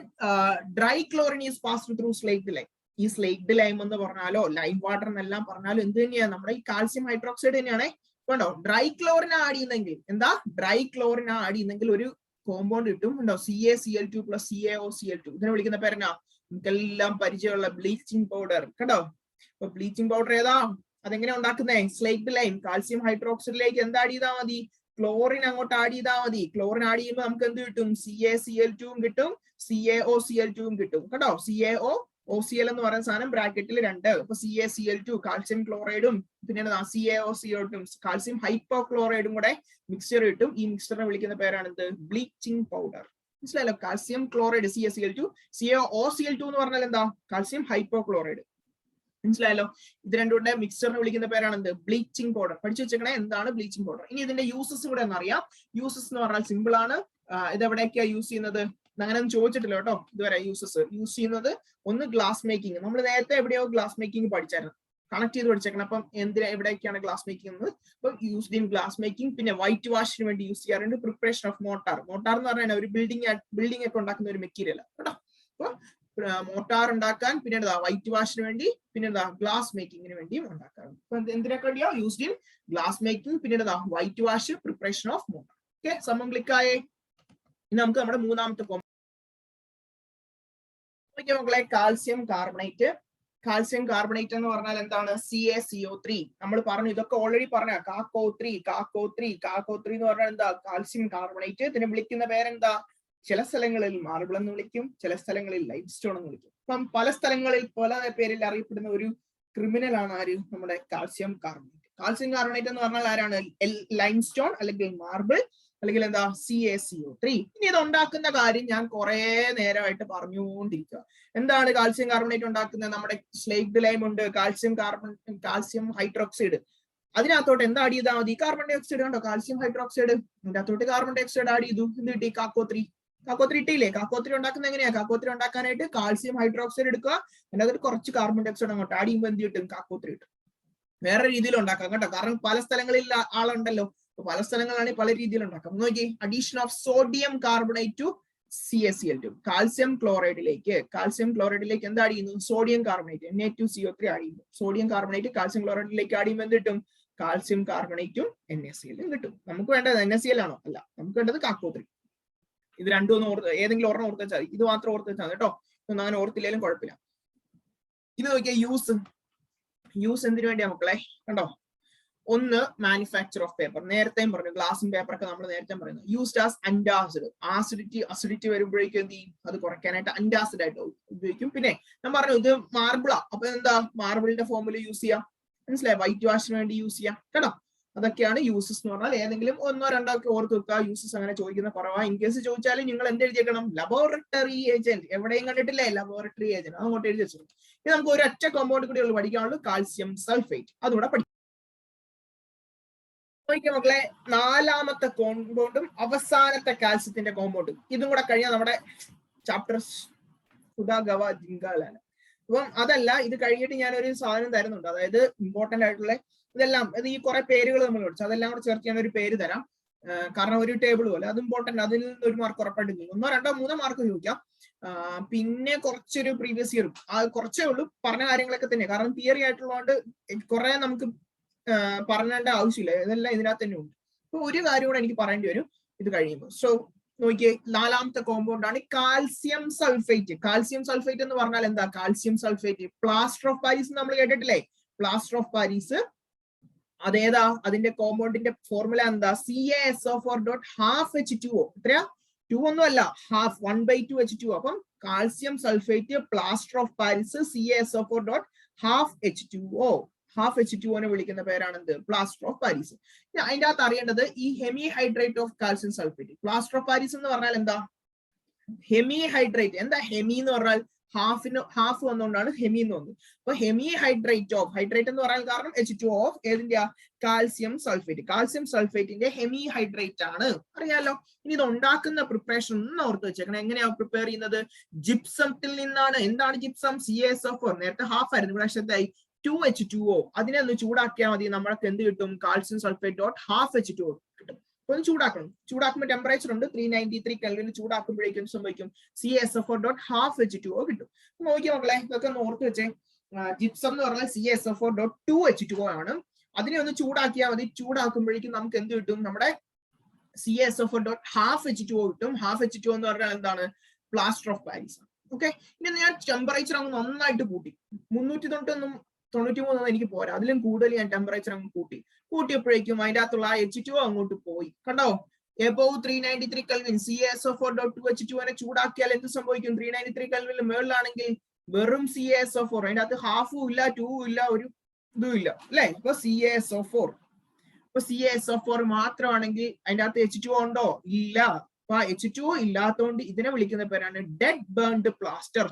dry chlorine is passed through slaked lime. ഈ സ്ലേക്ഡ് ലൈം എന്ന് പറഞ്ഞാലോ ലൈം വാട്ടർ എന്നെല്ലാം പറഞ്ഞാലും എന്ത് തന്നെയാണ്? നമ്മുടെ ഈ കാൽസ്യം ഹൈഡ്രോക്സൈഡ് തന്നെയാണേ. കണ്ടോ? ഡ്രൈ ക്ലോറിൻ ആഡ് ചെയ്യുന്നെങ്കിൽ എന്താ? ഡ്രൈ ക്ലോറിൻ ആഡ് ചെയ്യുന്നെങ്കിൽ ഒരു കോമ്പൗണ്ട് കിട്ടും. ഉണ്ടോ? CaCl2 + CaOCl2. ഇതിനെ വിളിക്കുന്ന പേരെന്നാ? നമുക്കെല്ലാം പരിചയമുള്ള ബ്ലീച്ചിങ് പൗഡർ. കേട്ടോ? അപ്പൊ ബ്ലീച്ചിങ് പൗഡർ ഏതാ? അതെങ്ങനെ ഉണ്ടാക്കുന്നേ? സ്ലേക്ഡ് ലൈം. കാൽസ്യം ഹൈഡ്രോക്സൈഡിലേക്ക് എന്താ ആഡ് ചെയ്താൽ മതി? ക്ലോറിൻ അങ്ങോട്ട് ആഡ് ചെയ്താൽ മതി. ക്ലോറിൻ ആഡ് ചെയ്യുമ്പോൾ നമുക്ക് എന്ത് കിട്ടും? CaCl2 കിട്ടും, CaOCl2 കിട്ടും. കേട്ടോ? CaOCl എന്ന് പറയുന്ന സാധനം ബ്രാക്കറ്റിൽ 2. അപ്പൊ CaCl2 കാൽസ്യം ക്ലോറൈഡും പിന്നെ CaOCl2 കാൽസ്യം ഹൈപ്പോക്ലോറൈഡും കൂടെ മിക്സ്ചർ കിട്ടും. ഈ മിക്സ്ചറിനെ വിളിക്കുന്ന പേരാണ് എന്ത്? Bleaching powder. മനസ്സിലായല്ലോ? കാൽസ്യം ക്ലോറൈഡ് CaCl2, CaOCl2 എന്ന് പറഞ്ഞാൽ എന്താ? Calcium hypochloride. മനസ്സിലായല്ലോ? ഇത് രണ്ടുകൂടെ മിക്സ്ചറിനെ വിളിക്കുന്ന പേരാണ് എന്ത്? Bleaching powder. പഠിച്ചു വെച്ചേക്കണേ എന്താണ് ബ്ലീച്ചിങ് പൗഡർ. ഇനി ഇതിന്റെ യൂസസ് കൂടെ എന്നറിയാം. യൂസസ് എന്ന് പറഞ്ഞാൽ സിമ്പിൾ ആണ്. ഇതെവിടെയൊക്കെയാ യൂസ് ചെയ്യുന്നത്? അങ്ങനെ ഒന്നും ചോദിച്ചിട്ടില്ല കേട്ടോ ഇതുവരെ. യൂസ് ചെയ്യുന്നത് ഒന്ന് ഗ്ലാസ് മേക്കിംഗ്. നമ്മൾ നേരത്തെ എവിടെയോ ഗ്ലാസ് മേക്കിംഗ് പഠിച്ചായിരുന്നു. കണക്ട് ചെയ്ത് പഠിച്ചേക്കണം. അപ്പം എവിടെയൊക്കെയാണ് ഗ്ലാസ് മേക്കിംഗ് എന്ന്? അപ്പം യൂസ്ഡ് ഇൻ ഗ്ലാസ് മേക്കിംഗ്. പിന്നെ വൈറ്റ് വാഷിന് വേണ്ടി യൂസ് ചെയ്യാറുണ്ട്. പ്രിപ്പറേഷൻ ഓഫ് മോട്ടാർ എന്ന് പറഞ്ഞാൽ ഒരു ബിൽഡിംഗ് ഒക്കെ ഉണ്ടാക്കുന്ന ഒരു മെറ്റീരിയൽ കേട്ടോ. അപ്പൊ മോട്ടാർ ഉണ്ടാക്കാൻ, പിന്നെ എന്താ വൈറ്റ് വാഷിന് വേണ്ടി, പിന്നെ എന്താ ഗ്ലാസ് മേക്കിങ്ങിന് വേണ്ടിയും ഉണ്ടാക്കാറുണ്ട്. അപ്പൊ എന്തിനൊക്കെ വേണ്ടിയോ? യൂസ്ഡ് ഇൻ ഗ്ലാസ് മേക്കിംഗ്, പിന്നെ എന്താ white wash, preparation of motor. Okay, സമയം ക്ലിക്കായേ. ഇനി നമുക്ക് നമ്മുടെ മൂന്നാമത്തെ മക്കളെ കാൽസ്യം കാർബണേറ്റ്. കാൽസ്യം കാർബണേറ്റ് എന്ന് പറഞ്ഞാൽ എന്താണ്? CaCO3. നമ്മൾ പറഞ്ഞു, ഇതൊക്കെ ഓൾറെഡി പറഞ്ഞ കാക്കോ3 എന്ന് പറഞ്ഞാൽ എന്താ? Calcium carbonate. ഇതിനെ വിളിക്കുന്ന പേരെന്താ? ചില സ്ഥലങ്ങളിൽ മാർബിൾ എന്ന് വിളിക്കും, ചില സ്ഥലങ്ങളിൽ ലൈം സ്റ്റോൺ എന്ന് വിളിക്കും. അപ്പം പല സ്ഥലങ്ങളിൽ പല പേരിൽ അറിയപ്പെടുന്ന ഒരു ക്രിമിനൽ ആണ് ആര്? നമ്മുടെ കാൽസ്യം കാർബണേറ്റ്. കാൽസ്യം കാർബണേറ്റ് എന്ന് പറഞ്ഞാൽ ആരാണ്? ലൈം സ്റ്റോൺ അല്ലെങ്കിൽ മാർബിൾ അല്ലെങ്കിൽ എന്താ? CaCO3. ഇനി ഇത് ഉണ്ടാക്കുന്ന കാര്യം ഞാൻ കുറെ നേരമായിട്ട് പറഞ്ഞുകൊണ്ടിരിക്കുക. എന്താണ് കാൽസ്യം കാർബണേറ്റ് ഉണ്ടാക്കുന്നത്? നമ്മുടെ സ്ലേക്ഡ് ലൈം ഉണ്ട്, കാൽസ്യം ഹൈഡ്രോക്സൈഡ്. അതിനകത്തോട്ട് എന്താ ആഡ് ചെയ്താൽ മതി? Carbon dioxide. കണ്ടോ? Calcium hydroxide. അതിനകത്തോട്ട് കാർബൺ ഡൈ ഓക്സൈഡ് ആഡ് ചെയ്തു. എന്ത് കിട്ടി? കാക്കോ3 ഇട്ടില്ലേ? കാക്കോ3 ഉണ്ടാക്കുന്നത് എങ്ങനെയാ? കാക്കോ3 ഉണ്ടാക്കാനായിട്ട് കാൽസ്യം ഹൈഡ്രോക്സൈഡ് എടുക്കുക, അതിനകത്ത് കുറച്ച് കാർബൺ ഡൈ ഓക്സൈഡ് അങ്ങോട്ട് ആഡ് ചെയ്യുമ്പോൾ എന്ത് കിട്ടും? കാക്കോ3 കിട്ടും. വേറെ രീതിയിൽ ഉണ്ടാക്കാം കേട്ടോ, കാരണം പല സ്ഥലങ്ങളിൽ ആളുണ്ടല്ലോ, പല സ്ഥലങ്ങളാണെങ്കിൽ പല രീതിയിൽ ഉണ്ടാക്കാം. നോക്കി, addition of sodium carbonate to CaCl2. Calcium ക്ലോറൈഡിലേക്ക് എന്ത് ആഡ് ചെയ്യുന്നു? സോഡിയം കാർബണേറ്റ് Na2CO3 ആഡ് ചെയ്യുന്നു. സോഡിയം കാർബണേറ്റ് കാൽസ്യം ക്ലോറൈഡിലേക്ക് ആഡ് ചെയ്യുമ്പോൾ എന്ത് കിട്ടും? കാൽസ്യം കാർബണേറ്റും NaCl കിട്ടും. നമുക്ക് വേണ്ടത് NaCl ആണോ? അല്ല, നമുക്ക് വേണ്ടത് കാക്കോ3. ഇത് രണ്ടും ഒന്ന് ഏതെങ്കിലും ഒരെണ്ണം ഓർത്ത് വെച്ചാൽ, ഇത് മാത്രം ഓർത്ത് വെച്ചാൽ കേട്ടോ. ഒന്നും അങ്ങനെ ഓർത്തില്ലേലും കുഴപ്പമില്ല. ഇത് നോക്കിയാൽ യൂസ് എന്തിനു വേണ്ടിയാ മക്കളെ? കണ്ടോ? ഒന്ന് മാനുഫാക്ചർ ഓഫ് പേപ്പർ. നേരത്തെയും പറഞ്ഞു, ഗ്ലാസും പേപ്പറൊക്കെ നമ്മൾ നേരത്തെ പറയുന്നത്. Used as antacid. അസിഡിറ്റി വരുമ്പോഴേക്കും എന്ത് ചെയ്യും? അത് കുറയ്ക്കാനായിട്ട് അന്റാസിഡ് ആയിട്ട് ഉപയോഗിക്കും. പിന്നെ ഞാൻ പറഞ്ഞു ഇത് മാർബിളാ, അപ്പൊ എന്താ? മാർബിളിന്റെ ഫോമിൽ യൂസ് ചെയ്യാം. മനസ്സിലായി? വൈറ്റ് വാഷിന് വേണ്ടി യൂസ് ചെയ്യാം കേട്ടോ. അതൊക്കെയാണ് യൂസസ് എന്ന് പറഞ്ഞാൽ. ഏതെങ്കിലും ഒന്നോ രണ്ടോ ഒക്കെ ഓർത്ത് വെക്കുക. യൂസസ് അങ്ങനെ ചോദിക്കുന്ന കുറവാ. ഇൻ കേസ് ചോദിച്ചാലും നിങ്ങൾ എന്ത് എഴുതിയേക്കണം? Laboratory agent. എവിടെയും കണ്ടിട്ടില്ലേ ലബോറട്ടറി ഏജന്റ്? അങ്ങോട്ട് എഴുതി വെച്ചു. ഇത് നമുക്ക് ഒരു ഒറ്റ കോമ്പൗണ്ട് കൂടി ഉള്ളു പഠിക്കാനുള്ളൂ, കാൽസ്യം സൾഫേറ്റ്. അതുകൂടെ പഠിക്കാം മക്കളെ. നാലാമത്തെ കോമ്പൗണ്ടും അവസാനത്തെ കാൽസ്യത്തിന്റെ കോമ്പൗണ്ടും ഇതും കൂടെ കഴിഞ്ഞാൽ നമ്മുടെ ചാപ്റ്റർ ജിങ്കാലാണ്. അപ്പം അതല്ല, ഇത് കഴിഞ്ഞിട്ട് ഞാൻ ഒരു സാധനം തരുന്നുണ്ട്. അതായത് ഇമ്പോർട്ടന്റ് ആയിട്ടുള്ള ഇതെല്ലാം, അത് ഈ കുറെ പേരുകൾ നമ്മൾ പഠിച്ചു, അതെല്ലാം കൂടെ ചേർത്ത് ഞാൻ ഒരു പേര് തരാം. കാരണം ഒരു ടേബിൾ പോലെ അത് ഇമ്പോർട്ടന്റ്. അതിൽ നിന്ന് ഒരു മാർക്ക് ഉറപ്പായിട്ട് ചെയ്യും. 1, 2, 3 മാർക്ക് ചോദിക്കാം. പിന്നെ കുറച്ചൊരു പ്രീവിയസ് ഇയറും കുറച്ചേ ഉള്ളൂ. പറഞ്ഞ കാര്യങ്ങളൊക്കെ തന്നെ, കാരണം തിയറി ആയിട്ടുള്ളതുകൊണ്ട് കുറെ നമുക്ക് പറഞ്ഞേണ്ട ആവശ്യമില്ല. ഇതെല്ലാം ഇതിനകത്ത് തന്നെ ഉണ്ട്. അപ്പൊ ഒരു കാര്യം കൂടെ എനിക്ക് പറയേണ്ടി വരും ഇത് കഴിയുമ്പോൾ. സോ നോക്കിയേ, നാലാമത്തെ കോമ്പൗണ്ട് ആണ് കാൽസ്യം സൾഫേറ്റ്. കാൽസ്യം സൾഫേറ്റ് എന്ന് പറഞ്ഞാൽ എന്താ? Calcium sulphate plaster of Paris നമ്മൾ കേട്ടിട്ടില്ലേ? പ്ലാസ്റ്റർ ഓഫ് പാരീസ് അതേതാ? അതിന്റെ കോമ്പൗണ്ടിന്റെ ഫോർമുല എന്താ? CaSO4.12H2O. എത്രയാ? 2 ഒന്നും അല്ല, ഹാഫ്, 1/2 H2O. അപ്പം calcium sulphate plaster of Paris CaSO4.12H2O. Half H2O വിളിക്കുന്ന പേരാണ് എന്ത്? Plaster of Paris. അതിന്റെ അകത്ത് അറിയേണ്ടത് ഈ hemi hydrate of calcium sulphate. Plaster of Paris എന്ന് പറഞ്ഞാൽ എന്താ? Hemi hydrate. എന്താ ഹെമി എന്ന് പറഞ്ഞാൽ? ഹാഫ് വന്നുകൊണ്ടാണ് ഹെമി എന്ന് വന്നത്. അപ്പൊ ഹെമി ഹൈഡ്രേറ്റ് ഓഫ്, ഹൈഡ്രേറ്റ് എന്ന് പറയാൻ കാരണം H2O ഓഫ് ഏതിന്റെ? Calcium sulphate. കാൽസ്യം സൾഫേറ്റിന്റെ ഹെമി ഹൈഡ്രേറ്റ് ആണ്, അറിയാലോ. ഇനി ഇത് ഉണ്ടാക്കുന്ന പ്രിപ്പറേഷൻ ഒന്ന് ഓർത്ത് വെച്ചേക്കണം. എങ്ങനെയാ പ്രിപ്പയർ ചെയ്യുന്നത്? ജിപ്സത്തിൽ നിന്നാണ്. എന്താണ് ജിപ്സം? CaSO4. നേരത്തെ ഹാഫ് ആയിരുന്നു, ഇവിടെ ശ്രദ്ധായി 2H2O. അതിനെ ഒന്ന് ചൂടാക്കിയാൽ മതി. നമ്മൾക്ക് എന്ത് കിട്ടും? Calcium sulphate dot half H2O കിട്ടും. ഒന്ന് ചൂടാക്കണം. ചൂടാക്കുമ്പോൾ ടെമ്പറേച്ചർ ഉണ്ട് 393 കെൽവിൻ. ചൂടാക്കുമ്പോഴേക്കും സംഭവിക്കും CaSO4.12H2O കിട്ടും. നോക്കിയാൽ മക്കളെ, ഇതൊക്കെ ഒന്ന് ഓർത്ത് വെച്ചേ. ജിപ്സം എന്ന് പറഞ്ഞാൽ CaSO4.2H2O ആണ്. അതിനെ ഒന്ന് ചൂടാക്കിയാൽ മതി. ചൂടാക്കുമ്പോഴേക്കും നമുക്ക് എന്ത് കിട്ടും? നമ്മുടെ CaSO4.12H2O കിട്ടും. ഹാഫ് H2O എന്ന് പറഞ്ഞാൽ എന്താണ്? Plaster of Paris. ഓക്കെ, ഇനി ഞാൻ ടെമ്പറേച്ചർ അങ്ങ് നന്നായിട്ട് കൂട്ടി. 393 എനിക്ക് പോരാ, അതിലും കൂടുതൽ ഞാൻ ടെമ്പറേച്ചർ അങ്ങ് കൂട്ടിയപ്പോഴേക്കും അതിന്റെ അകത്തുള്ള H2O അങ്ങോട്ട് പോയി. കണ്ടോ? എബോവ് 393 കെൽവിൻ CaSO4.2H2O ചൂടാക്കിയാൽ എന്ത് സംഭവിക്കും? 393 കെൽവിന് മേളിലാണെങ്കിൽ വെറും CaSO4. അതിന്റെ അകത്ത് ഹാഫും ഇല്ല, 2 ഇല്ല, ഒരു ഇതും ഇല്ല, അല്ലെ? അപ്പൊ CaSO4 മാത്രമാണെങ്കിൽ അതിന്റെ അകത്ത് H2O ഉണ്ടോ? ഇല്ല. അപ്പൊ H2O ഇല്ലാത്തതുകൊണ്ട് ഇതിനെ വിളിക്കുന്ന പേരാണ് ഡെഡ് ബേൺഡ് പ്ലാസ്റ്റർ.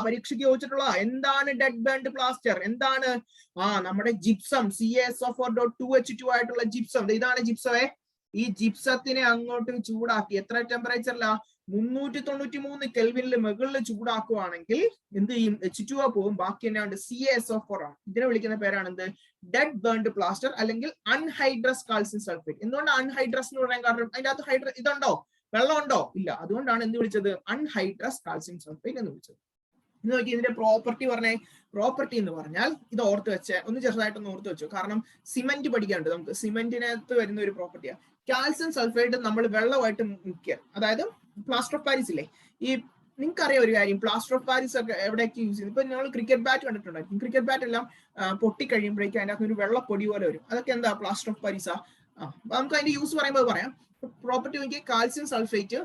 പരീക്ഷയ്ക്ക് ചോദിച്ചിട്ടുള്ള എന്താണ് ഡെഡ് ബേൺഡ് പ്ലാസ്റ്റർ? എന്താണ്? നമ്മുടെ ജിപ്സം CaSO4.2H2O ആയിട്ടുള്ള ജിപ്സം. ഇതാണ് ജിപ്സമേ. ഈ ജിപ്സത്തിനെ അങ്ങോട്ട് ചൂടാക്കി എത്ര ടെമ്പറേച്ചറിലാ? 393 കെൽവിനിൽ മുകളിൽ ചൂടാക്കുവാണെങ്കിൽ എന്ത് ചെയ്യും? H2O പോകും, ബാക്കി എന്നാണ്ട് CaSO4 ആണ്. ഇതിനെ വിളിക്കുന്ന പേരാണ് എന്ത്? ഡെഡ് ബേൺഡ് പ്ലാസ്റ്റർ അല്ലെങ്കിൽ അൺഹൈഡ്രസ് കാൽസ്യം സൾഫേറ്റ്. എന്തുകൊണ്ട് അൺഹൈഡ്രസ് എന്ന് പറയാൻ കാരണം? അതിന്റെ അകത്ത് ഇതുണ്ടോ? വെള്ളം ഉണ്ടോ? ഇല്ല. അതുകൊണ്ടാണ് എന്ത് വിളിച്ചത്? അൺഹൈഡ്രസ് കാൽസ്യം സൾഫേറ്റ് എന്ന് വിളിച്ചത്. ഇന്ന് നോക്കി ഇതിന്റെ പ്രോപ്പർട്ടി പറഞ്ഞേ. പ്രോപ്പർട്ടി എന്ന് പറഞ്ഞാൽ ഇത് ഓർത്ത് വെച്ച് ഒന്ന് ചെറുതായിട്ടൊന്ന് ഓർത്ത് വെച്ചു. കാരണം സിമെന്റ് പഠിക്കാനുണ്ട് നമുക്ക്. സിമെന്റിനകത്ത് വരുന്ന ഒരു പ്രോപ്പർട്ടിയാണ് കാൽസ്യം സൾഫേറ്റ്. നമ്മൾ വെള്ളമായിട്ട് മുക്കിയാൽ, അതായത് പ്ലാസ്റ്റർ ഓഫ് പാരീസ് ഇല്ലേ, ഈ നിങ്ങൾക്കറിയാം ഒരു കാര്യം, പ്ലാസ്റ്റർ ഓഫ് പാരീസ് ഒക്കെ എവിടെയൊക്കെ യൂസ് ചെയ്യും. ഇപ്പൊ നിങ്ങൾ ക്രിക്കറ്റ് ബാറ്റ് കണ്ടിട്ടുണ്ടായിരിക്കും. ക്രിക്കറ്റ് ബാറ്റ് എല്ലാം പൊട്ടിക്കഴിയുമ്പോഴേക്കും അതിനകത്ത് ഒരു വെള്ളപ്പൊടി പോലെ വരും. അതൊക്കെ എന്താ? പ്ലാസ്റ്റർ ഓഫ് പാരീസാ. അപ്പൊ നമുക്ക് അതിന്റെ യൂസ് പറയുമ്പോൾ പറയാം. പ്രോപ്പർട്ടി നോക്കി, കാൽസ്യം സൾഫേറ്റ്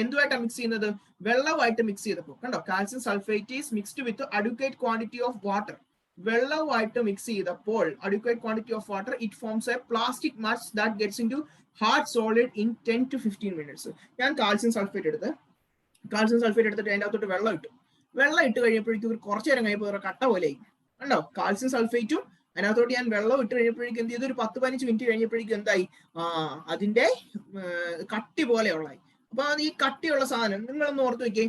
എന്തുമായിട്ടാണ് മിക്സ് ചെയ്യുന്നത്? വെള്ളമായിട്ട് മിക്സ് ചെയ്തപ്പോൾ കണ്ടോ, calcium sulphate is mixed with adequate quantity of water. വെള്ളമായിട്ട് മിക്സ് ചെയ്തപ്പോൾ adequate quantity of water, it forms a plastic mass that gets into hard solid in 10 to 15 minutes. ഞാൻ calcium sulphate എടുത്തിട്ട് അതിൻ്റെ അകത്തോട്ട് വെള്ളം ഇട്ട് കഴിഞ്ഞപ്പോഴേക്കും ഒരു കുറച്ചു നേരം കഴിയുമ്പോൾ കട്ട പോലെ ആയി. കണ്ടോ, കാൽസ്യം സൾഫേറ്റും അതിനകത്തോട്ട് ഞാൻ വെള്ളം ഇട്ട് കഴിഞ്ഞപ്പോഴേക്കും എന്ത് ചെയ്തു? ഒരു 10-15 മിനിറ്റ് കഴിഞ്ഞപ്പോഴേക്കും എന്തായി? അതിന്റെ കട്ടി പോലെയുള്ളതായി. അപ്പൊ അത് ഈ കട്ടിയുള്ള സാധനം നിങ്ങളൊന്ന് ഓർത്ത് വെക്കേ.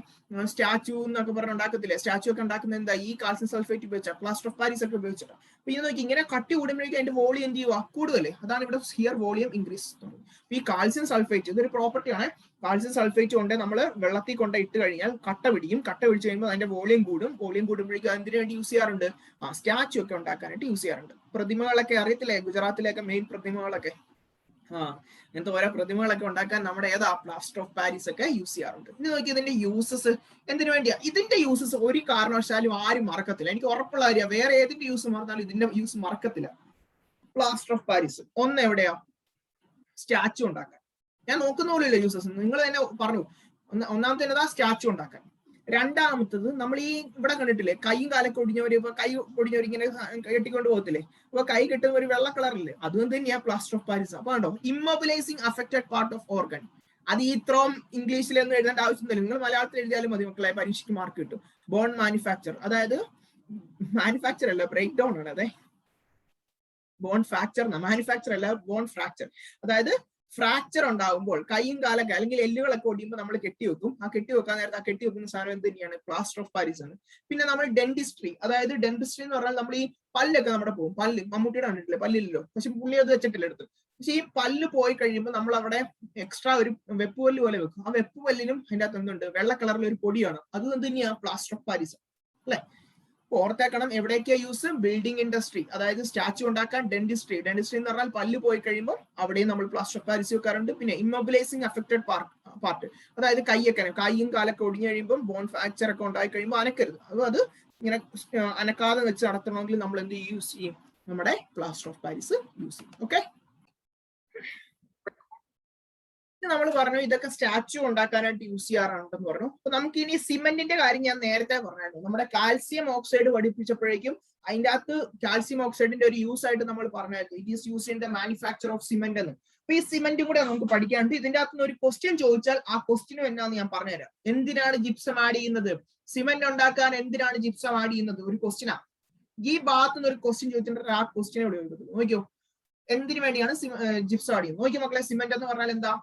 സ്റ്റാച്ചു എന്നൊക്കെ പറഞ്ഞ് ഉണ്ടാക്കത്തില്ലേ? സ്റ്റാച്ചു ഒക്കെ ഉണ്ടാക്കുന്നത് എന്താ? ഈ കാൽസ്യം സൾഫേറ്റ് ഉപയോഗിച്ചാൽ, പ്ലാസ്റ്റർ ഓഫ് പാരീസ് ഒക്കെ ഉപയോഗിച്ചിട്ടാണ്. അപ്പൊ ഇത് നോക്കി, ഇങ്ങനെ കട്ടി കൂടുമ്പോഴേക്കും അതിന്റെ വോളിയം എന്ത് ചെയ്യുക? കൂടുതലേ. അതാണ് ഇവിടെ ഹിയർ വോളിയം ഇൻക്രീസ്. ഈ കാൽസ്യം സൾഫേറ്റ് ഇതൊരു പ്രോപ്പർട്ടിയാണ്. കാൽസ്യം സൾഫേറ്റ് കൊണ്ട് നമ്മൾ വെള്ളത്തിൽ കൊണ്ട് ഇട്ട് കഴിഞ്ഞാൽ കട്ട പിടിക്കും. കട്ട പിടിച്ചു കഴിയുമ്പോൾ അതിന്റെ വോളിയം കൂടും. വോളിയം കൂടുമ്പോഴേക്കും അതിന് വേണ്ടി യൂസ് ചെയ്യാറുണ്ട്. സ്റ്റാച്ചു ഒക്കെ ഉണ്ടാക്കാനായിട്ട് യൂസ് ചെയ്യാറുണ്ട്. പ്രതിമകളൊക്കെ അറിയത്തില്ലേ? ഗുജറാത്തിലൊക്കെ മെയിൻ പ്രതിമകളൊക്കെ, അങ്ങനത്തെ ഓരോ പ്രതിമകളൊക്കെ ഉണ്ടാക്കാൻ നമ്മുടെ ഏതാ പ്ലാസ്റ്റർ ഓഫ് പാരീസ് ഒക്കെ യൂസ് ചെയ്യാറുണ്ട്. ഇനി നോക്കി ഇതിന്റെ യൂസസ് എന്തിനു വേണ്ടിയാ? ഇതിന്റെ യൂസസ് ഒരു കാരണവശാലും ആരും മറക്കത്തില്ല. എനിക്ക് ഉറപ്പുള്ള കാര്യമാണ്. വേറെ ഏതിന്റെ യൂസ് മറന്നാലും ഇതിന്റെ യൂസ് മറക്കത്തില്ല. പ്ലാസ്റ്റർ ഓഫ് പാരീസ് ഒന്ന് എവിടെയാ? സ്റ്റാച്ചു ഉണ്ടാക്കാൻ. ഞാൻ നോക്കുന്ന പോലെയല്ല യൂസസ്, നിങ്ങൾ തന്നെ പറഞ്ഞു. ഒന്നാമത്തെ എന്നതാ? സ്റ്റാച്ചു ഉണ്ടാക്കാൻ. രണ്ടാമത്തത്, നമ്മൾ ഈ ഇവിടെ കണ്ടിട്ടില്ലേ, കൈയും കാലൊക്കെ ഒടിഞ്ഞവര്, ഇപ്പൊ കൈ ഒടിഞ്ഞവർ ഇങ്ങനെ കെട്ടിക്കൊണ്ട് പോകത്തില്ലേ? അപ്പൊ കൈ കെട്ടുന്ന ഒരു വെള്ള കളറില്ലേ, അതും തന്നെയാ പ്ലാസ്റ്റർ ഓഫ് പാരീസ്. അപ്പൊ കണ്ടോ, ഇമ്മൊബിലൈസിങ് അഫക്റ്റഡ് പാർട്ട് ഓഫ് ഓർഗൻ. അത് ഇത്രയും ഇംഗ്ലീഷിലൊന്നും എഴുതേണ്ട ആവശ്യമൊന്നുമില്ല. നിങ്ങൾ മലയാളത്തിൽ എഴുതിയാലും മതി മക്കളെ, പരീക്ഷയ്ക്ക് മാർക്ക് കിട്ടും. ബോൺ മാനുഫാക്ചർ, അതായത് മാനുഫാക്ചർ അല്ല, ബ്രേക്ക് ഡൗൺ ആണ്. അതെ, ബോൺ ഫ്രാക്ചർ, മാനുഫാക്ചർ അല്ല, ബോൺ ഫ്രാക്ചർ. അതായത് ഫ്രാക്ചർ ഉണ്ടാകുമ്പോൾ കൈയും കാലൊക്കെ അല്ലെങ്കിൽ എല്ലുകളൊക്കെ ഒടിയുമ്പോൾ നമ്മൾ കെട്ടിവെക്കും. ആ കെട്ടിവെക്കാൻ നേരത്തെ ആ കെട്ടിവെക്കുന്ന സാധനം എന്ത് തന്നെയാണ്? പ്ലാസ്റ്റർ ഓഫ് പാരീസ് ആണ്. പിന്നെ നമ്മൾ ഡെന്റിസ്ട്രി, അതായത് ഡെന്റിസ്ട്രി എന്ന് പറഞ്ഞാൽ നമ്മൾ ഈ പല്ലൊക്കെ നമ്മുടെ പോകും. പല്ല് മമ്മൂട്ടിയുടെ കണ്ടിട്ടില്ലേ? പല്ലില്ലല്ലോ, പക്ഷെ പുള്ളി അത് വെച്ചിട്ടില്ല എടുത്ത്. പക്ഷെ ഈ പല്ല് പോയി കഴിയുമ്പോൾ നമ്മൾ അവിടെ എക്സ്ട്രാ ഒരു വെപ്പുപല്ല് പോലെ വെക്കും. ആ വെപ്പുപല്ലിനും അതിൻ്റെ അകത്ത് എന്തുണ്ട്? വെള്ള കളറിൽ ഒരു പൊടിയാണ്. അത് എന്ത് തന്നെയാ? പ്ലാസ്റ്റർ ഓഫ് പാരീസ് അല്ലെ? ഓർത്തേക്കണം എവിടേക്കാ യൂസ്? ബിൽഡിംഗ് ഇൻഡസ്ട്രി, അതായത് സ്റ്റാച്ചു ഉണ്ടാക്കാൻ. ഡെന്റിസ്ട്രി എന്ന് പറഞ്ഞാൽ പല്ല് പോയി കഴിയുമ്പോൾ അവിടെയും നമ്മൾ പ്ലാസ്റ്റർ ഓഫ് പാരീസ് വെക്കാറുണ്ട്. പിന്നെ ഇമ്മൊബിലൈസിങ് അഫക്റ്റഡ് പാർട്ട്, അതായത് കൈയും കാലൊക്കെ ഒടിഞ്ഞു കഴിയുമ്പോൾ ബോൺ ഫ്രാക്ചർ ഒക്കെ ഉണ്ടായി കഴിയുമ്പോൾ അനക്കരുത്. അത് ഇങ്ങനെ അനക്കാതെ വെച്ച് നടത്തണമെങ്കിൽ നമ്മൾ എന്ത് യൂസ് ചെയ്യും? നമ്മുടെ പ്ലാസ്റ്റർ ഓഫ് പാരീസ് യൂസ് ചെയ്യും. ഓക്കെ, നമ്മൾ പറഞ്ഞു ഇതൊക്കെ സ്റ്റാച്ചു ഉണ്ടാക്കാനായിട്ട് യൂസ് ചെയ്യാറുണ്ടെന്ന് പറഞ്ഞു. അപ്പൊ നമുക്ക് ഇനി സിമെന്റിന്റെ കാര്യം ഞാൻ നേരത്തെ പറഞ്ഞായിരുന്നു. നമ്മുടെ കാൽസ്യം ഓക്സൈഡ് പഠിപ്പിച്ചപ്പോഴേക്കും അതിന്റെ അകത്ത് കാൽസ്യം ഓക്സൈഡിന്റെ ഒരു യൂസ് ആയിട്ട് നമ്മൾ പറഞ്ഞായിരുന്നു. It is use in the manufacture of cement എന്ന്. അപ്പൊ ഈ സിമെന്റും കൂടെ നമുക്ക് പഠിക്കാനുണ്ട്. ഇതിന്റെ അകത്ത് ഒരു ക്വസ്റ്റ്യൻ ചോദിച്ചാൽ ആ ക്വസ്റ്റ്യനും എന്നാന്ന് ഞാൻ പറഞ്ഞുതരാം. എന്തിനാണ് ജിപ്സം ആഡ് ചെയ്യുന്നത്? സിമെന്റ് ഉണ്ടാക്കാൻ എന്തിനാണ് ജിപ്സം ആഡ് ചെയ്യുന്നത്? ഒരു ക്വസ്റ്റ്യനാ. ഈ ഭാഗത്ത് നിന്ന് ഒരു ക്വസ്റ്റ്യൻ ചോദിച്ചിട്ടുണ്ടെങ്കിൽ ആ ക്വസ്റ്റ്യനെ ഇവിടെ എഴുതുന്നത്. നോക്കിയോ, എന്തിനു വേണ്ടിയാണ് ജിപ്സം ആഡ് ചെയ്യുന്നത്? നോക്കിയോ മക്കളെ, സിമെന്റ് എന്ന് പറഞ്ഞാൽ എന്താ?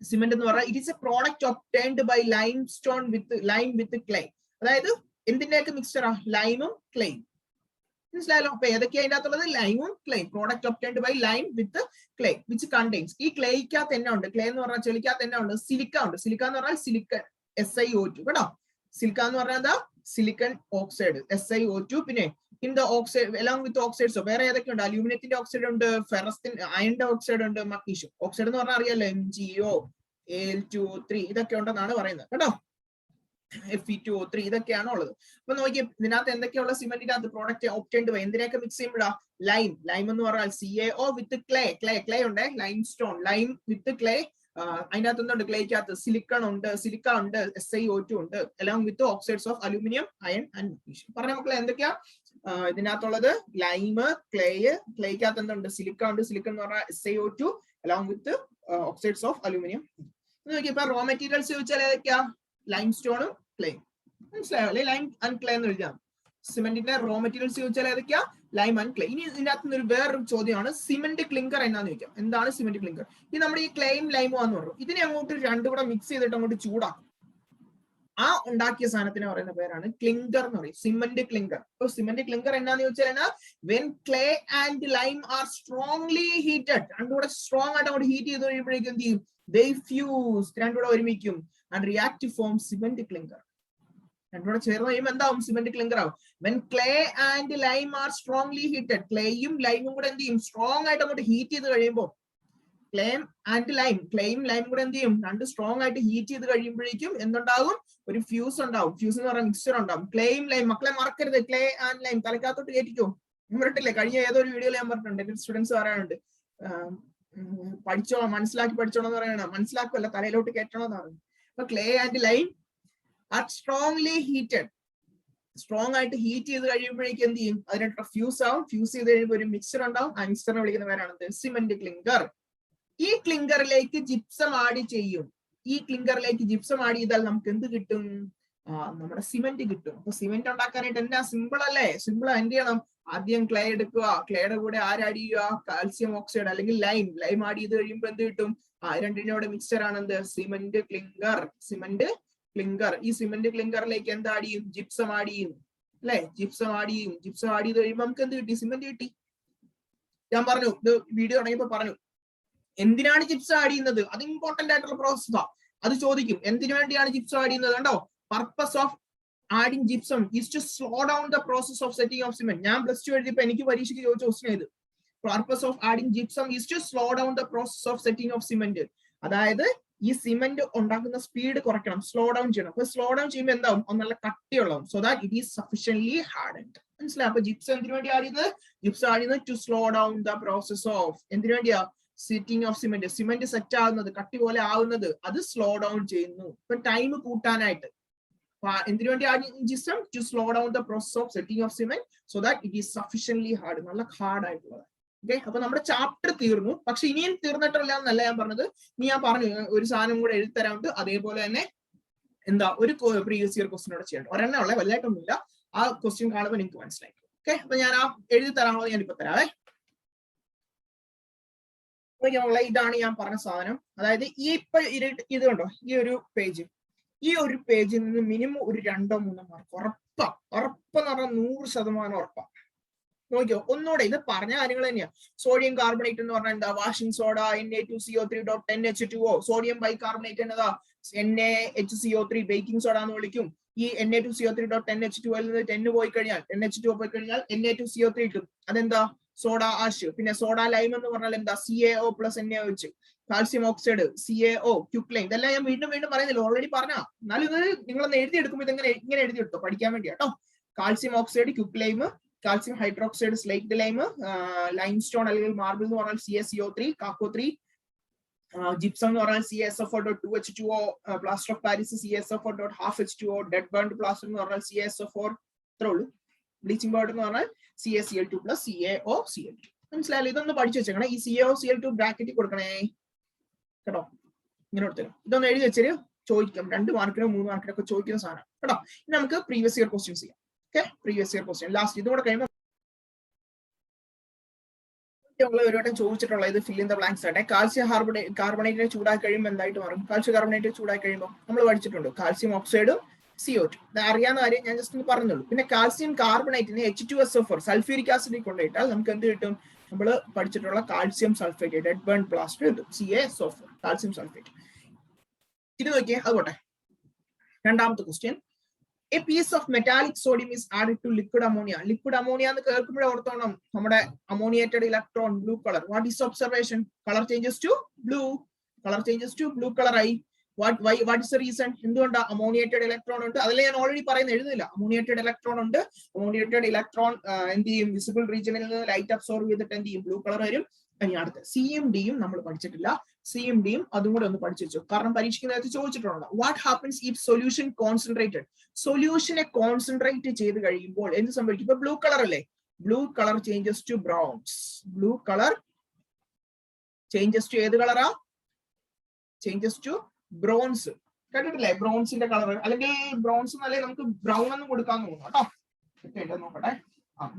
സിമെന്റ് എന്ന് പറഞ്ഞാൽ it is a product obtained by limestone lime with clay. അതായത് എന്തിന്റെയൊക്കെ മിക്സ്ചറാ? ലൈമും ക്ലേയും. മനസ്സിലായല്ലോ? അപ്പൊ ഏതൊക്കെയാ അതിന്റെ അകത്തുള്ളത്? ലൈമും ക്ലേയും. Product obtained by lime with clay which contains. ഈ ക്ലേക്കകത്ത് തന്നെ ഉണ്ട്, ക്ലേ എന്ന് പറഞ്ഞാൽ ചെളിക്കകത്ത് തന്നെ ഉണ്ട്, സിലിക്ക ഉണ്ട്. സിലിക്ക എന്ന് പറഞ്ഞാൽ സിലിക്കൺ, SiO2 കേട്ടോ. സിലിക്ക എന്ന് പറഞ്ഞാൽ എന്താ? Silicon oxide, SiO2. പിന്നെ in the oxide along with oxides വേറെ ഏതൊക്കെയുണ്ട്? അലൂമിനിയത്തിന്റെ ഓക്സൈഡ് ഉണ്ട്, ഫെറസിൻ അയണിന്റെ ഓക്സൈഡ് ഉണ്ട്, മഗ്നീഷ്യം ഓക്സൈഡ് എന്ന് പറഞ്ഞാൽ അറിയാലോ, MgO, Al2O3 ഇതൊക്കെ ഉണ്ടെന്നാണ് പറയുന്നത് കേട്ടോ. Fe2O3 ഇതൊക്കെയാണ് ഉള്ളത്. അപ്പൊ നോക്കിയേ ഇതിനകത്ത് എന്തൊക്കെയുള്ള സിമെന്റിനകത്ത് പ്രോഡക്റ്റ് ഒബ്റ്റൈൻഡ് ബൈ എന്തിനൊക്കെ മിക്സ് ചെയ്യുമ്പോഴാ? ലൈം എന്ന് പറഞ്ഞാൽ CaO വിത്ത് ക്ലേ ഉണ്ട്, ലൈംസ്റ്റോൺ ലൈം വിത്ത് ക്ലേ. അതിൻ്റെ അകത്ത് എന്തുണ്ട്? ക്ലേക്കകത്ത് സിലിക്ക ഉണ്ട്, SiO2 ഉണ്ട്, along with oxides of aluminium, iron and magnesium. പറഞ്ഞ മക്കളെ എന്തൊക്കെയാ ഇതിനകത്തുള്ളത്? ലൈമ്, ക്ലേക്കകത്ത് എന്തുണ്ട്? സിലിക്ക ഉണ്ട്, സിലിക്കൺ എന്ന് പറഞ്ഞാൽ SiO2 along with oxides of aluminium. നോക്കിയേ ഇപ്പൊ റോ മെറ്റീരിയൽസ് ചോദിച്ചാൽ ഏതൊക്കെയാ? ലൈംസ്റ്റോണും ക്ലേ. മനസ്സിലായോ? അല്ലെ ലൈം ആൻഡ് ക്ലേ എന്ന് എഴുതാം. സിമെന്റിന്റെ റോ മെറ്റീരിയൽസ് ചോദിച്ചാൽ ഏതൊക്കെയാ? Lime and clay. ഇനി ഇതിനകത്ത് നിന്ന് വേറൊരു ചോദ്യമാണ്, സിമെന്റ് ക്ലിങ്കർ എന്നാന്ന് ചോദിക്കാം. എന്താണ് സിമെന്റ് ക്ലിങ്കർ? ഈ നമ്മുടെ ഈ ക്ലേയും ലൈമും ആന്ന് പറഞ്ഞു. ഇതിനെ അങ്ങോട്ട് രണ്ടും കൂടെ മിക്സ് ചെയ്തിട്ട് അങ്ങോട്ട് ചൂടാക്കും. ആ ഉണ്ടാക്കിയ സാധനത്തിന് പറയുന്ന പേരാണ് ക്ലിങ്കർ എന്ന് പറയും, സിമെന്റ് ക്ലിങ്കർ. അപ്പൊ സിമെന്റ് ക്ലിങ്കർ എന്നാന്ന് ചോദിച്ചാൽ when clay and lime are strongly heated, രണ്ടും കൂടെ സ്ട്രോങ് ആയിട്ട് അങ്ങോട്ട് ഹീറ്റ് ചെയ്ത് കഴിയുമ്പോഴേക്കും എന്ത് ചെയ്യും? They fuse, രണ്ടും കൂടെ ഒരുമിക്കും and react to form cement clinker. രണ്ടുകൂടെ ചേർന്ന് കഴിയുമ്പോൾ എന്താവും? സിമെന്റ് ക്ലിങ്കർ ആവും. When clay and lime are strongly heated, ക്ലേയും ലൈമും കൂടെ എന്ത് ചെയ്യും? സ്ട്രോങ് ആയിട്ട് അങ്ങോട്ട് ഹീറ്റ് ചെയ്ത് കഴിയുമ്പോൾ, ക്ലേയും ലൈമും കൂടെ എന്ത് ചെയ്യും? രണ്ട് സ്ട്രോങ് ആയിട്ട് ഹീറ്റ് ചെയ്ത് കഴിയുമ്പോഴേക്കും എന്തുണ്ടാകും? ഒരു ഫ്യൂസ് ഉണ്ടാവും. ഫ്യൂസ് എന്ന് പറയുന്ന മിക്സ്ചർ ഉണ്ടാവും. ക്ലേയും ലൈം, മക്കളെ മറക്കരുത്, ക്ലേ ആൻഡ് ലൈം തലക്കകത്തോട്ട് കയറ്റിക്കോ. പറഞ്ഞിട്ടില്ലേ, കഴിഞ്ഞ ഏതൊരു വീഡിയോയിൽ ഞാൻ പറഞ്ഞിട്ടുണ്ട്, എന്റെ സ്റ്റുഡൻസ് പറയാനുണ്ട്, പഠിച്ചോളാം, മനസ്സിലാക്കി പഠിച്ചോളാം എന്ന് പറയണം. മനസ്സിലാക്കുമല്ല, തലയിലോട്ട് കയറ്റണമെന്നാണ്. അപ്പൊ clay and lime are strongly heated, strong ആയിട്ട് ഹീറ്റ് ചെയ്ത് കഴിയുമ്പോഴേക്കും എന്ത് ചെയ്യും? അതിനായിട്ട് ഫ്യൂസ് ആവും. ഫ്യൂസ് ചെയ്ത് കഴിയുമ്പോൾ ഒരു മിക്സർ ഉണ്ടാവും. ആ മിക്സറിനെ വിളിക്കുന്ന പേരാണ് സിമെന്റ് ക്ലിങ്കർ. ഈ ക്ലിങ്കറിലേക്ക് ജിപ്സം ആഡ് ചെയ്യും. ഈ ക്ലിങ്കറിലേക്ക് ജിപ്സം ആഡ് ചെയ്താൽ നമുക്ക് എന്ത് കിട്ടും? നമ്മുടെ സിമെന്റ് കിട്ടും. അപ്പൊ സിമെന്റ് ഉണ്ടാക്കാനായിട്ട് എന്താ? സിമ്പിൾ അല്ലേ? സിമ്പിൾ. എന്ത് ചെയ്യണം? ആദ്യം ക്ലേ എടുക്കുക. ക്ലേയുടെ കൂടെ ആര് ആഡ് ചെയ്യുക? കാൽസ്യം ഓക്സൈഡ് അല്ലെങ്കിൽ ലൈം ആഡ് ചെയ്ത് കഴിയുമ്പോൾ എന്ത് കിട്ടും? രണ്ടിനോട് മിക്സ്ചർ ആണ് എന്ത്? Cement clinker. ഈ സിമെന്റ് ക്ലിങ്കറിലേക്ക് എന്ത് ആഡ് ചെയ്യും? ജിപ്സം ആഡ് ചെയ്യും അല്ലെ? ജിപ്സം ആഡ് ചെയ്ത് കഴിയുമ്പോൾ നമുക്ക് എന്ത് കിട്ടി? സിമെന്റ് കിട്ടി. ഞാൻ പറഞ്ഞു, ഇത് വീഡിയോ തുടങ്ങിയപ്പോ പറഞ്ഞു, എന്തിനാണ് ജിപ്സം ആഡ് ചെയ്യുന്നത്? അത് ഇമ്പോർട്ടന്റ് ആയിട്ടുള്ള പ്രോസസ്സാ. അത് ചോദിക്കും, എന്തിനു വേണ്ടിയാണ് ജിപ്സം ആഡ് ചെയ്യുന്നത്? കണ്ടോ, purpose of adding gypsum is to slow down the process of setting of cement. ഞാൻ പ്ലസ് ടു എഴുതിയപ്പോ എനിക്ക് പരീക്ഷയ്ക്ക് ചോദിച്ച ക്വസ്റ്റ്യൻ ഇത്. Purpose of adding gypsum is to slow down the process of setting of cement. അതായത് ഈ cement ഉണ്ടാക്കുന്ന speed കുറയ്ക്കണം, സ്ലോ ഡൗൺ ചെയ്യണം. അപ്പൊ സ്ലോ ഡൗൺ ചെയ്യുമ്പോൾ എന്താവും? നല്ല കട്ടിയുള്ളതും, so that it is sufficiently hardened. മനസ്സിലായി? അപ്പൊ ജിപ്സം എന്തിനു വേണ്ടി ആഡ് ചെയ്യുന്നത്? ജിപ്സം ആഡ് ചെയ്യുന്നത് to slow down the process of, എന്തിനു വേണ്ടിയാ? Setting of cement. Cement set ആവുന്നത്, കട്ടി പോലെ ആവുന്നത്, അത് സ്ലോ ഡൗൺ ചെയ്യുന്നു. ഇപ്പൊ ടൈം കൂട്ടാനായിട്ട്. എന്തിനു വേണ്ടി gypsum? To slow down the process of setting of cement so that it is sufficiently hard, നല്ല ഹാർഡ് ആയിട്ടുള്ളത്. ഓക്കെ, അപ്പൊ നമ്മുടെ ചാപ്റ്റർ തീർന്നു. പക്ഷെ ഇനിയും തീർന്നിട്ടില്ല എന്നല്ല ഞാൻ പറഞ്ഞത്. ഇനി ഞാൻ പറഞ്ഞു ഒരു സാധനം കൂടെ എഴുതി തരാറുണ്ട്. അതേപോലെ തന്നെ എന്താ, ഒരു പ്രീവിയസ് ഇയർ ക്വസ്റ്റ്യൻ കൂടെ ചെയ്യണം. ഒരെണ്ണം ഉള്ള, വലുതായിട്ടൊന്നുമില്ല. ആ ക്വസ്റ്റ്യൻ കാണുമ്പോൾ നിങ്ങൾക്ക് മനസ്സിലായി. ഓക്കെ, അപ്പൊ ഞാൻ ആ എഴുതി തരാനുള്ളത് ഞാനിപ്പോ തരാവേ. ഇതാണ് ഞാൻ പറഞ്ഞ സാധനം. അതായത് ഈ ഇപ്പൊ ഇത് കണ്ടോ, ഈ ഒരു പേജിൽ നിന്ന് മിനിമം ഒരു 2-3 മാർക്ക് ഉറപ്പെന്ന് പറഞ്ഞാൽ 100% ഉറപ്പാ. നോക്കിയോ, ഒന്നുകൂടെ ഇത് പറഞ്ഞ കാര്യങ്ങൾ തന്നെയാ. സോഡിയം കാർബണേറ്റ് എന്ന് പറഞ്ഞാൽ എന്താ? Washing soda, Na2CO3.10H2O. Sodium bicarbonate എന്നതാ? NaHCO3. ബേക്കിംഗ് സോഡ എന്ന് വിളിക്കും. ഈ Na2CO3.10H2O ൽ നിന്ന് 10 പോയി കഴിഞ്ഞാൽ, NH2O പോയി കഴിഞ്ഞാൽ Na2CO3 കിട്ടും. അതെന്താ? Soda ash. പിന്നെ സോഡ ലൈം എന്ന് പറഞ്ഞാൽ എന്താ? CaO + NaOH. Calcium oxide, CaO, ക്യുക്ലൈൻ. ഇതെല്ലാം ഞാൻ വീണ്ടും പറയുന്നില്ല, ഓൾറെഡി പറഞ്ഞ. എന്നാലും ഇത് നിങ്ങളൊന്ന് എഴുതിയെടുക്കുമ്പോൾ ഇങ്ങനെ എഴുതിയെടുത്തോ, പഠിക്കാൻ വേണ്ടി കേട്ടോ. Calcium oxide, quicklime, calcium hydroxide, slaked lime, limestone അല്ലെങ്കിൽ മാർബിൾ എന്ന് പറഞ്ഞാൽ CaCO3, കാക്കോ3, ജിപ്സം എന്ന് പറഞ്ഞാൽ CaSO4.2H2O, plaster of Paris CaSO4.5H2O, dead burned plaster എന്ന് പറഞ്ഞാൽ CaSO4, ഇത്രേ ഉള്ളൂ. ബ്ലീച്ചിങ് പൗഡർ എന്ന് പറഞ്ഞാൽ CaCl2 + CaOCl2. മനസ്സിലായാലും ഇതൊന്ന് പഠിച്ചു വെച്ചേക്കണേ. ഈ CaOCl2 ബ്രാക്കറ്റിൽ കൊടുക്കണേ കേട്ടോ. ഇങ്ങനെ കൊടുത്തരും. ഇതൊന്ന് എഴുതി വെച്ചൊരു ചോദിക്കാം, 2 മാർക്കിനോ 3 മാർക്കിനോ ഒക്കെ ചോദിക്കുന്ന സാധനം കേട്ടോ. ഇനി നമുക്ക് പ്രീവിയസ് ഇയർ ക്വസ്റ്റ്യൻസ് ചെയ്യാം. Okay, previous year question last ഇതുകൂടെ കഴിയുമ്പോൾ ഒരു വട്ടം ചോദിച്ചിട്ടുള്ള ഇത് ഫിൽ ഇൻ ദ ബ്ലാങ്ക്സ് ആട്ടെ. കാൽസ്യം കാർബണേറ്റിനെ ചൂടാക്കി കഴിയുമ്പോൾ എന്തായിട്ട് മാറും? കാൽസ്യം കാർബണേറ്റ് ചൂടാക്കി കഴിയുമ്പോൾ നമ്മൾ പഠിച്ചിട്ടുണ്ട് കാൽസ്യം ഓക്സൈഡും CO2. ഇത് അറിയാവുന്ന കാര്യം ഞാൻ ജസ്റ്റ് ഒന്ന് പറഞ്ഞുള്ളൂ. പിന്നെ കാൽസ്യം കാർബണേറ്റിനെ H2SO4 സൾഫ്യൂരിക് ആസിഡിൽ കൊണ്ടുപോയിട്ടാൽ നമുക്ക് എന്ത് കിട്ടും? നമ്മൾ പഠിച്ചിട്ടുള്ള calcium sulphate, dead burn plaster കിട്ടും, CaSO4, കാൽസ്യം സൾഫേറ്റ്. ഇത് നോക്കിയേ, അതുകൊട്ടെ. രണ്ടാമത്തെ question, a piece of metallic sodium is added to liquid ammonia. Liquid ammonia എന്ന് കേൾക്കുമ്പോഴേ ഓർത്തോണം, നമ്മുടെ ammoniated electron blue colour. What is observation? Colour changes to blue colour ആയി. What is the reason? എന്തുകൊണ്ടാ? അമോണിയേറ്റഡ് ഇലക്ട്രോൺ ഉണ്ട്. അതിൽ ഞാൻ already പറയുന്നത് എഴുതുന്നില്ല. അമോണിയേറ്റഡ് ഇലക്ട്രോൺ ഉണ്ട്. അമോണിയേറ്റഡ് ഇലക്ട്രോൺ എന്ത് ചെയ്യും? വിസിബിൾ റീജിയനിൽ നിന്ന് ലൈറ്റ് അബ്സോർവ് ചെയ്തിട്ട് എന്ത് ചെയ്യും? ബ്ലൂ കളർ വരും. ഇനി അടുത്ത് സിയും ഡിയും നമ്മൾ പഠിച്ചിട്ടില്ല. സിയും ഡിയും അതും കൂടെ ഒന്ന് പഠിച്ചു വെച്ചു, കാരണം പരീക്ഷയ്ക്ക് നേരത്തെ ചോദിച്ചിട്ടുണ്ടോ. What happens if solution concentrated? സൊല്യൂഷനെ കോൺസെൻട്രേറ്റ് ചെയ്ത് കഴിയുമ്പോൾ എന്ത് സംഭവിക്കും? ഇപ്പൊ ബ്ലൂ കളർ അല്ലേ? Blue colour changes to bronze. Blue colour changes to ഏത് കളറാ? Changes to bronze. കേട്ടിട്ടില്ലേ ബ്രോൺസിന്റെ കളർ? അല്ലെങ്കിൽ ബ്രോൺസ് എന്നല്ലേ, നമുക്ക് ബ്രൗൺ എന്ന് കൊടുക്കാന്ന് തോന്നുന്നു കേട്ടോ. നോക്കട്ടെ,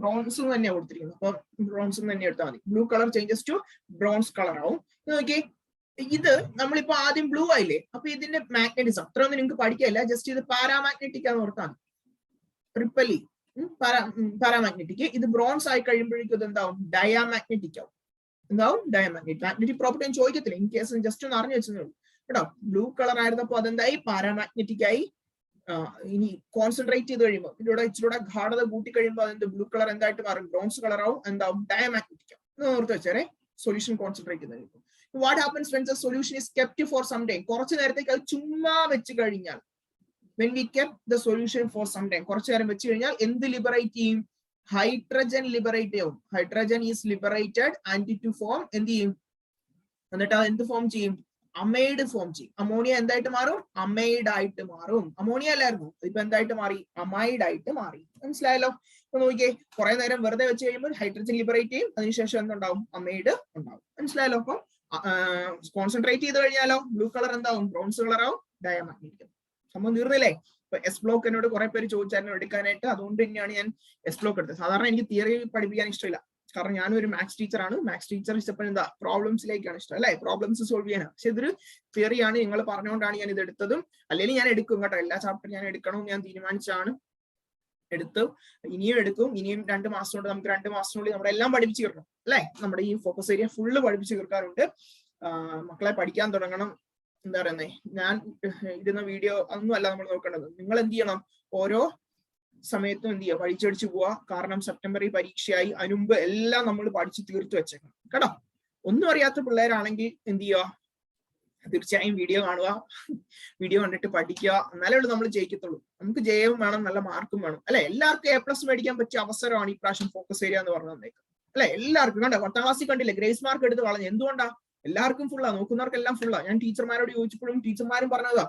ബ്രോൺസ് തന്നെയാണ് കൊടുത്തിരിക്കുന്നത്. അപ്പൊ ബ്രോൺസ് തന്നെ എടുത്താൽ മതി. Blue colour changes to bronze colour ആവും. നോക്കി, ഇത് നമ്മളിപ്പോ ആദ്യം ബ്ലൂ ആയില്ലേ, അപ്പൊ ഇതിന്റെ മാഗ്നറ്റിസം അത്രയൊന്നും നിങ്ങൾക്ക് പഠിക്കാനില്ല. ജസ്റ്റ് ഇത് പാരാമാഗ്നറ്റിക് ആണെന്ന് ഓർത്താൽ മതി. ട്രിപ്പലി പാരാമാഗ്നറ്റിക്. ഇത് ബ്രോൺസ് ആയി കഴിയുമ്പോഴേക്കും ഇത് എന്താവും? ഡയാമാഗ്നറ്റിക് ആവും. എന്താവും? ഡയാമാഗ്നറ്റിക്. മാഗ്നറ്റിക് പ്രോപ്പർട്ടി ഞാൻ ചോദിക്കത്തില്ല, ഇൻ കേസ് ജസ്റ്റ് ഒന്ന് അറിഞ്ഞു വെച്ചതേ ഉള്ളൂ കേട്ടോ. ബ്ലൂ കളർ ആയിരുന്നപ്പോ അതെന്തായി? പാരാമാഗ്നറ്റിക് ആയി. ഇനി കോൺസെൻട്രേറ്റ് ചെയ്ത് കഴിയുമ്പോൾ ഇതിലൂടെ ഇച്ചിലൂടെ ഗാഠത കൂട്ടി കഴിയുമ്പോൾ അതിന്റെ ബ്ലൂ കളർ എന്തായിട്ട് മാറും? ബ്രോൺസ് കളർ ആവും. എന്താവും? ഡയമഗ്നറ്റിക് ആവും. ഓർത്ത് വെച്ചേ സൊല്യൂഷൻ കോൺസെൻട്രേറ്റ് ചെയ്ത്. What happens when the solution is kept for some time? കുറച്ചു നേരത്തേക്ക് അത് ചുമ്മാ വെച്ച് കഴിഞ്ഞാൽ, when we kept the solution for some time, കുറച്ചു നേരം വെച്ച് കഴിഞ്ഞാൽ എന്ത് ലിബറേറ്റ് ചെയ്യും? ഹൈഡ്രജൻ ലിബറേറ്റ് ചെയ്യും. Hydrogen is liberated and to form എന്ത് ചെയ്യും? എന്നിട്ട് അത് എന്ത് ഫോം ചെയ്യും? അമൈഡ് ഫോം ചെയ്യും. അമോണിയ എന്തായിട്ട് മാറും? അമൈഡ് ആയിട്ട് മാറും. അമോണിയ അല്ലായിരുന്നു, ഇപ്പൊ എന്തായിട്ട് മാറി? അമൈഡ് ആയിട്ട് മാറി. മനസ്സിലായല്ലോ? അപ്പൊ നോക്കിയേ, കുറെ നേരം വെറുതെ വെച്ച് കഴിയുമ്പോൾ ഹൈഡ്രജൻ ലിബറേറ്റ് ചെയ്യും, അതിനുശേഷം എന്തുണ്ടാവും? അമൈഡ് ഉണ്ടാവും. മനസ്സിലായല്ലോ? അപ്പൊ കോൺസെൻട്രേറ്റ് ചെയ്ത് കഴിഞ്ഞാലോ ബ്ലൂ കളർ എന്താവും? ബ്രോൺസ് കളർ ആവും, ഡയമഗ്നറ്റിക്. സംഭവം തീർന്നില്ലേ? ഇപ്പൊ എസ് ബ്ലോക്ക് എന്നോട് കുറെ പേര് ചോദിച്ചായിരുന്നു എടുക്കാനായിട്ട്, അതുകൊണ്ട് തന്നെയാണ് ഞാൻ എസ് ബ്ലോക്ക് എടുത്തത്. സാധാരണ എനിക്ക് തിയറി പഠിപ്പിക്കാൻ ഇഷ്ടമില്ല, കാരണം ഞാനൊരു മാത്സ് ടീച്ചറാണ്. മാത്സ് ടീച്ചർ ഇഷ്ടപ്പെടുന്ന എന്താ? പ്രോബ്ലംസിലേക്കാണ് ഇഷ്ടം, അല്ലെ? പ്രോബ്ലംസ് സോൾവ് ചെയ്യാനാണ്. പക്ഷെ ഇതൊരു തിയറിയാണ്, നിങ്ങൾ പറഞ്ഞുകൊണ്ടാണ് ഞാൻ ഇത് എടുത്തതും. അല്ലെങ്കിൽ ഞാൻ എടുക്കും കേട്ടോ, എല്ലാ ചാപ്റ്ററും ഞാൻ എടുക്കണം ഞാൻ തീരുമാനിച്ചാണ് എടുത്തു. ഇനിയും എടുക്കും. ഇനിയും 2 മാസം കൊണ്ട് നമുക്ക് 2 മാസത്തിനുള്ളിൽ നമ്മുടെ എല്ലാം പഠിപ്പിച്ചു തീർക്കണം, അല്ലെ? നമ്മുടെ ഈ ഫോക്കസ് ഏരിയ ഫുള്ള് പഠിപ്പിച്ചു തീർക്കാറുണ്ട്. മക്കളെ പഠിക്കാൻ തുടങ്ങണം. എന്താ പറയുന്നേ, ഞാൻ ഇടുന്ന വീഡിയോ അതൊന്നും അല്ല നമ്മൾ നോക്കേണ്ടത്. നിങ്ങൾ എന്ത് ചെയ്യണം? ഓരോ സമയത്തും എന്ത് ചെയ്യുക? പഠിച്ചടിച്ചു പോവാ. കാരണം സെപ്റ്റംബറിൽ പരീക്ഷയായി, അതിനുമുമ്പ് എല്ലാം നമ്മൾ പഠിച്ചു തീർത്തു വെച്ചേക്കണം കേട്ടോ. ഒന്നും അറിയാത്ത പിള്ളേരാണെങ്കിൽ എന്ത് ചെയ്യുക? തീർച്ചയായും വീഡിയോ കാണുക, വീഡിയോ കണ്ടിട്ട് പഠിക്കുക. എന്നാലേ ഉള്ളൂ നമ്മൾ ജയിക്കത്തുള്ളൂ. നമുക്ക് ജയവും വേണം, നല്ല മാർക്കും വേണം, അല്ലെ? എല്ലാവർക്കും A+ മേടിക്കാൻ പറ്റിയ അവസരമാണ് ഈ പ്രാവശ്യം ഫോക്കസ് ഏരിയ എന്ന് പറഞ്ഞു തന്നേക്കും, അല്ലെ? എല്ലാവർക്കും കണ്ടോ, 10ാം ക്ലാസ്സിൽ കണ്ടില്ലേ ഗ്രേസ് മാർക്ക് എടുത്ത് കളഞ്ഞു. എന്തുകൊണ്ടാ? എല്ലാവർക്കും ഫുള്ളാ, നോക്കുന്നവർക്കെല്ലാം ഫുള്ളാ. ഞാൻ ടീച്ചർമാരോട് ചോദിച്ചപ്പോഴും ടീച്ചർമാരും പറഞ്ഞതാ,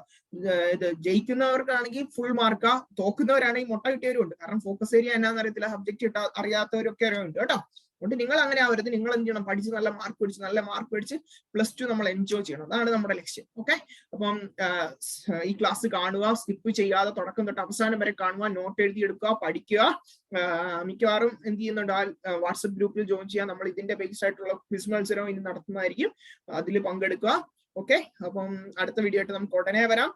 ഇത് ജയിക്കുന്നവർക്കാണെങ്കിൽ ഫുൾ മാർക്കാ, തോക്കുന്നവരാണെങ്കിൽ മുട്ട കിട്ടിയവരും ഉണ്ട്. കാരണം ഫോക്കസ് ഏരിയ എന്നാന്ന് അറിയത്തില്ല, സബ്ജക്ട് അറിയാത്തവരൊക്കെ ഉണ്ട് കേട്ടോ. അതുകൊണ്ട് നിങ്ങൾ അങ്ങനെ ആവരുത്. നിങ്ങൾ എന്ത് ചെയ്യണം? പഠിച്ച് നല്ല മാർക്ക് മേടിച്ച് +2 നമ്മൾ എൻജോയ് ചെയ്യണം. അതാണ് നമ്മുടെ ലക്ഷ്യം. ഓക്കെ, അപ്പം ഈ ക്ലാസ് കാണുക, സ്കിപ്പ് ചെയ്യാതെ തുടക്കം തൊട്ട് അവസാനം വരെ കാണുക, നോട്ട് എഴുതിയെടുക്കുക, പഠിക്കുക. മിക്കവാറും എന്ത് ചെയ്യുന്നുണ്ട്? വാട്സപ്പ് ഗ്രൂപ്പിൽ ജോയിൻ ചെയ്യാൻ. നമ്മൾ ഇതിന്റെ ബേസ് ആയിട്ടുള്ള ക്വിസ് മത്സരം ഇനി നടത്തുന്നതായിരിക്കും, അതിൽ പങ്കെടുക്കുക. ഓക്കെ, അപ്പം അടുത്ത വീഡിയോ ആയിട്ട് നമുക്ക് ഉടനെ വരാം.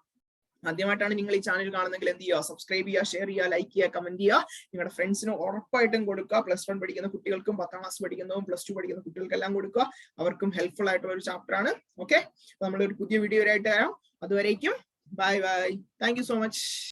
ആദ്യമായിട്ടാണ് നിങ്ങൾ ഈ ചാനൽ കാണുന്നെങ്കിൽ എന്ത് ചെയ്യുക? സബ്സ്ക്രൈബ് ചെയ്യുക, ഷെയർ ചെയ്യുക, ലൈക്ക് ചെയ്യുക, കമന്റ് ചെയ്യുക. നിങ്ങളുടെ ഫ്രണ്ട്സിന് ഉറപ്പായിട്ടും കൊടുക്കുക. +1 പഠിക്കുന്ന കുട്ടികൾക്കും 10ാം ക്ലാസ് പഠിക്കുന്നതും +2 പഠിക്കുന്ന കുട്ടികൾക്കെല്ലാം കൊടുക്കുക. അവർക്കും ഹെൽപ്ഫുൾ ആയിട്ടുള്ള ഒരു ചാപ്റ്റർ ആണ്. ഓക്കെ, നമ്മളൊരു പുതിയ വീഡിയോ ആയിട്ട് വരാം. അതുവരേക്കും bye bye. Thank you so much.